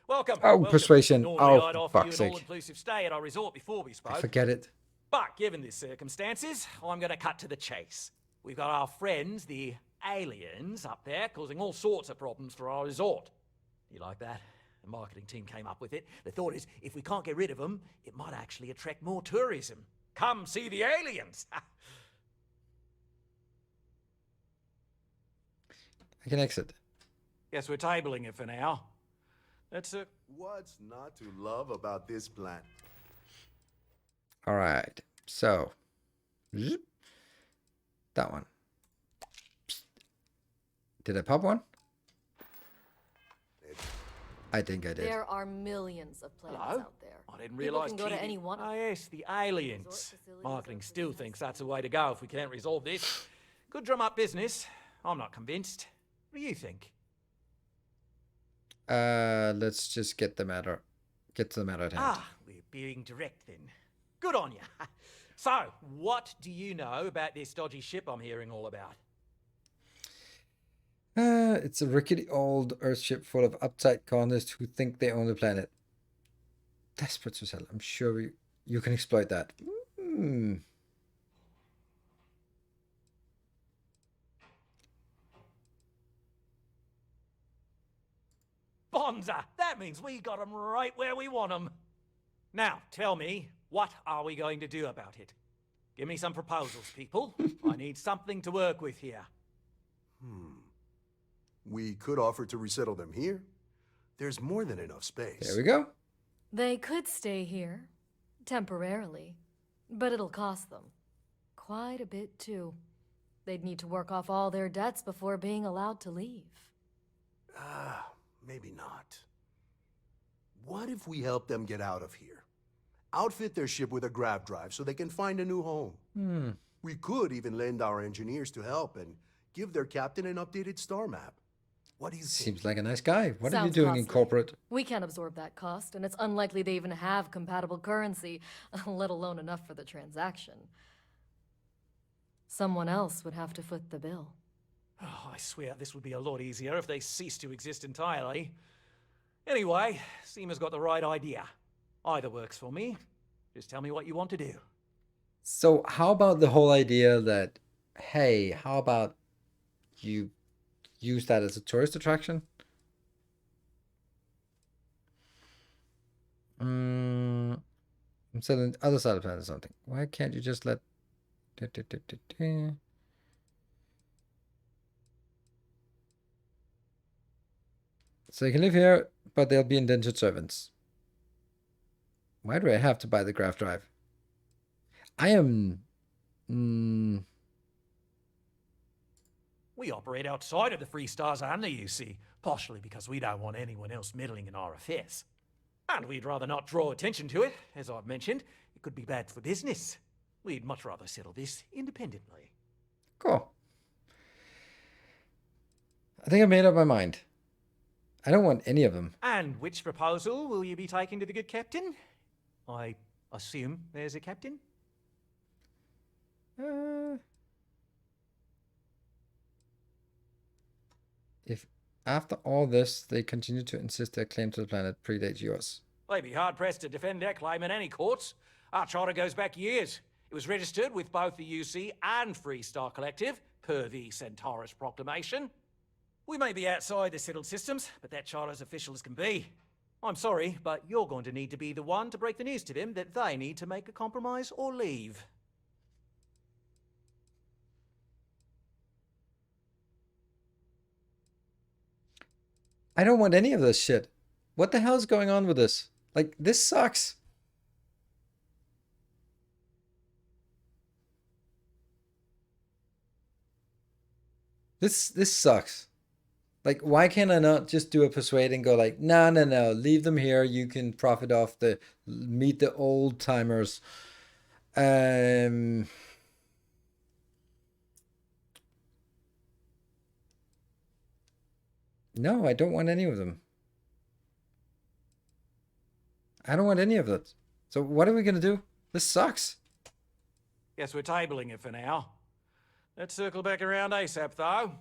Welcome. Oh, welcome. persuasion. Normally Oh, I'd for offer fuck's you an sake. all-inclusive stay at our resort before we spoke. Forget it. But given the circumstances, I'm going to cut to the chase. We've got our friends, the aliens, up there, causing all sorts of problems for our resort. You like that? The marketing team came up with it. The thought is, if we can't get rid of them, it might actually attract more tourism. Come see the aliens! I can exit. Guess we're tabling it for now. That's it. What's not to love about this planet? All right. So, zip. That one. Did I pop one? I think I did. There are millions of planets Hello? out there. I didn't People realise can go to TV any one. Oh yes, the aliens. Marketing still thinks that's the way to go if we can't resolve this. Could drum up business. I'm not convinced. What do you think? Let's just get to the matter at hand. Ah, we're being direct then. Good on you. So, what do you know about this dodgy ship I'm hearing all about? It's a rickety old Earthship full of uptight colonists who think they own the planet. Desperate to sell. I'm sure you can exploit that. Bonza! That means we got them right where we want them. Now, tell me, what are we going to do about it? Give me some proposals, people. I need something to work with here. We could offer to resettle them here. There's more than enough space. There we go. They could stay here, temporarily, but it'll cost them quite a bit too. They'd need to work off all their debts before being allowed to leave. Maybe not. What if we help them get out of here? outfit their ship with a grav drive so they can find a new home. We could even lend our engineers to help and give their captain an updated star map. What do you think? Seems like a nice guy. What are you Sounds doing in costly. corporate? We can't absorb that cost, and it's unlikely they even have compatible currency, let alone enough for the transaction. Someone else would have to foot the bill. Oh, I swear this would be a lot easier if they ceased to exist entirely. Anyway, Seema's got the right idea. Either works for me. Just tell me what you want to do. So how about the whole idea that, hey, how about you use that as a tourist attraction? I'm selling the other side of the planet or something. Why can't you just let... So you can live here, but they'll be indentured servants. Why do I have to buy the grav drive? I am... We operate outside of the Free Stars only, you see, partially because we don't want anyone else meddling in our affairs. And we'd rather not draw attention to it. As I've mentioned, it could be bad for business. We'd much rather settle this independently. Cool. I think I made up my mind. I don't want any of them. And which proposal will you be taking to the good captain? I assume there's a captain? If after all this, they continue to insist their claim to the planet predates yours. They'd be hard-pressed to defend their claim in any courts. Our charter goes back years. It was registered with both the UC and Free Star Collective, per the Centaurus Proclamation. We may be outside the settled systems, but that charter is official as can be. I'm sorry, but you're going to need to be the one to break the news to them that they need to make a compromise or leave. I don't want any of this shit. What the hell is going on with this? Like, this sucks. This sucks. Like, why can't I not just do a persuade and go like, no, leave them here. You can profit off meet the old timers. No, I don't want any of them. I don't want any of that. So what are we gonna do? This sucks. Guess we're tabling it for now. Let's circle back around ASAP, though.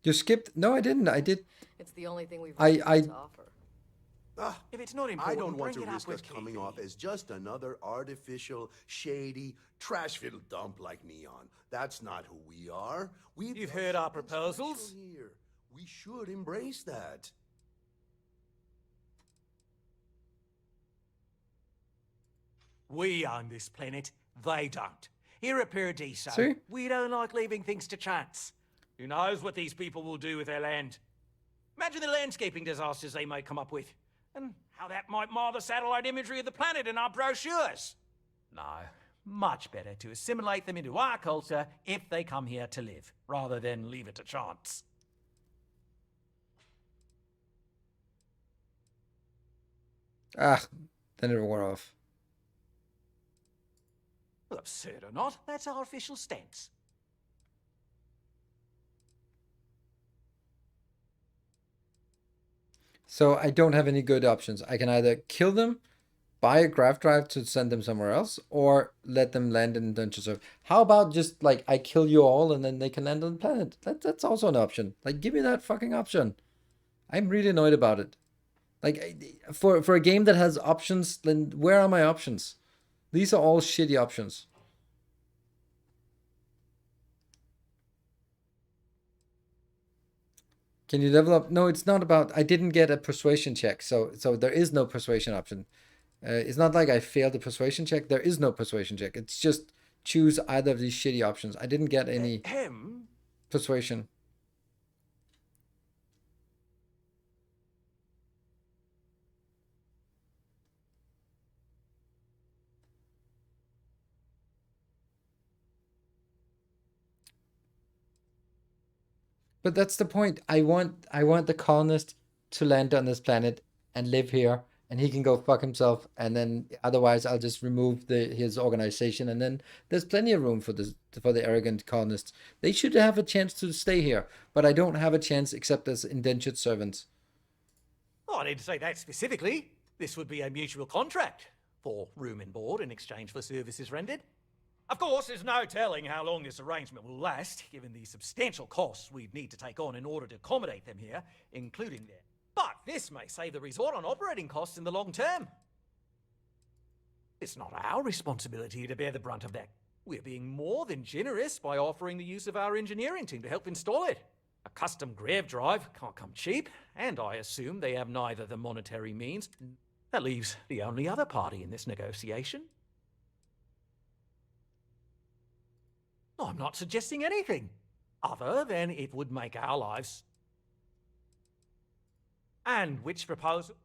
You skipped? No, I didn't. I did. It's the only thing we've I to offer. If it's not important, I don't want to bring it risk up us with coming Keithy. off as just another artificial, shady, trash-filled dump like Neon. That's not who we are. You've heard our proposals. Here. We should embrace that. We own this planet, they don't. Here at Paradiso, See? we don't like leaving things to chance. Who knows what these people will do with their land? Imagine the landscaping disasters they might come up with, and how that might mar the satellite imagery of the planet in our brochures. No, much better to assimilate them into our culture if they come here to live, rather than leave it to chance. Ah, then it wore off. Well, absurd or not, that's our official stance. So I don't have any good options. I can either kill them, buy a grav drive to send them somewhere else, or let them land in Dungeon Serve. How about just like I kill you all and then they can land on the planet? That's also an option. Like, give me that fucking option. I'm really annoyed about it. Like, for a game that has options, then where are my options? These are all shitty options. Can you level up? No, it's not about... I didn't get a persuasion check, so there is no persuasion option. It's not like I failed the persuasion check. There is no persuasion check. It's just choose either of these shitty options. I didn't get any persuasion. But that's the point. I want the colonist to land on this planet and live here and he can go fuck himself, and then otherwise I'll just remove his organization, and then there's plenty of room for the arrogant colonists. They should have a chance to stay here, but I don't have a chance except as indentured servants. Oh, I didn't say that specifically. This would be a mutual contract for room and board in exchange for services rendered. Of course, there's no telling how long this arrangement will last, given the substantial costs we'd need to take on in order to accommodate them here, including their... But this may save the resort on operating costs in the long term. It's not our responsibility to bear the brunt of that. We're being more than generous by offering the use of our engineering team to help install it. A custom grav drive can't come cheap, and I assume they have neither the monetary means. That leaves the only other party in this negotiation. I'm not suggesting anything other than it would make our lives. And which proposal?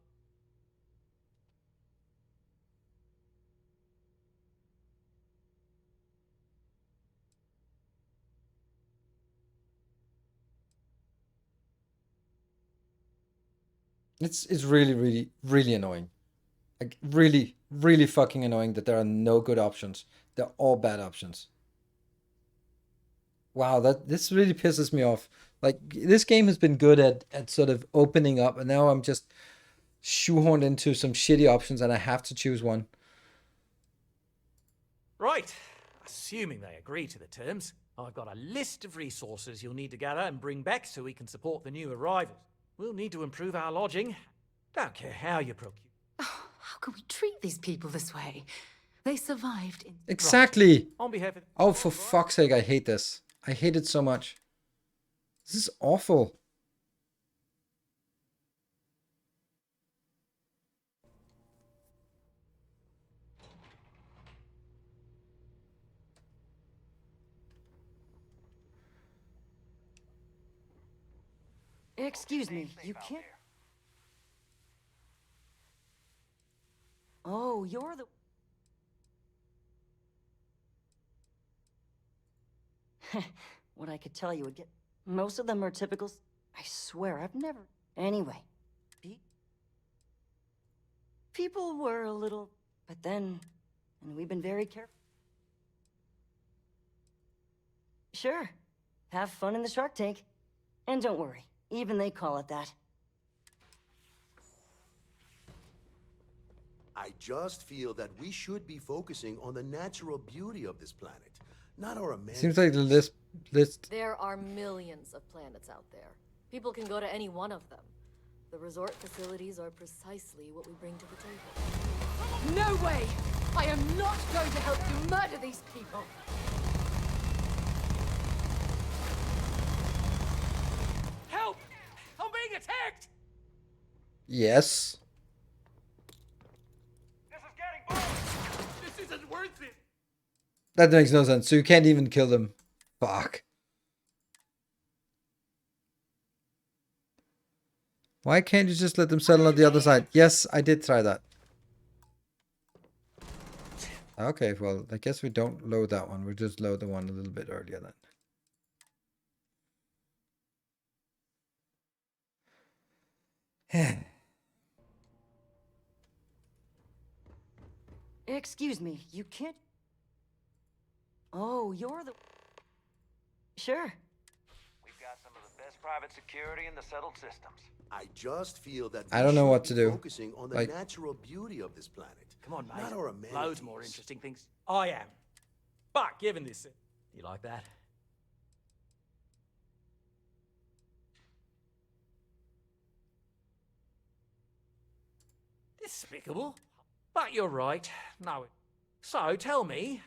It's really annoying. Like really fucking annoying that there are no good options. They're all bad options. Wow, this really pisses me off. Like, this game has been good at sort of opening up, and now I'm just shoehorned into some shitty options and I have to choose one. Right. Assuming they agree to the terms, I've got a list of resources you'll need to gather and bring back so we can support the new arrivals. We'll need to improve our lodging. Don't care how you procure. Oh, how can we treat these people this way? They survived in... Exactly. Right. On behalf of... Oh, for fuck's sake, I hate this. I hate it so much. This is awful. Excuse me, you can't... Oh, you're the... What I could tell you would get... Most of them are typical... I swear, I've never... Anyway. People were a little... But then... And we've been very careful. Sure. Have fun in the shark tank. And don't worry. Even they call it that. I just feel that we should be focusing on the natural beauty of this planet, not our amenities. Seems like the list. There are millions of planets out there. People can go to any one of them. The resort facilities are precisely what we bring to the table. No way! I am not going to help you murder these people! Help! I'm being attacked! Yes. This isn't worth it! That makes no sense. So you can't even kill them. Fuck. Why can't you just let them settle on the other side? Yes, I did try that. Okay, well, I guess we don't load that one. We'll just load the one a little bit earlier then. Excuse me, you can't... Oh, you're the... Sure. We've got some of the best private security in the settled systems. I just feel that I don't know what to do. Focusing on the Like, natural beauty of this planet. Come on, mate. Not our amenities. Loads more interesting things. I am. But given this... You like that? Despicable. But you're right. No. So, tell me...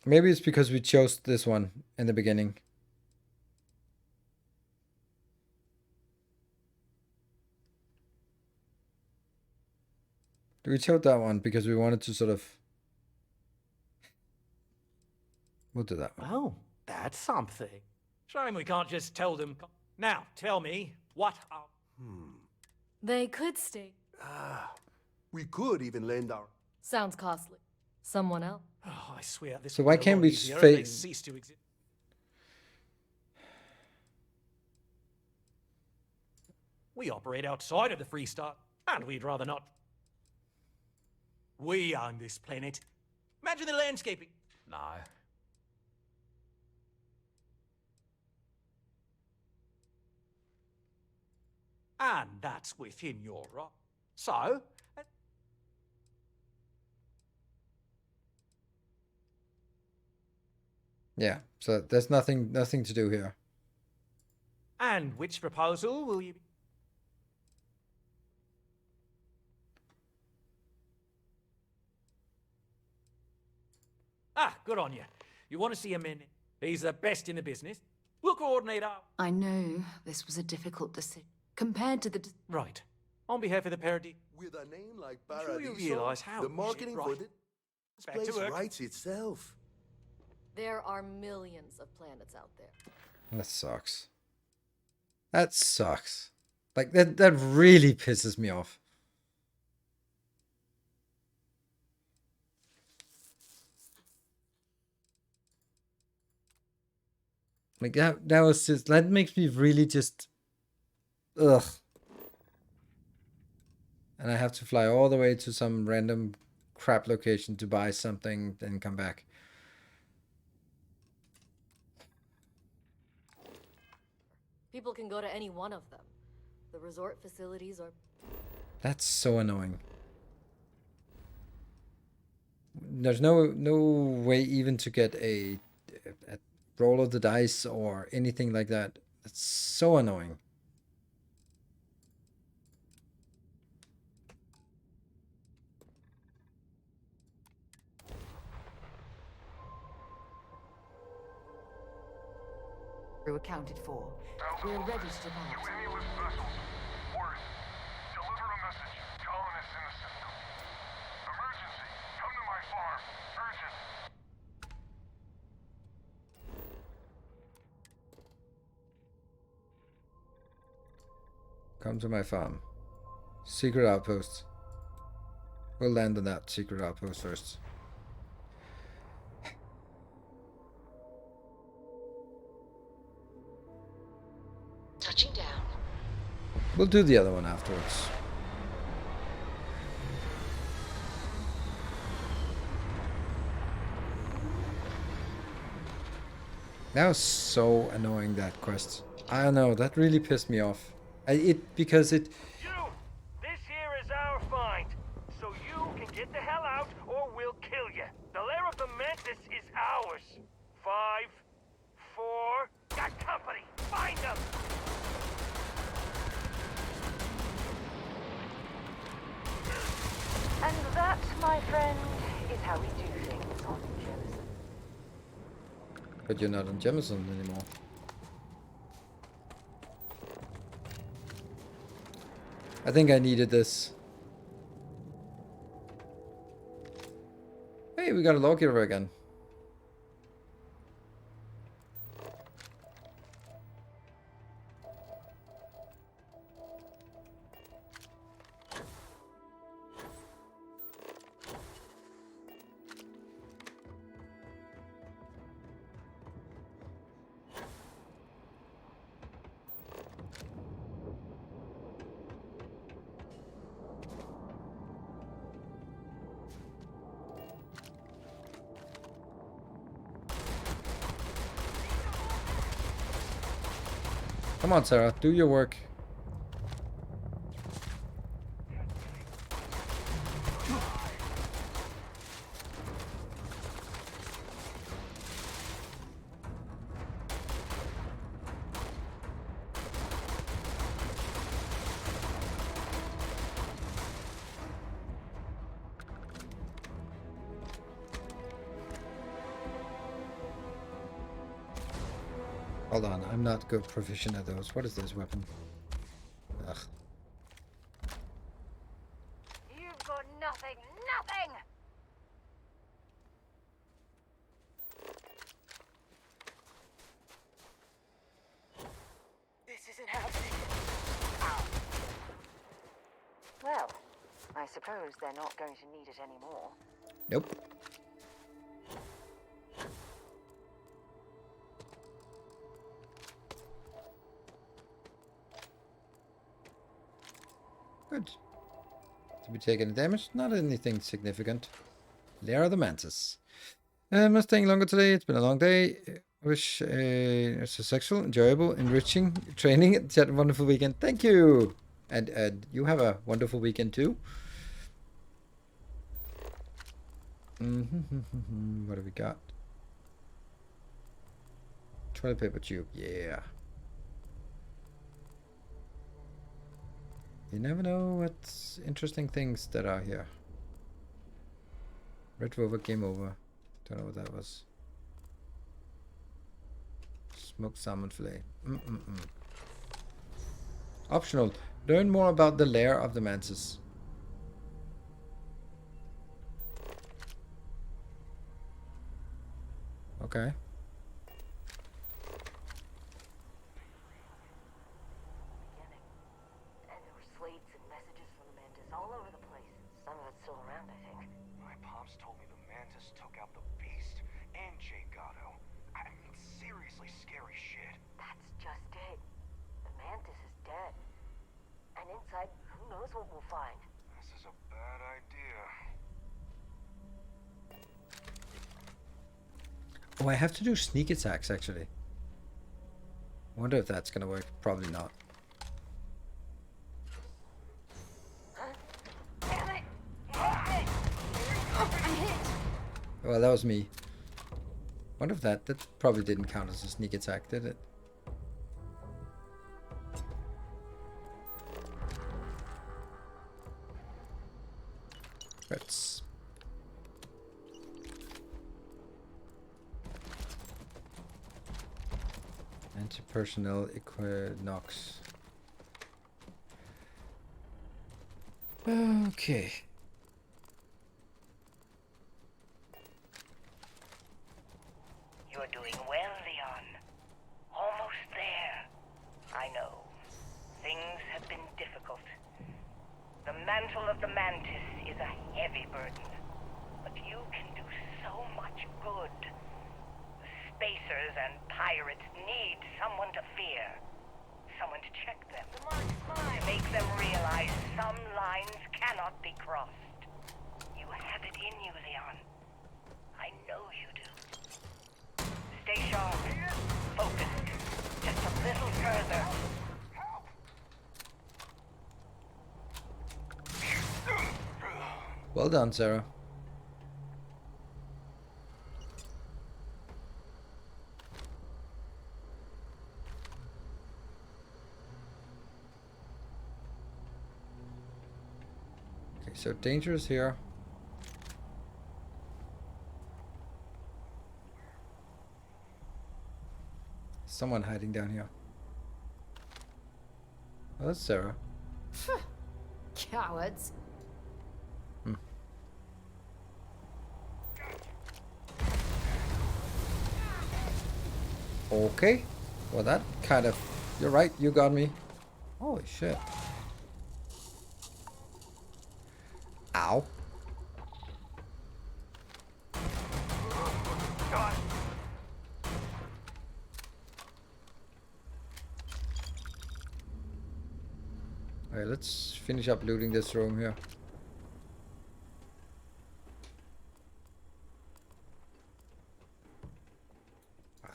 maybe it's because we chose this one in the beginning. We chose that one because we wanted to sort of... We'll do that one. Oh, that's something. Shame we can't just tell them... Now, tell me, what are... They could stay. We could even lend our... Sounds costly. Someone else? Oh, I swear this So would why be a can't lot we easier if they cease to exist. We operate outside of the Free Star. And we'd rather not. We own this planet. Imagine the landscaping. No. And that's within your right. So, Yeah, so there's nothing to do here. and which proposal will you... Ah, good on you. You want to see him in? He's the best in the business. We'll coordinate our... I know this was a difficult decision. Compared to the... Right. On behalf of the parody... With a name like I'm sure you Paradiso, realise how the marketing shit for right. this Back to place work. writes itself. There are millions of planets out there. That sucks. That sucks. Like, that really pisses me off. Like, that was just... That makes me really just... Ugh. And I have to fly all the way to some random crap location to buy something, then come back. People can go to any one of them. The resort facilities are... That's so annoying. There's no way even to get a roll of the dice or anything like that. That's so annoying. accounted for. We're ready to depart. Deliver a message. Colonists in the system. Emergency. Come to my farm. Urgent. Come to my farm. Secret outpost. We'll land on that secret outpost first. Touching down. We'll do the other one afterwards. That was so annoying, that quest. I don't know, that really pissed me off. Because it... You! This here is our find. So you can get the hell out or we'll kill you. The lair of the Mantis is ours. 5, 4... Got company! Find them! And that, my friend, is how we do things on Jemison. But you're not on Jemison anymore. I think I needed this. Hey, we got a lawgiver again. Come on, Sarah, do your work. Hold on, I'm not good proficient at those. What is this weapon? Ugh. You've got nothing, nothing! This isn't happening. Ow. Well, I suppose they're not going to need it anymore. Nope. Good. Did we take any damage? Not anything significant. Lair of the Mantis. I'm not staying longer today. It's been a long day. Wish it's a sexual, enjoyable, enriching training. Had a wonderful weekend. Thank you. And you have a wonderful weekend too. What have we got? Toilet paper tube. Yeah. You never know what's interesting things that are here. Red Rover, game over. Don't know what that was. Smoked salmon fillet. Optional. Learn more about the lair of the mantis. Okay. And there were slates and messages from the mantis all over the place. Some of it's still around, I think. My pops told me the mantis took out the beast and Jay Gatto. I mean, seriously scary shit. That's just it. The mantis is dead. And inside, who knows what we'll find. This is a bad idea. Oh, I have to do sneak attacks, actually. Wonder if that's gonna work. Probably not. Well, that was me. Wonder if that probably didn't count as a sneak attack, did it? Let's... Anti-personnel Equinox. Okay. You're doing well, Leon. Almost there. I know. Things have been difficult. The mantle of the mantis is a heavy burden. But you can do so much good. The spacers and pirates need someone to fear. Someone to check them. To make them realize some lines cannot be crossed. You have it in you, Leon. I know you do. Stay sharp. Focused. Just a little further. Well done, Sarah. Okay, so danger is here. Someone hiding down here. Oh, that's Sarah. Cowards. Okay. Well, that kind of... You're right, you got me. Holy shit. Ow. Alright, let's finish up looting this room here.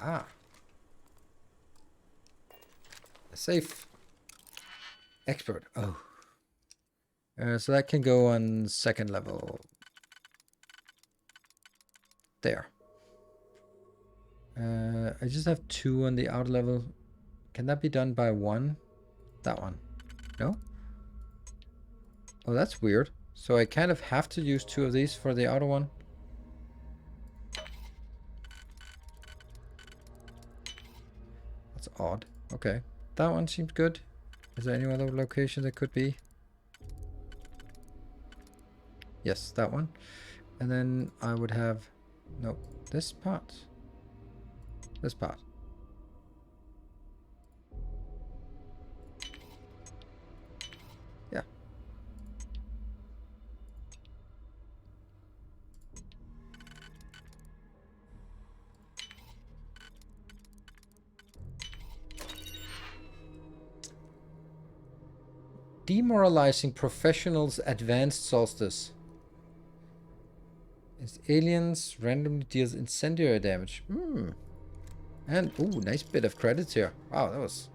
Ah. A safe. Expert. Oh. So that can go on second level. There. I just have 2 on the outer level. Can that be done by 1? That one. No? Oh, that's weird. So I kind of have to use 2 of these for the outer one. That's odd. Okay. That one seems good. Is there any other location that could be? Yes, that one. And then I would have... No, this part. This part. Yeah. Demoralizing professionals advanced solstice. As aliens randomly deals incendiary damage. And ooh, nice bit of credits here. Wow, that was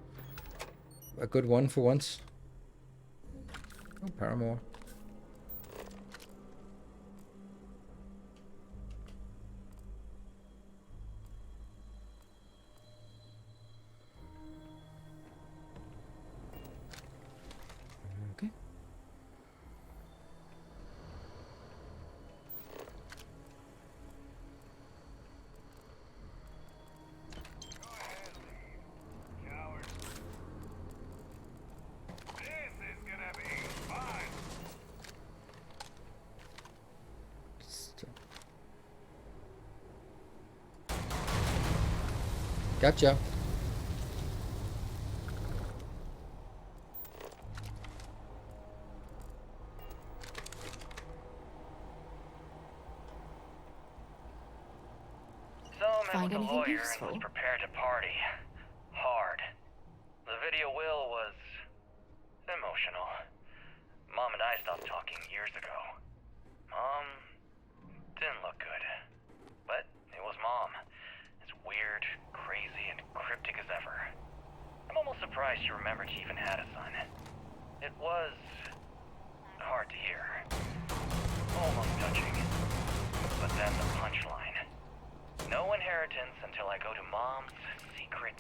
a good one for once. Oh, Paramore. Okay. Gotcha. Find anything useful? Was prepared to party. Hard. The video will was emotional. Mom and I stopped talking years ago. Mom didn't look good. But it was Mom. As weird, crazy, and cryptic as ever. I'm almost surprised she remembered she even had a son. It was hard to hear. Almost touching. But then the punchline. No inheritance until I go to Mom's secret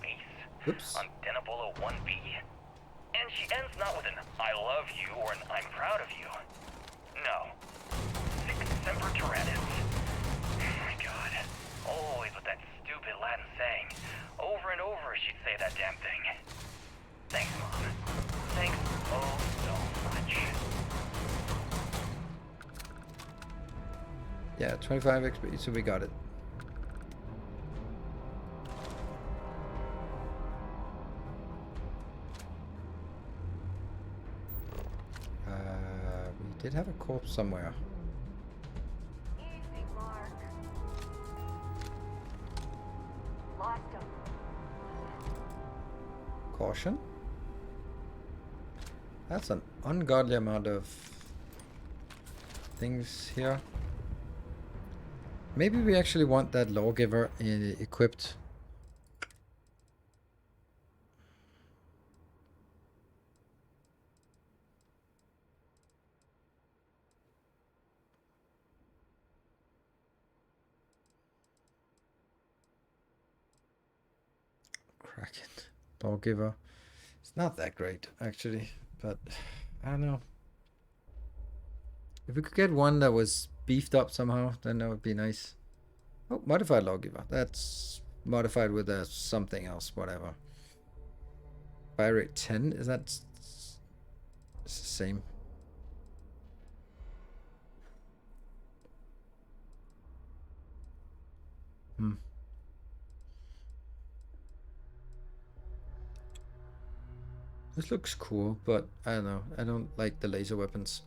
base on Denebola 1B. And she ends not with an I love you or an I'm proud of you. No. Sic semper tyrannis. Oh my god. Always with that stupid Latin saying. Over and over she'd say that damn thing. Thanks, Mom. Thanks oh so much. Yeah, 25 XP, so we got it. We did have a corpse somewhere. Easy, Mark. Lost him. Caution. That's an ungodly amount of things here. Maybe we actually want that lawgiver equipped. Kraken. Lawgiver. It's not that great, actually, but I don't know. If we could get one that was beefed up somehow, then that would be nice. Oh, modified lawgiver. That's modified with a something else, whatever. Fire rate 10, is that it's the same? This looks cool, but I don't know. I don't like the laser weapons.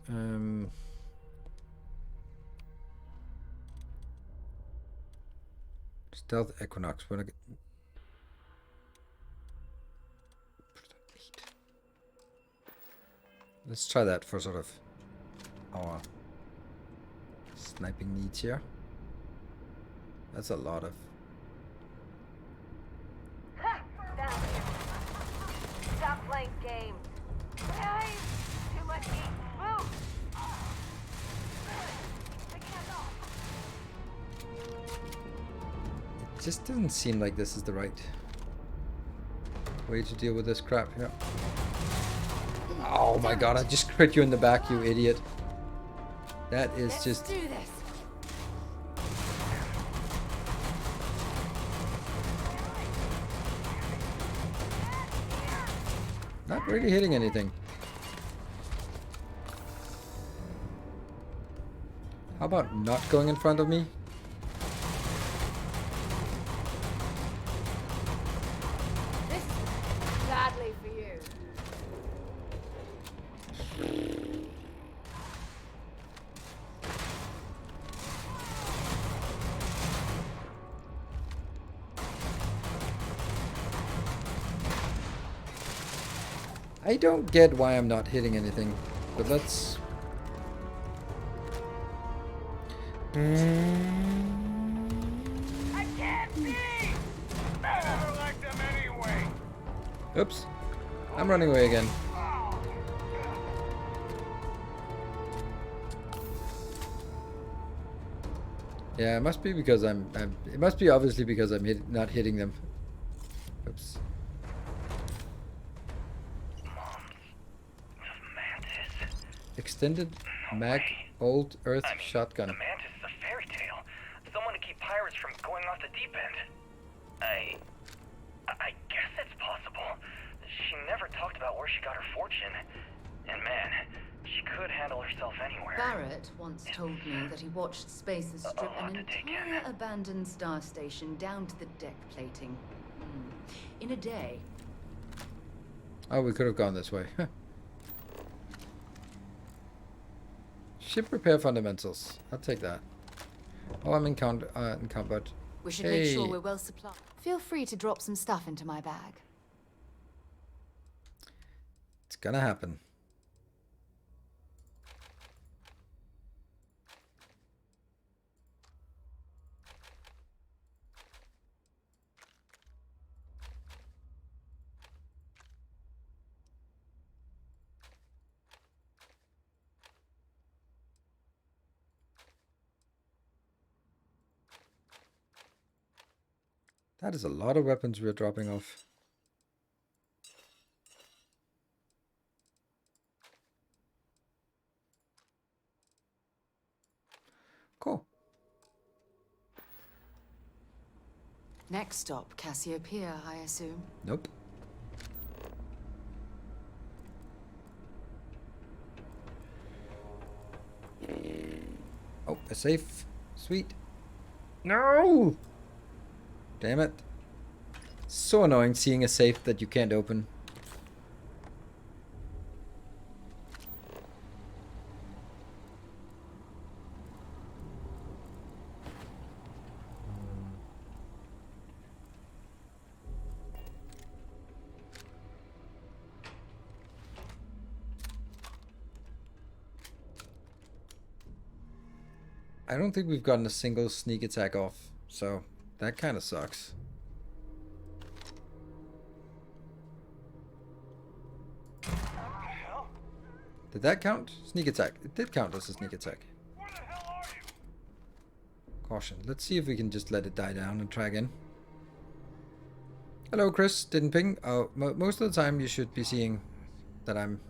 Stealth Equinox. We're gonna get... Let's try that for sort of our sniping needs here. That's a lot of... Stop playing games. Guys, too much heat. Move. It just doesn't seem like this is the right way to deal with this crap here. Oh my god, I just crit you in the back, you idiot. That is just... do this. Not really hitting anything. How about not going in front of me? This is badly for you. I don't get why I'm not hitting anything, but let's... I can't see! I never liked them anyway! Oops. I'm running away again. Yeah, it must be because it must be obviously because I'm not hitting them. Oops. Extended mag old earth shotgun. The mantis is a fairy tale. Someone to keep pirates from going off the deep end. I guess it's possible. She never talked about where she got her fortune. And man, she could handle herself anywhere. Barrett once told me that he watched spacers strip an entire abandoned star station down to the deck plating. In a day. Oh, we could have gone this way. Ship repair fundamentals. I'll take that. Oh, I'm in combat. We should make sure we're well supplied. Feel free to drop some stuff into my bag. It's gonna happen. That is a lot of weapons we're dropping off. Cool. Next stop, Cassiopeia, I assume. Nope. Oh, a safe. Sweet. No! Damn it. So annoying seeing a safe that you can't open. I don't think we've gotten a single sneak attack off, so that kind of sucks. Did that count? Sneak attack. It did count as a sneak attack. Caution. Let's see if we can just let it die down and try again. Hello, Chris. Didn't ping. Oh, most of the time you should be seeing that I'm...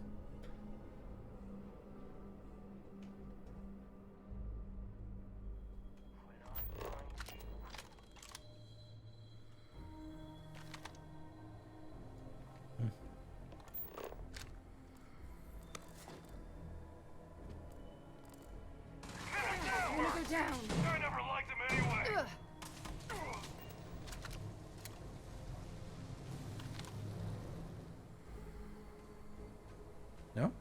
No?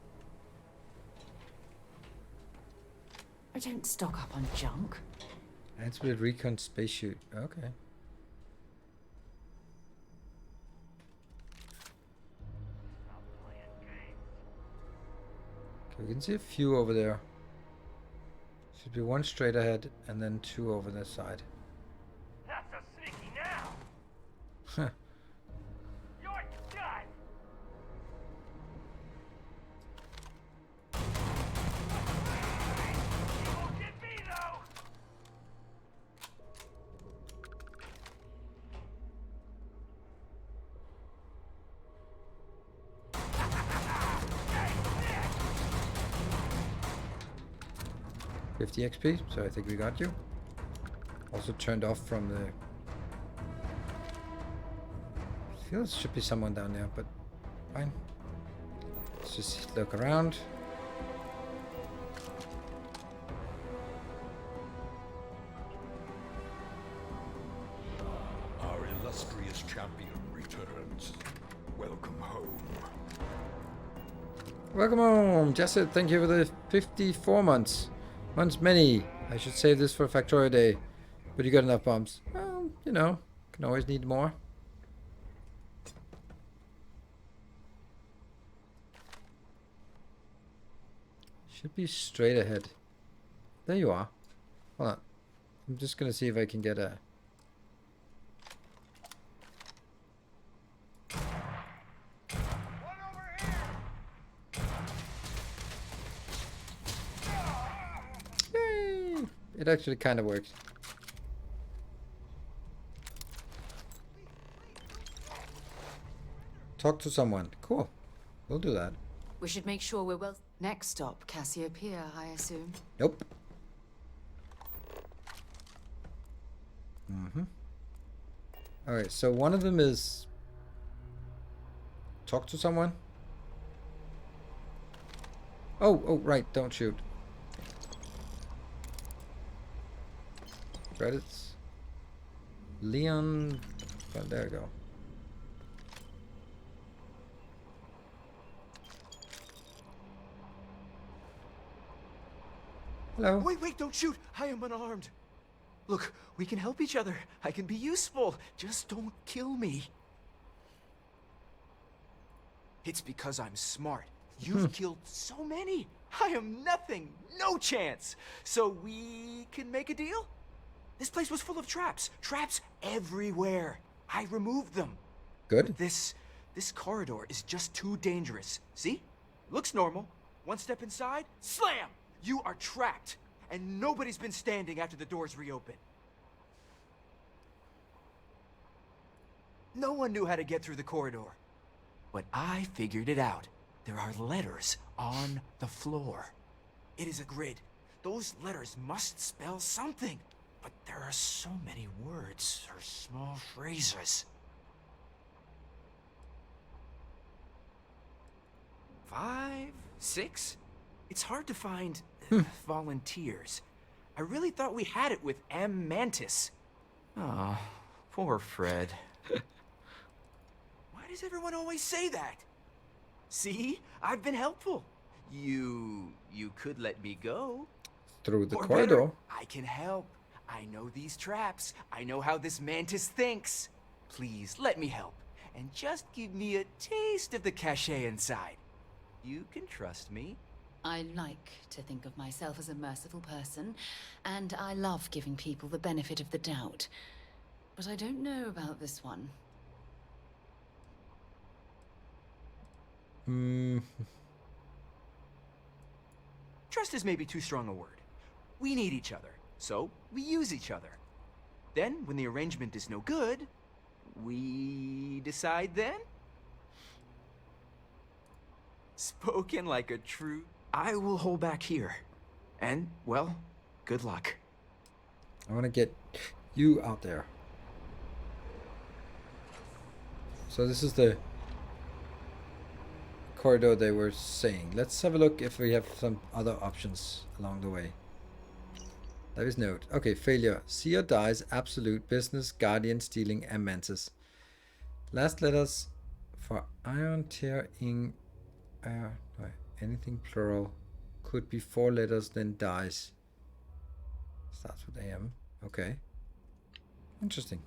I don't stock up on junk. That's with recon spacesuit. Okay. Okay, we can see a few over there. Should be one straight ahead and then two over this side. That's a sneaky now! Huh. You're done! You won't get me, though! $50 XP, so I think we got you. Also turned off from the... I feel there should be someone down there, but fine. Let's just look around. Our illustrious champion returns. Welcome home. Welcome home, Jesset. Thank you for the 54 months. Months many. I should save this for Factorio Day. But you got enough bombs. Well, you know, can always need more. Should be straight ahead. There you are. Hold on. I'm just gonna see if I can get a... Yay! It actually kind of worked. Talk to someone. Cool. We'll do that. We should make sure we're well. Next stop, Cassiopeia, I assume. Nope. Alright, so one of them is... talk to someone. Oh, right, don't shoot. Credits. Leon... oh, there we go. Hello. Wait, don't shoot! I am unarmed. Look, we can help each other. I can be useful. Just don't kill me. It's because I'm smart. You've killed so many. I am nothing. No chance. So we can make a deal? This place was full of traps. Traps everywhere. I removed them. Good. But this corridor is just too dangerous. See? Looks normal. One step inside, slam! You are trapped. And nobody's been standing after the doors reopen. No one knew how to get through the corridor. But I figured it out. There are letters on the floor. It is a grid. Those letters must spell something. But there are so many words or small phrases. 5, 6? It's hard to find volunteers. I really thought we had it with M. Mantis. Oh, poor Fred. Why does everyone always say that? See? I've been helpful. You could let me go. Through the Or corridor. better, I can help. I know these traps. I know how this Mantis thinks. Please, let me help. And just give me a taste of the cachet inside. You can trust me. I like to think of myself as a merciful person, and I love giving people the benefit of the doubt. But I don't know about this one. Trust is maybe too strong a word. We need each other, so we use each other. Then, when the arrangement is no good, we decide then? Spoken like a true... I will hold back here. And, well, good luck. I want to get you out there. So this is the corridor they were saying. Let's have a look if we have some other options along the way. There is note. Okay, failure. See or dies, absolute, business, guardian, stealing, and mantis. Last letters for iron, tear, ing, anything plural. Could be 4 letters, then dies. Starts with AM. Okay. Interesting.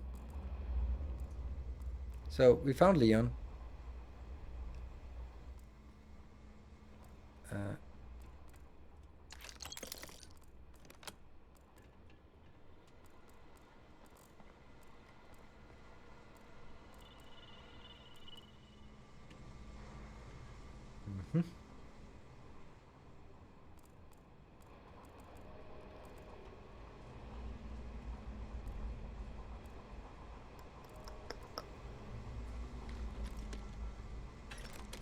So we found Leon.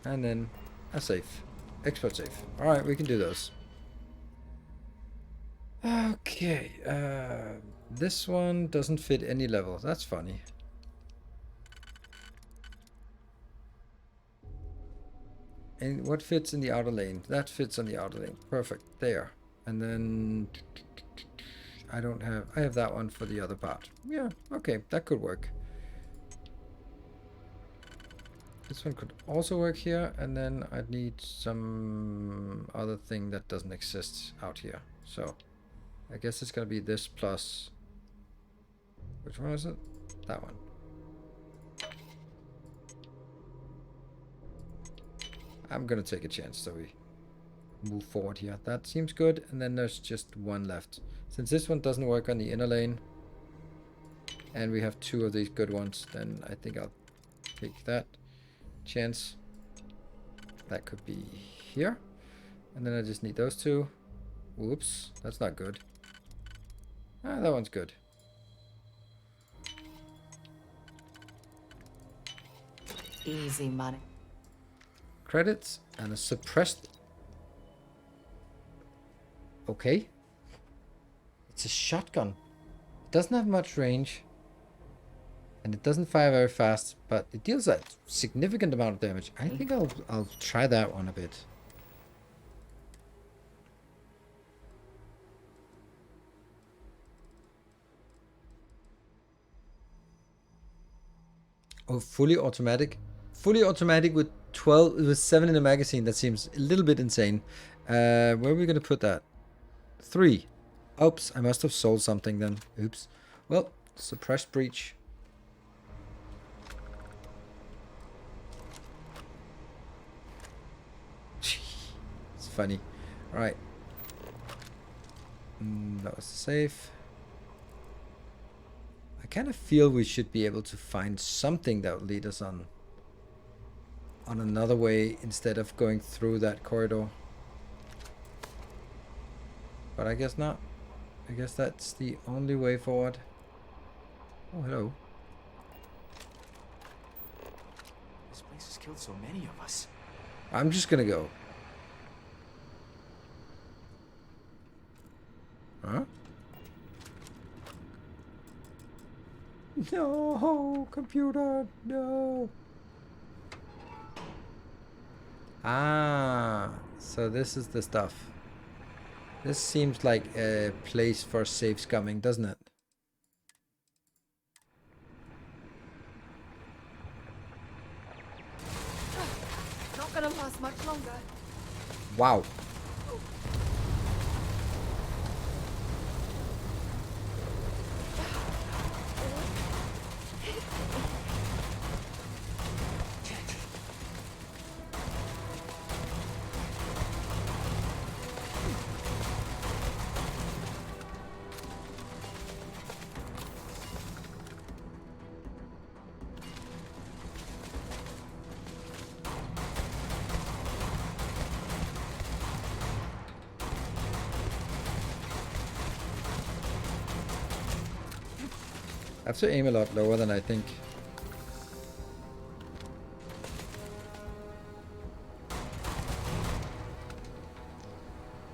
And then a safe. Expert safe. Alright, we can do those. Okay. This one doesn't fit any level. That's funny. And what fits in the outer lane? That fits on the outer lane. Perfect. There. And then... I have that one for the other part. Yeah, okay. That could work. This one could also work here, and then I'd need some other thing that doesn't exist out here. So, I guess it's gonna be this plus... Which one is it? That one. I'm gonna take a chance, so we move forward here. That seems good. And then there's just one left. Since this one doesn't work on the inner lane, and we have 2 of these good ones, then I think I'll take that chance. That could be here. And then I just need those 2. Whoops, that's not good. Ah, that one's good. Easy money. Credits and a suppressed. Okay. It's a shotgun. It doesn't have much range. And it doesn't fire very fast, but it deals a significant amount of damage. I think I'll try that one a bit. Oh, fully automatic. Fully automatic with 7 in the magazine. That seems a little bit insane. Where are we gonna put that? 3. Oops, I must have sold something then. Oops. Well, suppressed breach. It's funny. Alright. That was safe. I kind of feel we should be able to find something that would lead us on another way instead of going through that corridor. But I guess not. I guess that's the only way forward. Oh, hello. This place has killed so many of us. I'm just gonna go. Huh? No, computer, no. Ah, so this is the stuff. This seems like a place for safe scumming, doesn't it? Not gonna last much longer. Wow. I have to aim a lot lower than I think.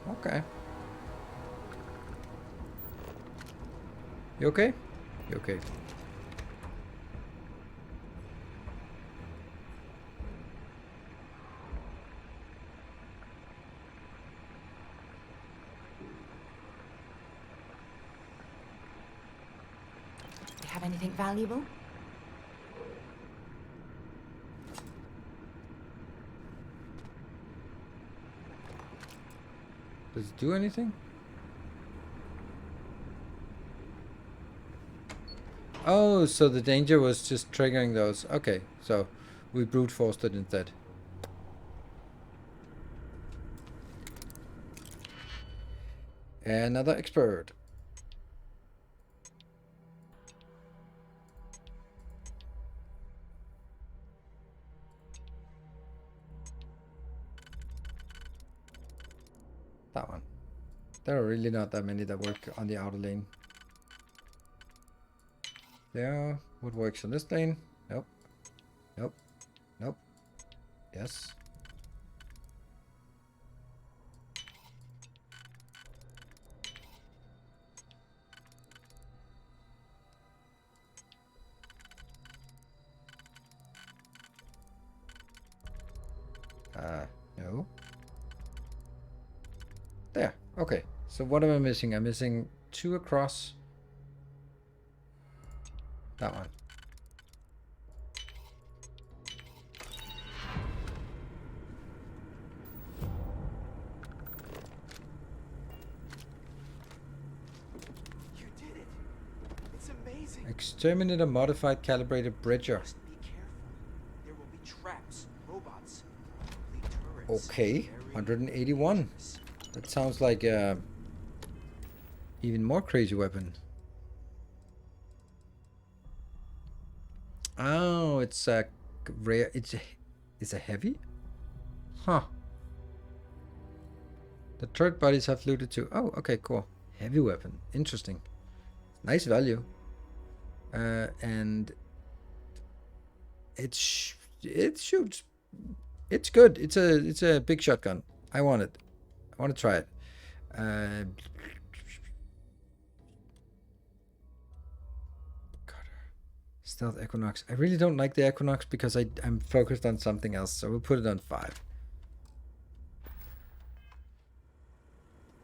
Okay. You okay? You okay? Have anything valuable? Does it do anything? Oh, so the danger was just triggering those. Okay, so we brute forced it instead. Another expert. That one. There are really not that many that work on the outer lane. Yeah, what works on this lane? Nope. Nope. Nope. Yes. No. There. Okay. So what am I missing? I'm missing 2 across. That one. You did it. It's amazing. Exterminate a modified calibrated bridger. Be careful. There will be traps, robots, complete turrets. Okay. Very 181. That sounds like a even more crazy weapon. Oh, it's a rare. It's a heavy? Huh. The turret bodies have looted too. Oh, okay, cool. Heavy weapon. Interesting. Nice value. And it shoots. It's good. It's a big shotgun. I want it. I want to try it. Stealth Equinox. I really don't like the Equinox because I'm focused on something else, so we'll put it on 5.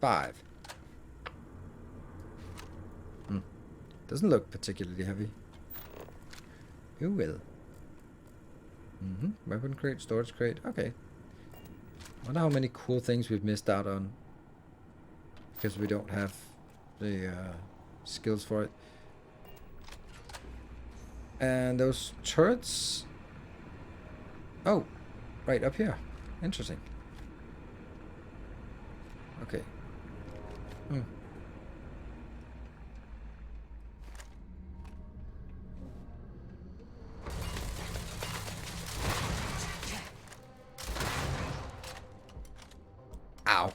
5. Doesn't look particularly heavy. You will. Weapon crate, storage crate. Okay. Wonder how many cool things we've missed out on because we don't have the skills for it. And those turrets. Oh, right up here. Interesting. Okay. Ow.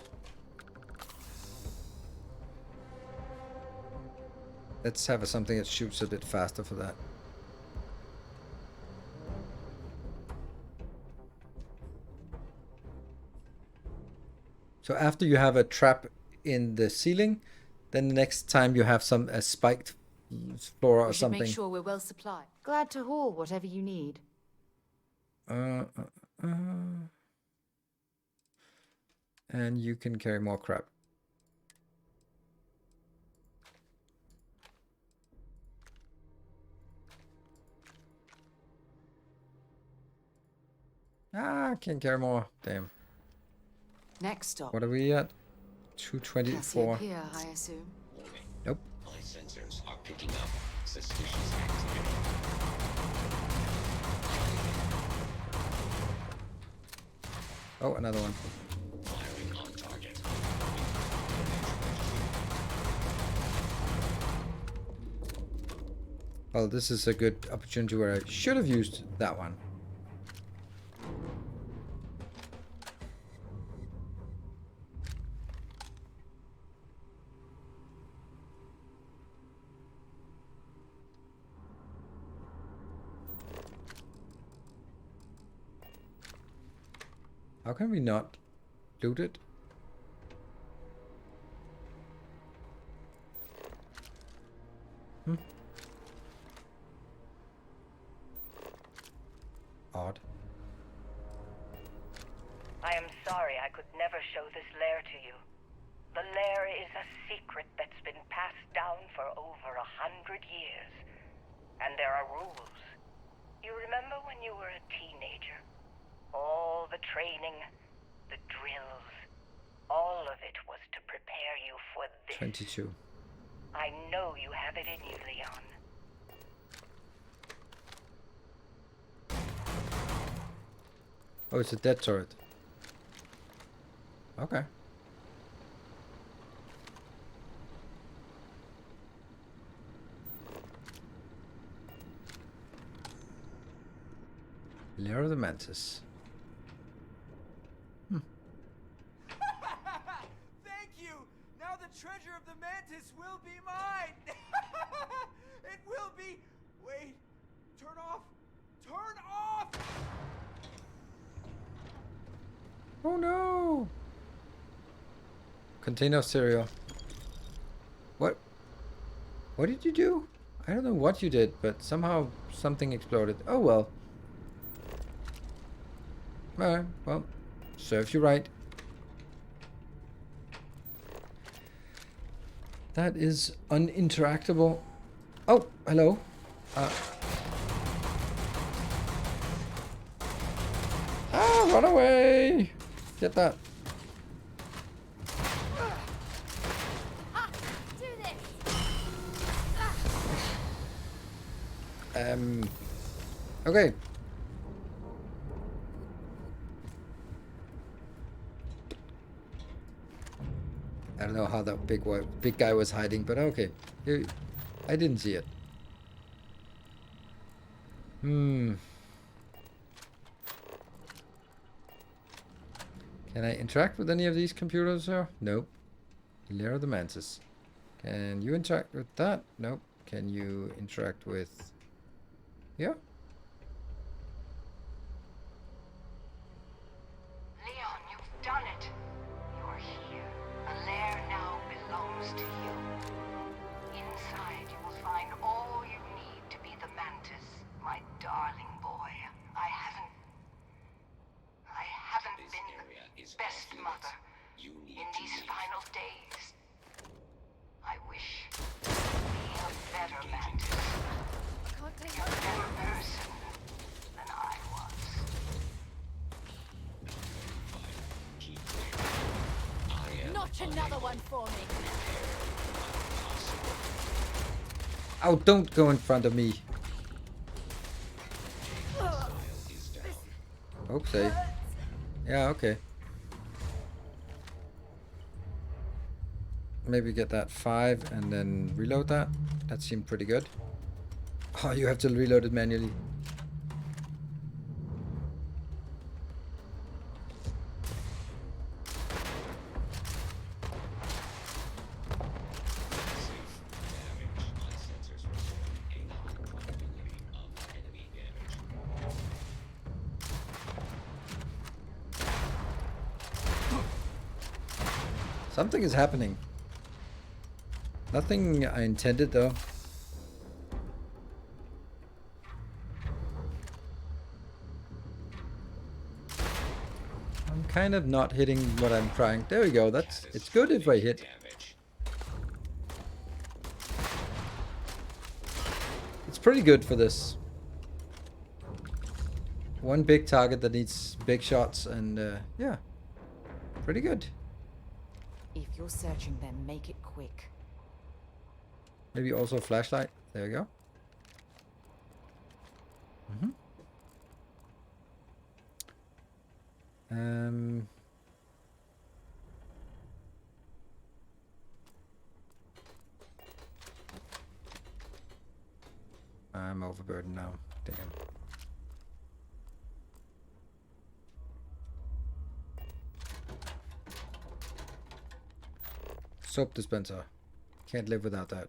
Let's have something that shoots a bit faster for that. So after you have a trap in the ceiling, then the next time you have a spiked floor or something. Make sure we're well supplied. Glad to haul whatever you need. And you can carry more crap. I can't carry more. Damn. Next stop. What are we at? 224. Here, I assume. Nope. My sensors are picking up suspicious activity. Oh, another one. Firing on target. Well, this is a good opportunity where I should have used that one. How can we not loot it? Odd. I am sorry I could never show this lair to you. The lair is a secret that's been passed down for over 100 years. And there are rules. You remember when you were a teenager? All the training, the drills, all of it was to prepare you for this. 22. I know you have it in you, Leon. Oh, it's a dead turret. Okay. Lair of the Mantis. Thank you! Now the treasure of the Mantis will be mine! It will be... Wait. Turn off! Turn off! Oh no! Container of cereal. What? What did you do? I don't know what you did, but somehow something exploded. Oh well. Alright, well, serves you right. That is uninteractable. Oh, hello. Run away! Get that. Okay. I don't know how that big guy was hiding, but okay. I didn't see it. Can I interact with any of these computers here? Nope. Lair of the Mantis. Can you interact with that? Nope. Can you interact with... Yeah. Leon, you've done it. You're here. The lair now belongs to you. Inside, you will find all you need to be the Mantis, my darling boy. I haven't been the best mother in these final days. I wish to be a better Mantis. Be a better person than I was. Notch another one for me. Oh, don't go in front of me. Okay. Yeah, okay. Maybe get that 5 and then reload that. That seemed pretty good. Oh, you have to reload it manually. Something is happening. Nothing I intended though. I'm kind of not hitting what I'm trying. There we go. It's good if I hit. It's pretty good for this. One big target that needs big shots and yeah. Pretty good. If you're searching them, make it quick. Maybe also a flashlight. There we go. I'm overburdened now. Damn. Soap dispenser. Can't live without that.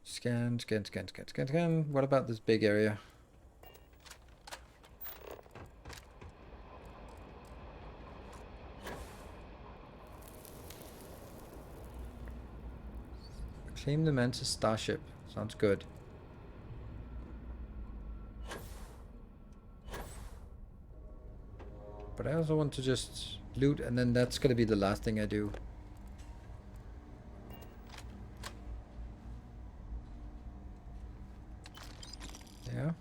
Scan, scan, scan, scan, scan, scan. What about this big area? Claim the Mantis starship. Sounds good. But I also want to just loot, and then that's gonna be the last thing I do. Yeah.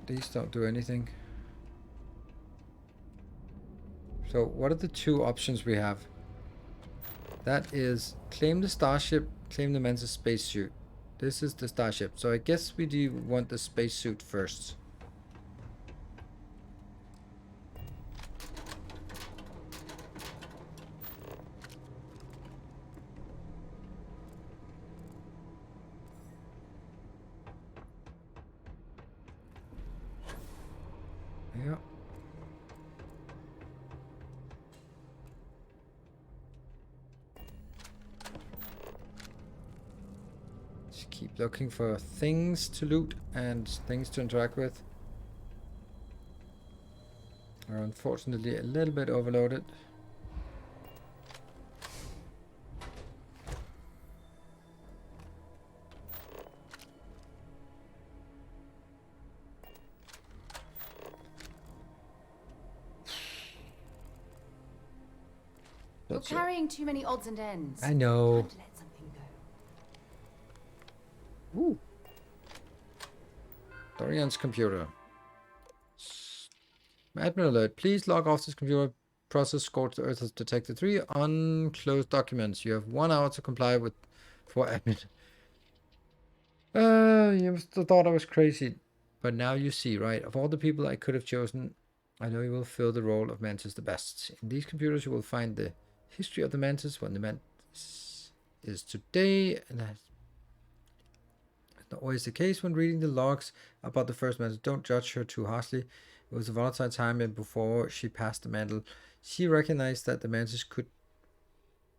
These don't do anything. So what are the two options we have? That is claim the starship, claim the Mantis spacesuit. This is the starship. So I guess we do want the spacesuit first. Yeah. Just keep looking for things to loot and things to interact with. Are unfortunately a little bit overloaded. You're carrying too many odds and ends. I know. Time to let something go. Ooh. Dorian's computer. Admin alert. Please log off this computer process scorched earth has detected 3 unclosed documents. You have 1 hour to comply with for admin. You must have thought I was crazy. But now you see, right? Of all the people I could have chosen, I know you will fill the role of Mantis the best. In these computers you will find the history of the Mantis, when the Mantis is today, and that's not always the case when reading the logs about the first Mantis. Don't judge her too harshly. It was a volatile time, and before she passed the mantle, she recognized that the Mantis could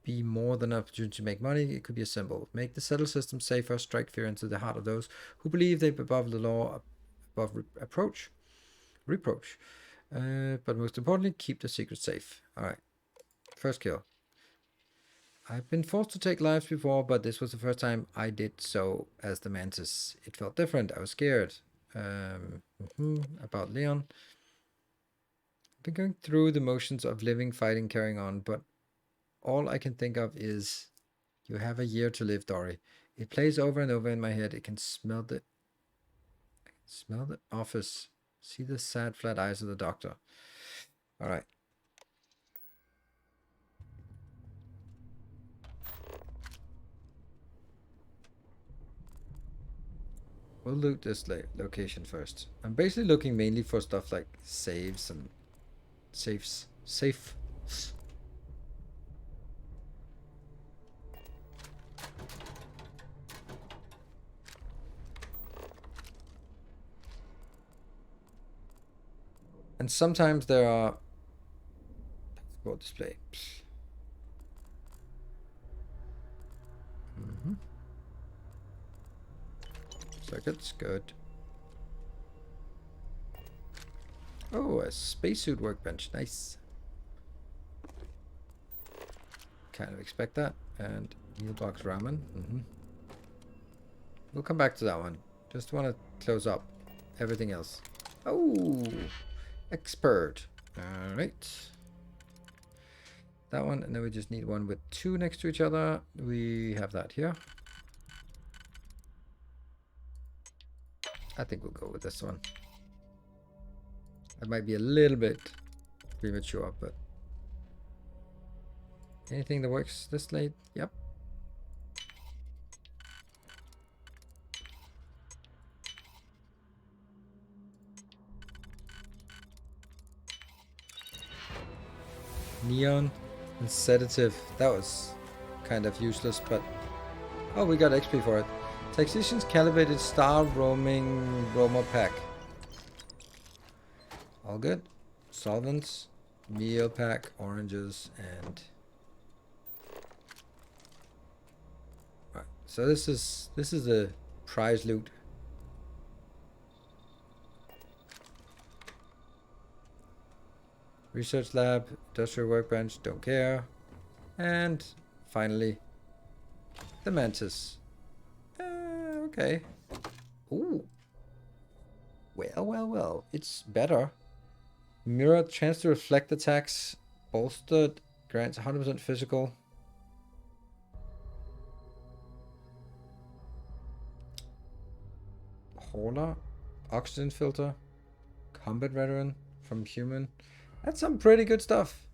be more than an opportunity to make money. It could be a symbol. Make the settled system safer, strike fear into the heart of those who believe they're above the law, above reproach. But most importantly, keep the secret safe. Alright. First kill. I've been forced to take lives before, but this was the first time I did so as the Mantis. It felt different. I was scared. About Leon. I've been going through the motions of living, fighting, carrying on, but all I can think of is, you have a year to live, Dory. It plays over and over in my head. It can smell the office. See the sad flat eyes of the doctor. Alright. We'll loot this location first. I'm basically looking mainly for stuff like saves and safes. And sometimes there are export display. Circuits, good. Oh, a spacesuit workbench, nice. Kind of expect that. And meal box ramen. We'll come back to that one. Just want to close up everything else. Oh, expert. All right. That one, and then we just need one with 2 next to each other. We have that here. I think we'll go with this one. That might be a little bit premature, but anything that works this late, yep. Neon and sedative. That was kind of useless, but oh, we got XP for it. Taxation's calibrated star roaming Roma pack. All good. Solvents, meal pack, oranges, and right. So this is the prize loot. Research lab, industrial workbench, don't care. And finally, the Mantis. Okay. Ooh. Well. It's better. Mirror, chance to reflect attacks. Bolstered, grants 100% physical. Hauler, oxygen filter. Combat veteran from human. That's some pretty good stuff.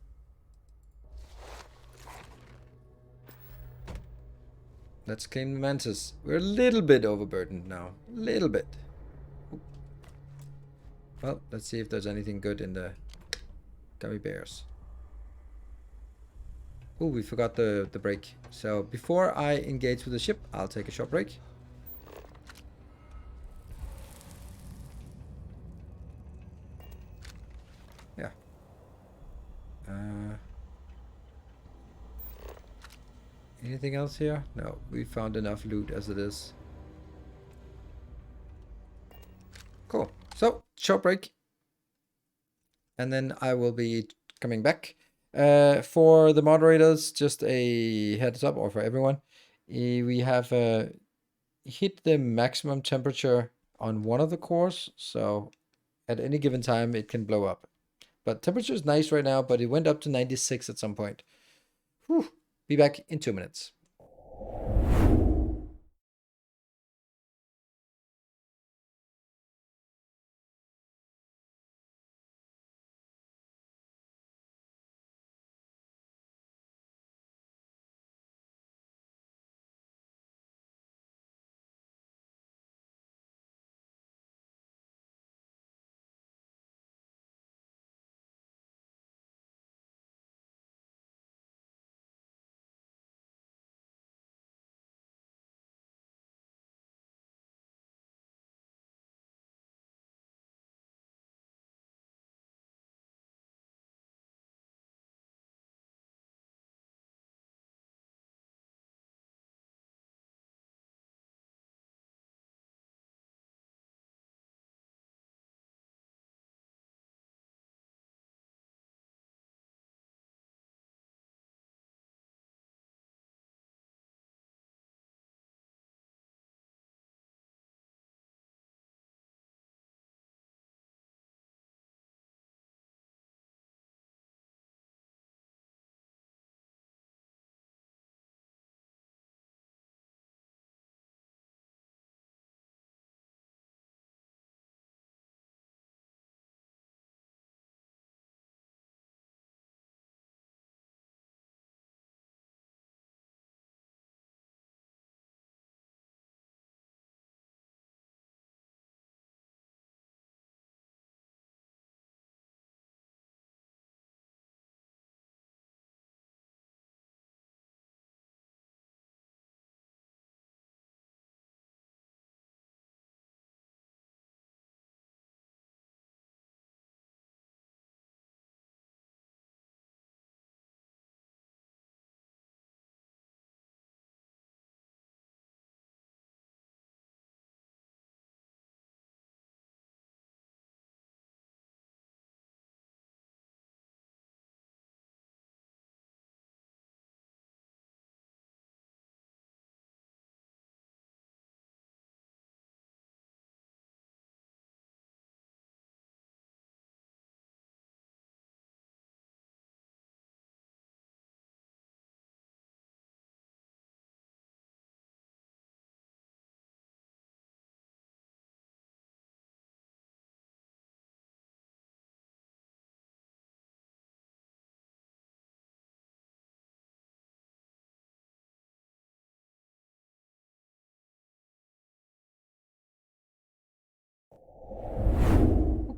Let's claim the Mantis. We're a little bit overburdened now. A little bit. Well, let's see if there's anything good in the gummy bears. Oh, we forgot the break. So before I engage with the ship, I'll take a short break. Yeah. Anything else here? No, we found enough loot as it is. Cool. So, short break. And then I will be coming back. For the moderators, just a heads up, or for everyone, we have hit the maximum temperature on one of the cores, so at any given time it can blow up. But temperature is nice right now, but it went up to 96 at some point. Whew. Be back in 2 minutes.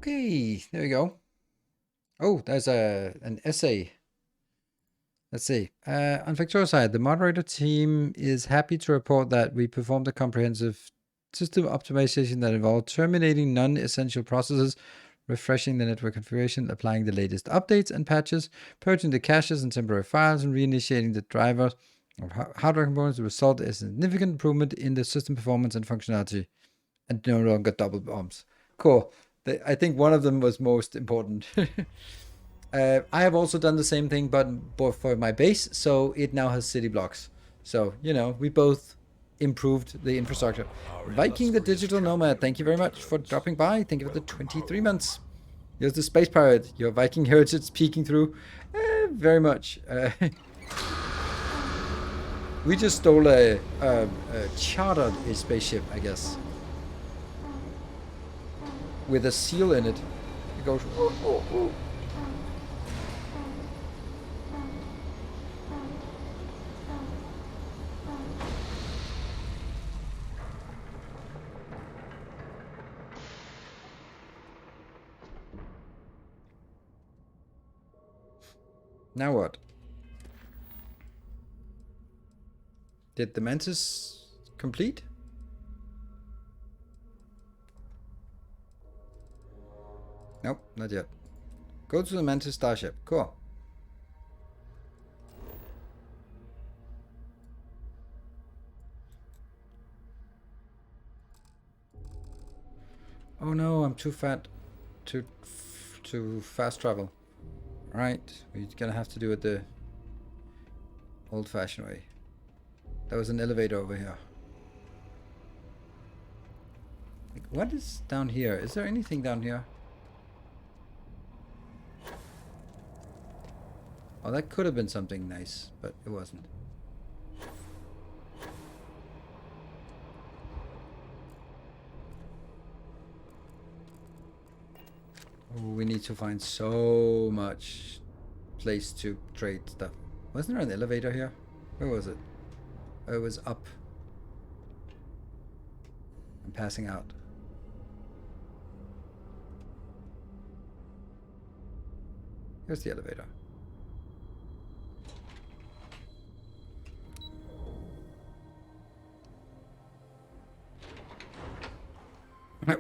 Okay, there we go. Oh, there's an essay. Let's see. On Victoria's side, the moderator team is happy to report that we performed a comprehensive system optimization that involved terminating non-essential processes, refreshing the network configuration, applying the latest updates and patches, purging the caches and temporary files, and reinitiating the drivers of hardware components. The result is a significant improvement in the system performance and functionality, and no longer double bombs. Cool. I think one of them was most important. I have also done the same thing, but for my base, so it now has city blocks. So, you know, we both improved the infrastructure. Viking the Digital Nomad, thank you very much for dropping by. Thank you for the 23 months. Here's the Space Pirate, your Viking heritage peeking through. Very much. We just stole chartered a spaceship, I guess. With a seal in it. It goes... Ooh, ooh, ooh. Now what? Did the Mantis complete? Nope, not yet. Go to the Mantis starship. Cool. Oh no, I'm too fat to fast travel. Right, we're gonna have to do it the old-fashioned way. There was an elevator over here. Like, what is down here? Is there anything down here? Oh, that could have been something nice, but it wasn't. Oh, we need to find so much place to trade stuff. Wasn't there an elevator here? Where was it? Oh, it was up. I'm passing out. Here's the elevator.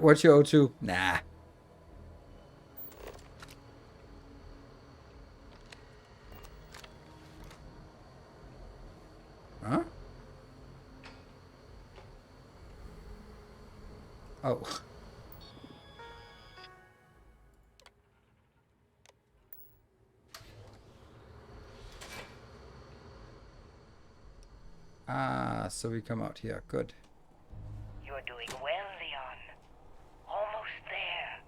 What's your O2? Nah. Huh? Oh. Ah, so we come out here. Good. You're doing well, Leon. Almost there.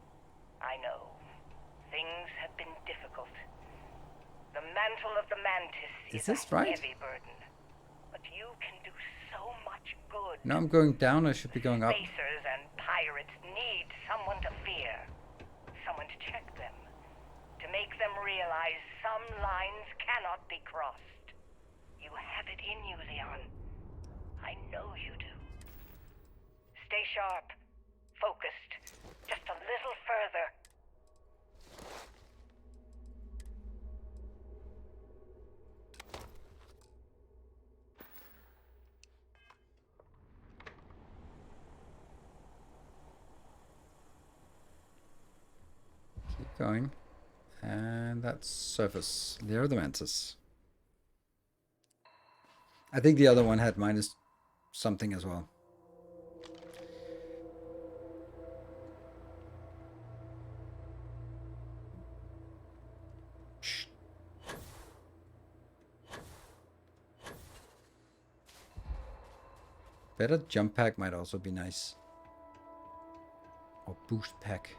I know. Things have been difficult. The mantle of the Mantis Is is this a right? heavy burden. But you can do so much good. Now I'm going down. I should be going up. Spacers and pirates need someone to fear. Someone to check them. To make them realize some lines cannot be crossed. You have it in you, Leon. I know you do. Stay sharp. Focused. Just a little further. Keep going. And that's surface. There are the Mantis. I think the other one had minus something as well. Shh. Better jump pack might also be nice. Or boost pack.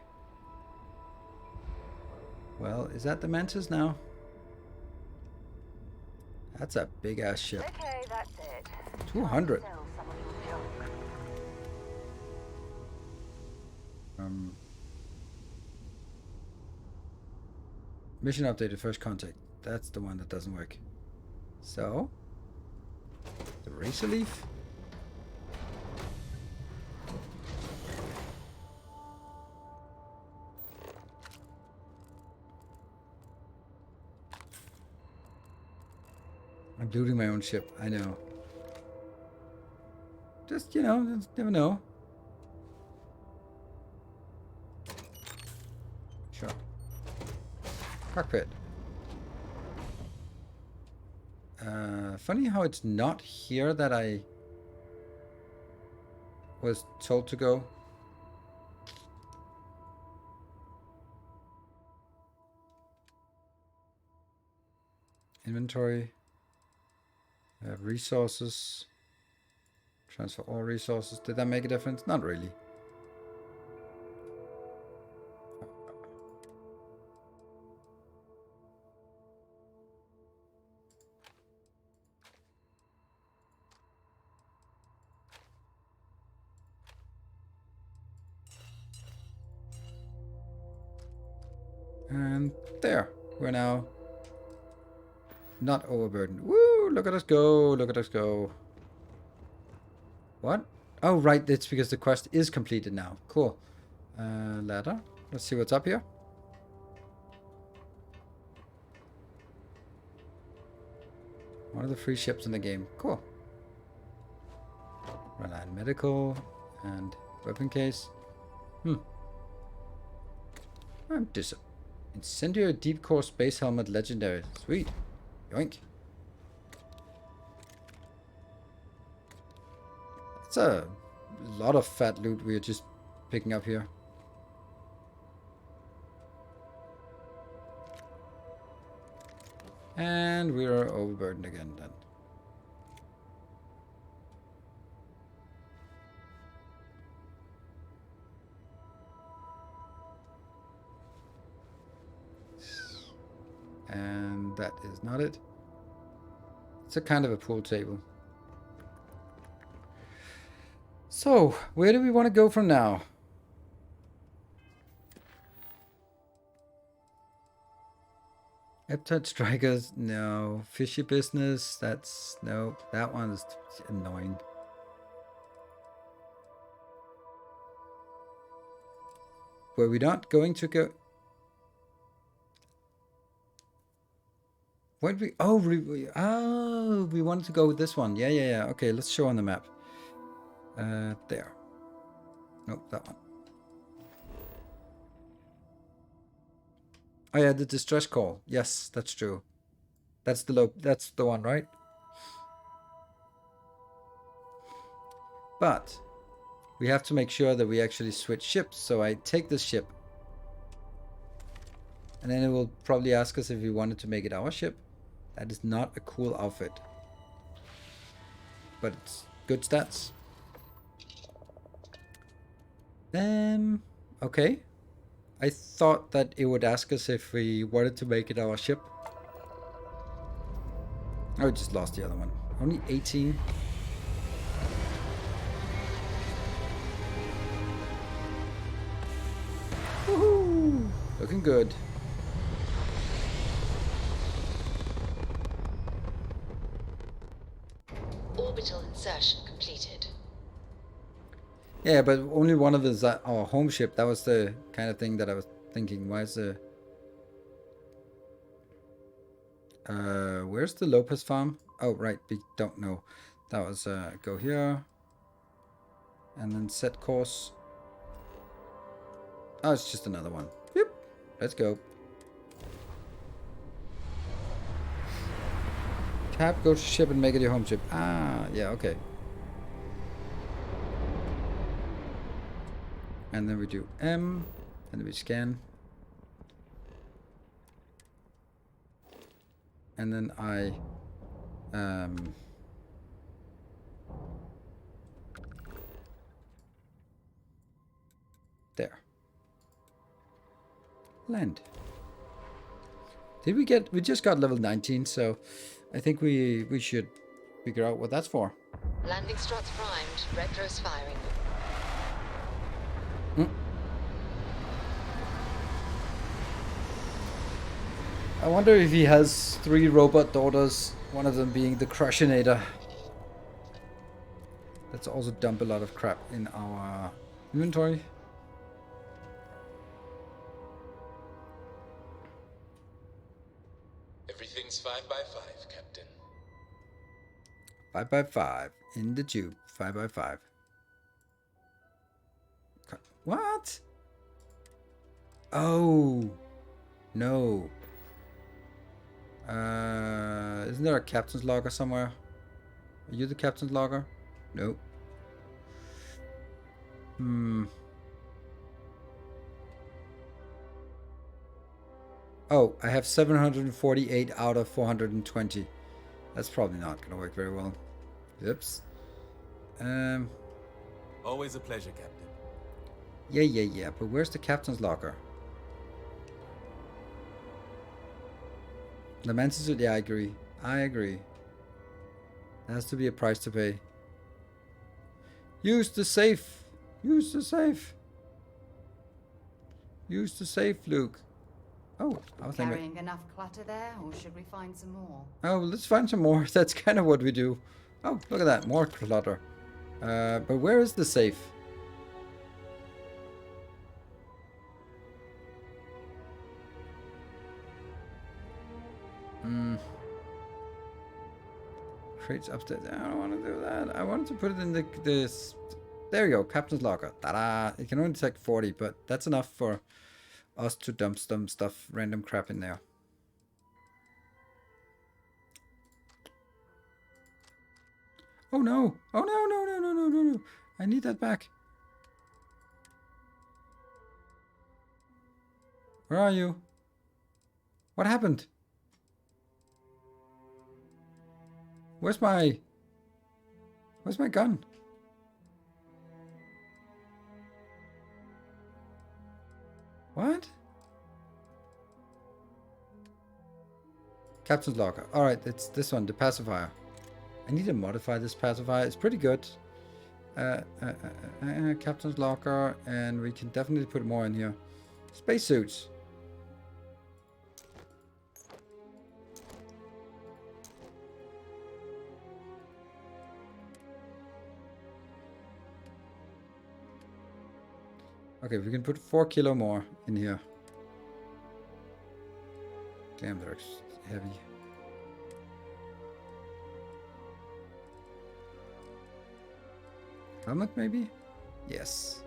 Well, is that the Mantis now? That's a big ass ship. Okay, that's it. 200. Sell some of your junk. Mission updated, first contact. That's the one that doesn't work. So, the racer leaf. I'm looting my own ship. I know. Just, you know, just never know. Sure. Cockpit. Funny how it's not here that I was told to go. Inventory. Resources. Transfer all resources. Did that make a difference? Not really. And there. We're now not overburdened. Woo! Look at us go. Look at us go. What? Oh, right. It's because the quest is completed now. Cool. Ladder. Let's see what's up here. One of the free ships in the game. Cool. Run medical and weapon case. I'm Incendiary deep core space helmet legendary. Sweet. Yoink. That's a lot of fat loot we're just picking up here. And we are overburdened again then. And that is not it. It's a kind of a pool table. So, where do we want to go from now? Eptide strikers, no. Fishy business, that's no. That one's annoying. Were we not going to go? What we? Oh, we wanted to go with this one. Yeah. Okay, let's show on the map. There. Nope, that one. Oh yeah, the distress call. Yes, that's true. That's the one, right? But we have to make sure that we actually switch ships. So I take this ship. And then it will probably ask us if we wanted to make it our ship. That is not a cool outfit. But it's good stats. Okay. I thought that it would ask us if we wanted to make it our ship. Oh, I just lost the other one. Only 18. Woohoo! Looking good. Orbital insertion completed. Yeah, but only one of us our home ship. That was the kind of thing that I was thinking. Why is the where's the Lopez farm? Oh, right, we don't know. That was go here and then set course. Oh, it's just another one. Yep, let's go. Cap, go to ship and make it your home ship. Ah, yeah, okay. And then we do M, and then we scan. And then I there. Land. Did we get, we just got level 19, so I think we should figure out what that's for. Landing struts primed, retros firing. I wonder if he has 3 robot daughters, one of them being the Crushinator. Let's also dump a lot of crap in our inventory. Everything's 5 by 5, Captain. 5x5 in the tube. 5x5. What? Oh no. Isn't there a captain's logger somewhere? Are you the captain's logger? No. Oh, I have 748 out of 420. That's probably not gonna work very well. Oops. Always a pleasure, Captain. Yeah. But where's the captain's locker? The mantis. Yeah, I agree. There has to be a price to pay. Use the safe. Use the safe. Use the safe, Luke. Oh, I was thinking. Carrying enough clutter there, or should we find some more? Oh, let's find some more. That's kind of what we do. Oh, look at that. More clutter. But where is the safe? Crates upstairs. I don't want to do that. I wanted to put it in this. There you go. Captain's locker. Ta-da! It can only take 40, but that's enough for us to dump some stuff, random crap in there. Oh no! Oh no! I need that back. Where are you? What happened? Where's my gun? What? Captain's locker. Alright, it's this one, the pacifier. I need to modify this pacifier. It's pretty good. Captain's locker, and we can definitely put more in here. Spacesuits. Okay, we can put 4 kilo more in here. Damn, they're heavy. Helmet, maybe? Yes.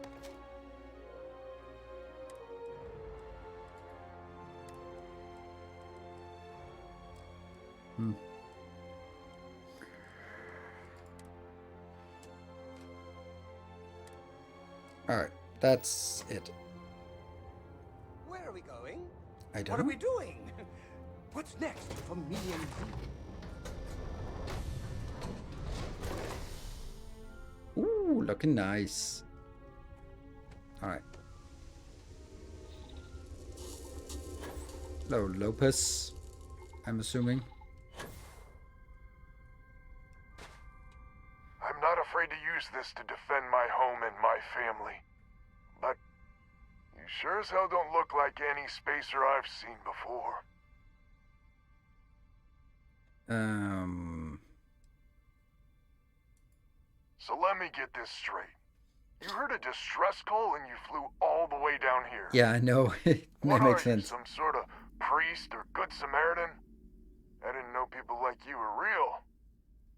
Alright, that's it. Where are we going? I don't What know. are we doing? What's next for me and you? Ooh, looking nice. Alright. Hello, Lopez. I'm assuming. I'm not afraid to use this to defend my home and my family. But you sure as hell don't look like any spacer I've seen before. So let me get this straight. You heard a distress call and you flew all the way down here. Yeah, I know. That What makes are you, sense. some sort of priest or good Samaritan? I didn't know people like you were real,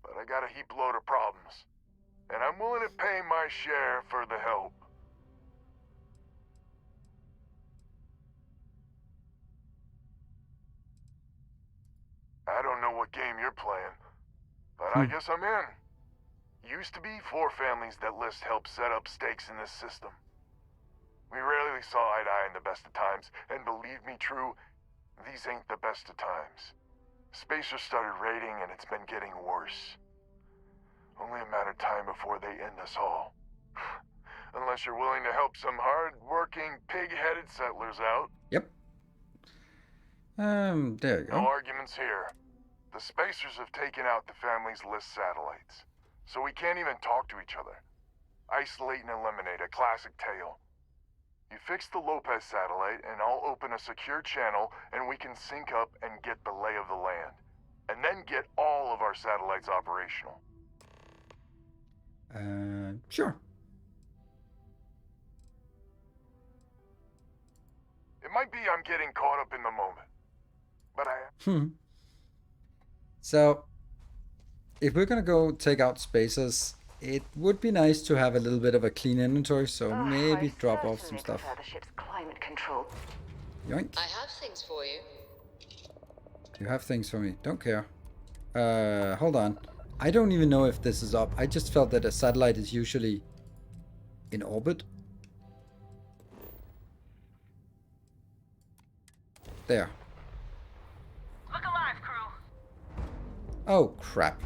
but I got a heap load of problems. And I'm willing to pay my share for the help. I don't know what game you're playing, but I guess I'm in. Used to be 4 families that list help set up stakes in this system. We rarely saw eye to eye in the best of times, and believe me true, these ain't the best of times. Spacers started raiding and it's been getting worse. Only a matter of time before they end us all. Unless you're willing to help some hard-working, pig-headed settlers out. Yep. There you No go. arguments here. The Spacers have taken out the family's list satellites, so we can't even talk to each other. Isolate and eliminate, a classic tale. You fix the Lopez satellite, and I'll open a secure channel, and we can sync up and get the lay of the land. And then get all of our satellites operational. Sure. It might be I'm getting caught up in the moment, but So, if we're gonna go take out spacers, it would be nice to have a little bit of a clean inventory, so maybe drop off some stuff. The ship's climate control. Yoink. I have things for you. You have things for me. Don't care. Hold on. I don't even know if this is up. I just felt that a satellite is usually in orbit. There. Look alive, crew. Oh, crap.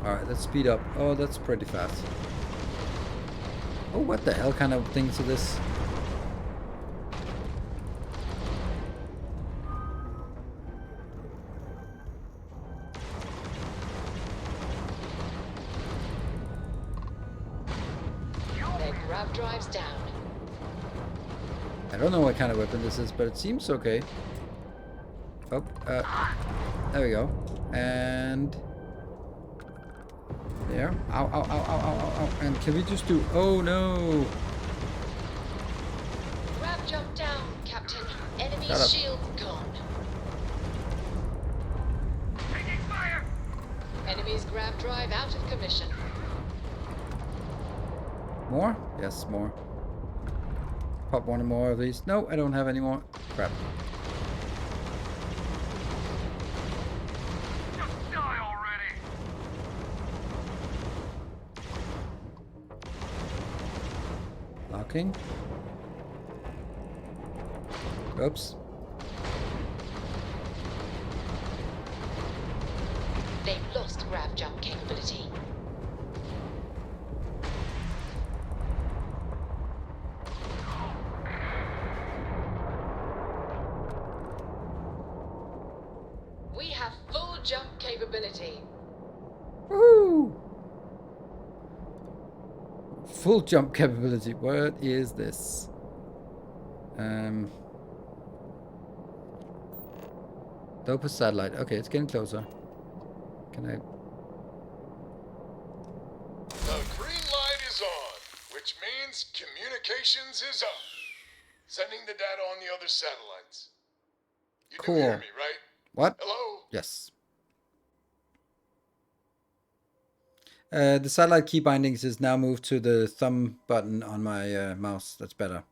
Alright, let's speed up. Oh, that's pretty fast. Oh, what the hell kind of things are this? Their grav drives down. I don't know what kind of weapon this is, but it seems okay. Oh, there we go. And there. Ow, ow, ow, ow, ow, ow, ow. And can we just do... Oh, no. Grav jump down, Captain. Shut up. Enemy shield gone. Taking fire! Enemy's grav drive out of commission. More? Yes, more. Pop one or more of these. No, I don't have any more. Crap. Just die already! Locking. Oops. They've lost grav jump capability. We have full jump capability. Woo! Full jump capability. What is this? Dopus satellite. Okay, it's getting closer. Can I... The green light is on, which means communications is up. Sending the data on the other satellites. You do hear me, right? What? Hello? Yes. The satellite key bindings is now moved to the thumb button on my mouse. That's better.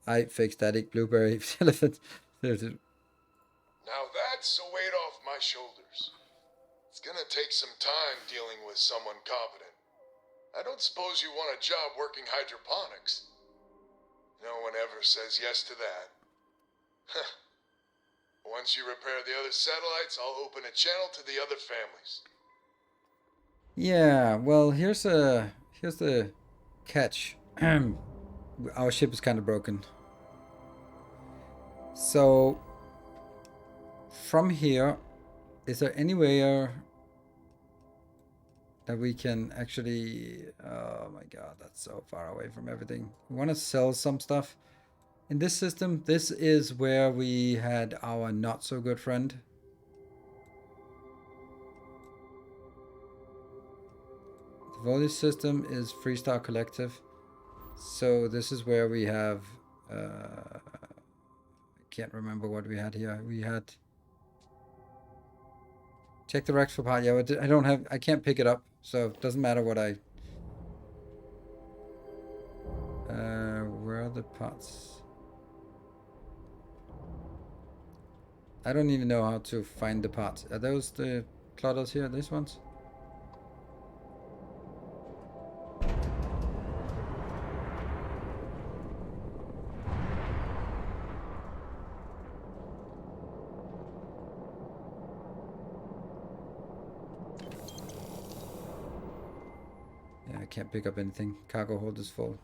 I fixed static blueberry elephant. Now that's a weight off my shoulders. It's gonna take some time dealing with someone competent. I don't suppose you want a job working hydroponics. No one ever says yes to that. Once you repair the other satellites, I'll open a channel to the other families. Yeah, well, here's the catch. Our ship is kind of broken. So from here, is there anywhere that we can actually... Oh my god, that's so far away from everything. We want to sell some stuff. In this system, this is where we had our not so good friend. The volley system is Freestar Collective. So this is where we have... I can't remember what we had here. We had... Check the Rex for part. Yeah, I don't have... I can't pick it up. So it doesn't matter what I... where are the parts? I don't even know how to find the parts. Are those the clutters here? These ones? Yeah, I can't pick up anything. Cargo hold is full.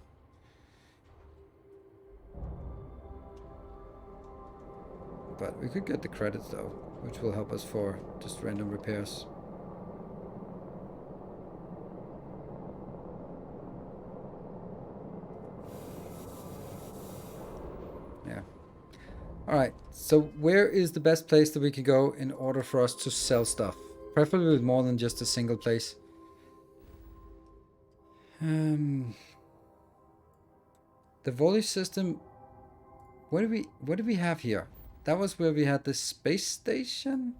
But we could get the credits though, which will help us for just random repairs. Yeah. Alright, so where is the best place that we can go in order for us to sell stuff? Preferably with more than just a single place. The volley system What do we have here? That was where we had the space station?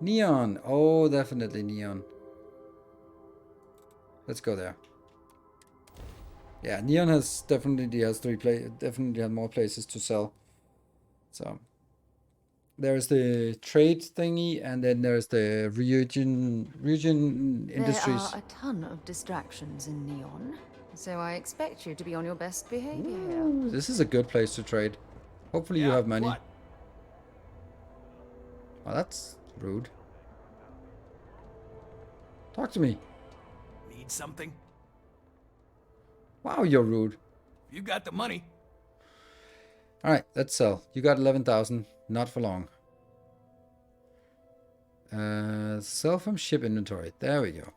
Neon. Oh, definitely neon. Let's go there. Yeah, neon definitely had more places to sell. So there's the trade thingy, and then there's the region industries. There are a ton of distractions in Neon, so I expect you to be on your best behavior here. Ooh, this is a good place to trade. Hopefully you have money. What? Oh, that's rude. Talk to me. Need something? Wow, you're rude. You got the money. All right, let's sell. You got 11,000. Not for long. Sell from ship inventory. There we go.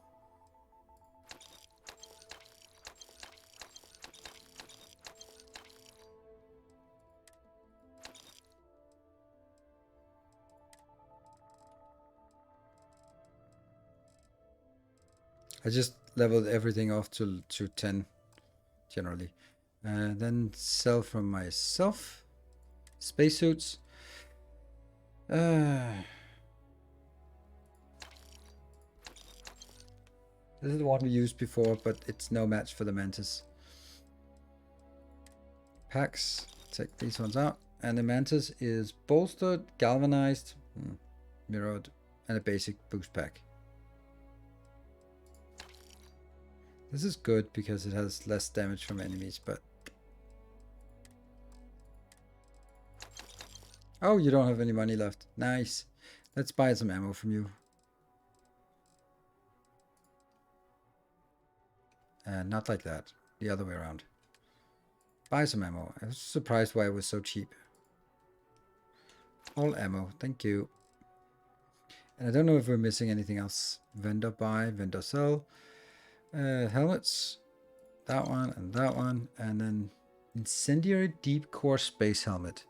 I just leveled everything off to 10, generally. Then sell from myself. Spacesuits. This is the one we used before, but it's no match for the Mantis. Packs. Take these ones out. And the Mantis is bolstered, galvanized, mirrored, and a basic boost pack. This is good because it has less damage from enemies, but... Oh, you don't have any money left. Nice. Let's buy some ammo from you. Not like that. The other way around. Buy some ammo. I was surprised why it was so cheap. All ammo. Thank you. And I don't know if we're missing anything else. Vendor buy, vendor sell. Helmets. That one and that one. And then incendiary deep core space helmet.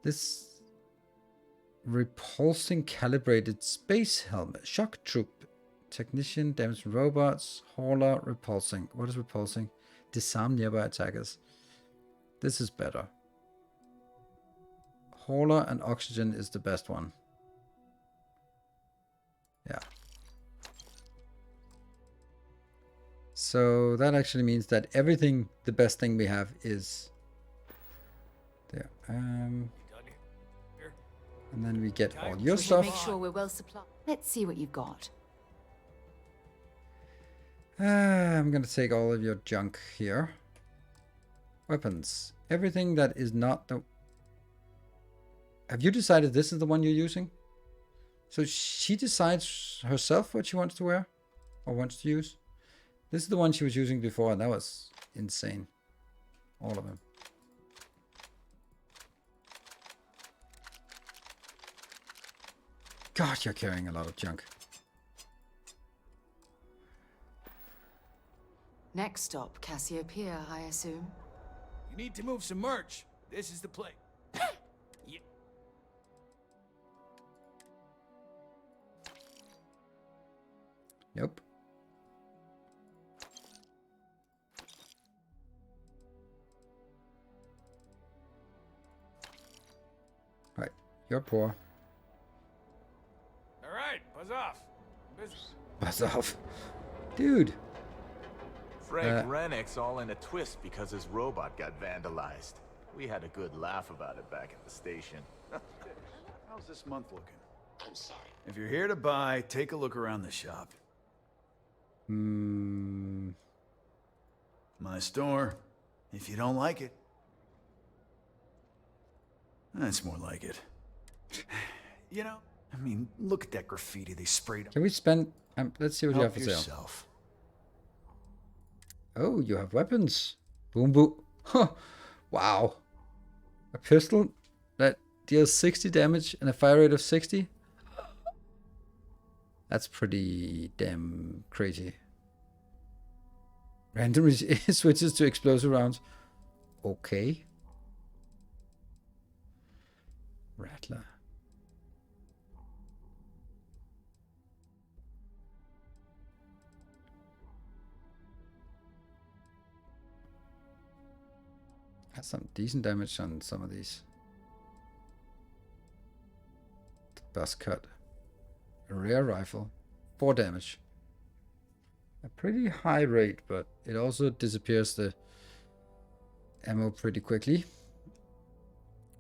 This repulsing calibrated space helmet. Shock troop. Technician, damage from robots. Hauler, repulsing. What is repulsing? Disarm nearby attackers. This is better. Hauler and oxygen is the best one. Yeah. So that actually means that everything, the best thing we have is there. And then we get all your stuff. Make sure we're well supplied. Let's see what you've got. I'm gonna take all of your junk here. Weapons. Everything that is not the... Have you decided this is the one you're using? So she decides herself what she wants to wear or wants to use. This is the one she was using before, and that was insane. All of them. God, you're carrying a lot of junk. Next stop, Cassiopeia, I assume. You need to move some merch. This is the place. Yeah. Nope. Right, you're poor. All right, buzz off. Business. Buzz off. Dude. Frank Rennick's all in a twist because his robot got vandalized. We had a good laugh about it back at the station. How's this month looking? I'm sorry. If you're here to buy, take a look around the shop. My store. If you don't like it. That's more like it. You know, I mean, look at that graffiti they sprayed. Can we spend... let's see what you have Help for sale. yourself. Oh, you have weapons. Boom, boom. Huh. Wow. A pistol that deals 60 damage and a fire rate of 60? That's pretty damn crazy. Random switches to explosive rounds. Okay. Rattler. Has some decent damage on some of these. Buzz cut. A rare rifle. 4 damage. A pretty high rate, but it also disappears the ammo pretty quickly.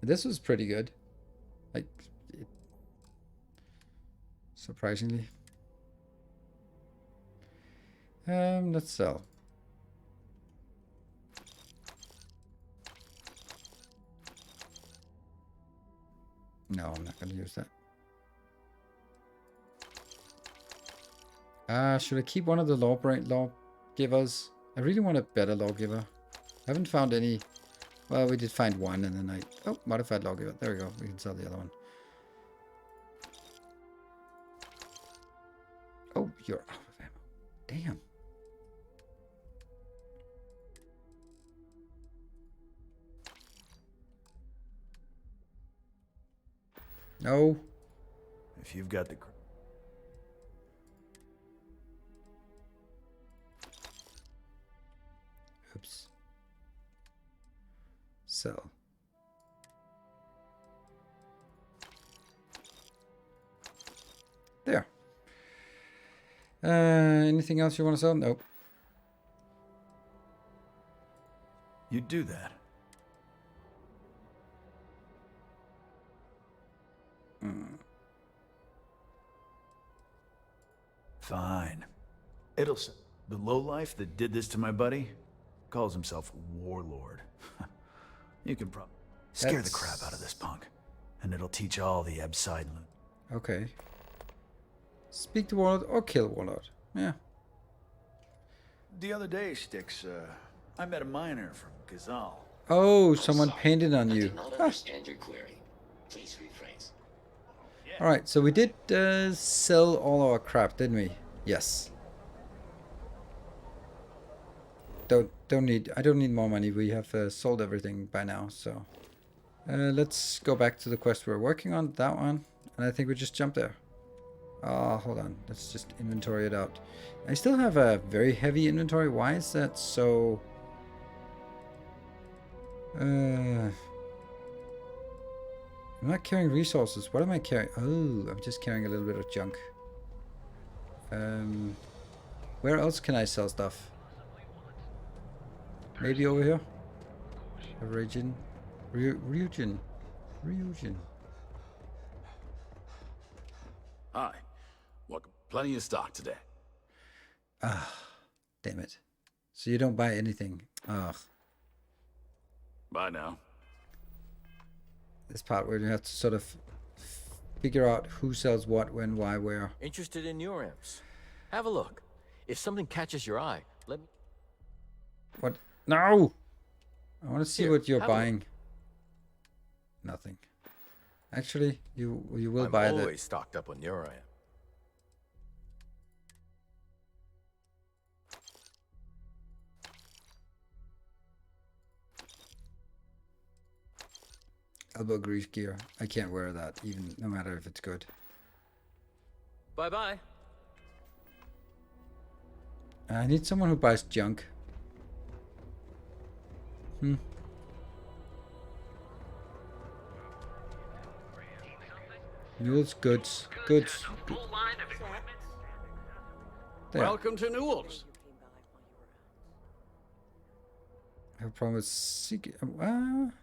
This was pretty good. Like, surprisingly. Let's sell. No, I'm not going to use that. Should I keep one of the lawgivers? I really want a better lawgiver. I haven't found any. Well, we did find one, and then oh, modified lawgiver. There we go. We can sell the other one. Oh, you're out of ammo. Damn. No. If you've got the... Oops. Sell. There. Anything else you want to sell? Nope. You do that. Fine. It'll... The lowlife that did this to my buddy calls himself Warlord. You can probably scare the crap out of this punk, and it'll teach all the Abside. Okay. Speak to Warlord or kill Warlord. Yeah. The other day, Styx, I met a miner from Gazal. Oh, someone painted on you. I did not understand your query. Please rephrase. Alright, so we did sell all our crap, didn't we? Yes. I don't need more money. We have sold everything by now, so let's go back to the quest we're working on, that one, and I think we just jump there. Hold on, let's just inventory it out. I still have a very heavy inventory. Why is that so? I'm not carrying resources. What am I carrying? Oh, I'm just carrying a little bit of junk. Where else can I sell stuff? Maybe over here? Ryujin. Hi. Welcome. Plenty of stock today. Ah, damn it. So you don't buy anything. Ugh. Bye now. This part where you have to sort of figure out who sells what, when, why, where. Interested in your imps? Have a look. If something catches your eye, let me... What? No! I want to see Here, what you're have a look. buying. Nothing. Actually, you will buy I'm the... always stocked up on your imp. elbow grease gear. I can't wear that, even no matter if it's good. Bye-bye. I need someone who buys junk. Mules, goods. Goods. There. Welcome to Newell's. I have a problem with secret. Can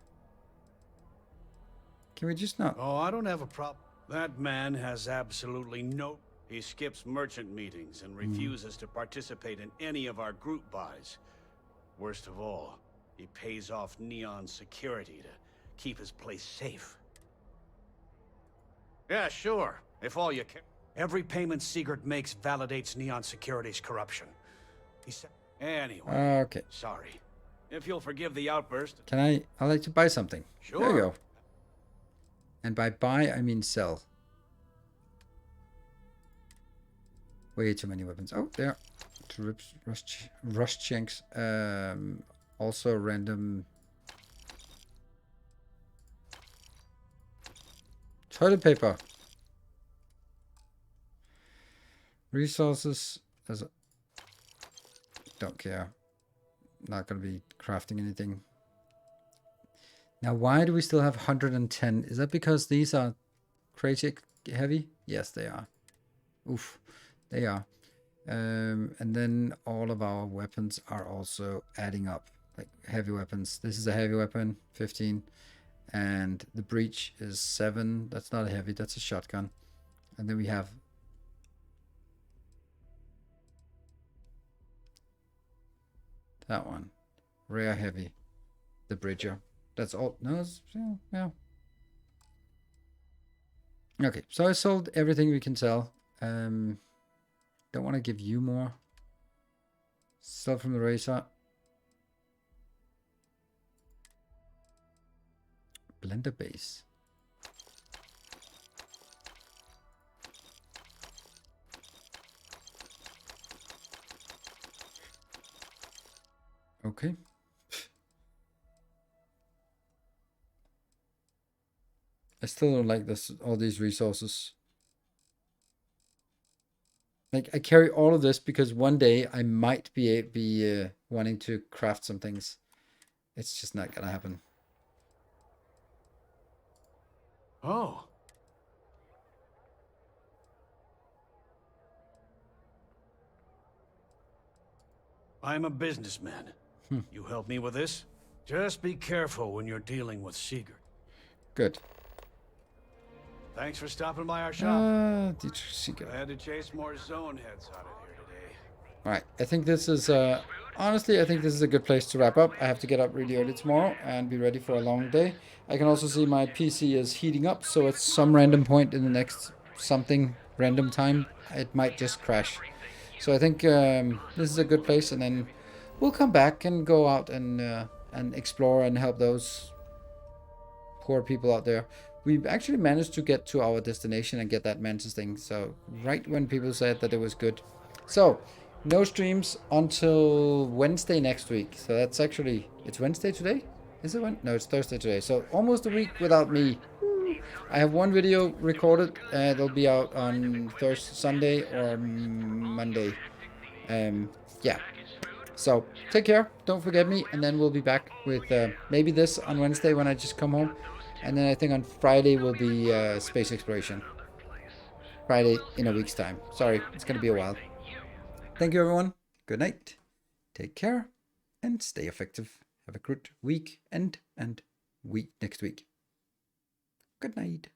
we just not? Oh, I don't have a problem. That man has absolutely no... He skips merchant meetings and refuses to participate in any of our group buys. Worst of all, he pays off Neon security to keep his place safe. Yeah, sure. If all you care. Every payment Sigurd makes validates Neon Security's corruption. He said... Anyway. Okay. Sorry. If you'll forgive the outburst... Can I... I'd like to buy something. Sure. There you go. And by buy, I mean sell. Way too many weapons. Oh, there. Rust chinks. Also random... Toilet paper. Resources. Don't care. Not gonna be crafting anything. Now, why do we still have 110? Is that because these are crazy heavy? Yes, they are. Oof, they are. And then all of our weapons are also adding up, like heavy weapons. This is a heavy weapon, 15. And the breach is 7. That's not a heavy, that's a shotgun. And then we have that one, rare heavy, the bridger. That's all. No, it's, yeah. Okay, so I sold everything we can sell. Don't want to give you more. Sell from the razor. Blender base. Okay. I still don't like this. All these resources. Like, I carry all of this because one day I might be wanting to craft some things. It's just not gonna happen. Oh. I'm a businessman. You help me with this? Just be careful when you're dealing with Sigurd. Good. Thanks for stopping by our shop. Sigurd. I had to chase more zone heads out of here today. Alright, I think this is, honestly, I think this is a good place to wrap up. I have to get up really early tomorrow and be ready for a long day. I can also see my PC is heating up, so at some random point in the next something random time, it might just crash. So I think this is a good place, and then we'll come back and go out and explore and help those poor people out there. We actually managed to get to our destination and get that Mantis thing. So right when people said that it was good. So no streams until Wednesday next week. So that's actually, it's Wednesday today? Is it Wednesday? No, it's Thursday today. So almost a week without me. I have one video recorded. It'll be out on Sunday or Monday. Yeah. So take care. Don't forget me. And then we'll be back with maybe this on Wednesday when I just come home. And then I think on Friday will be space exploration. Friday in a week's time. Sorry, it's going to be a while. Thank you, everyone. Good night. Take care and stay effective. Have a good week and week next week. Good night.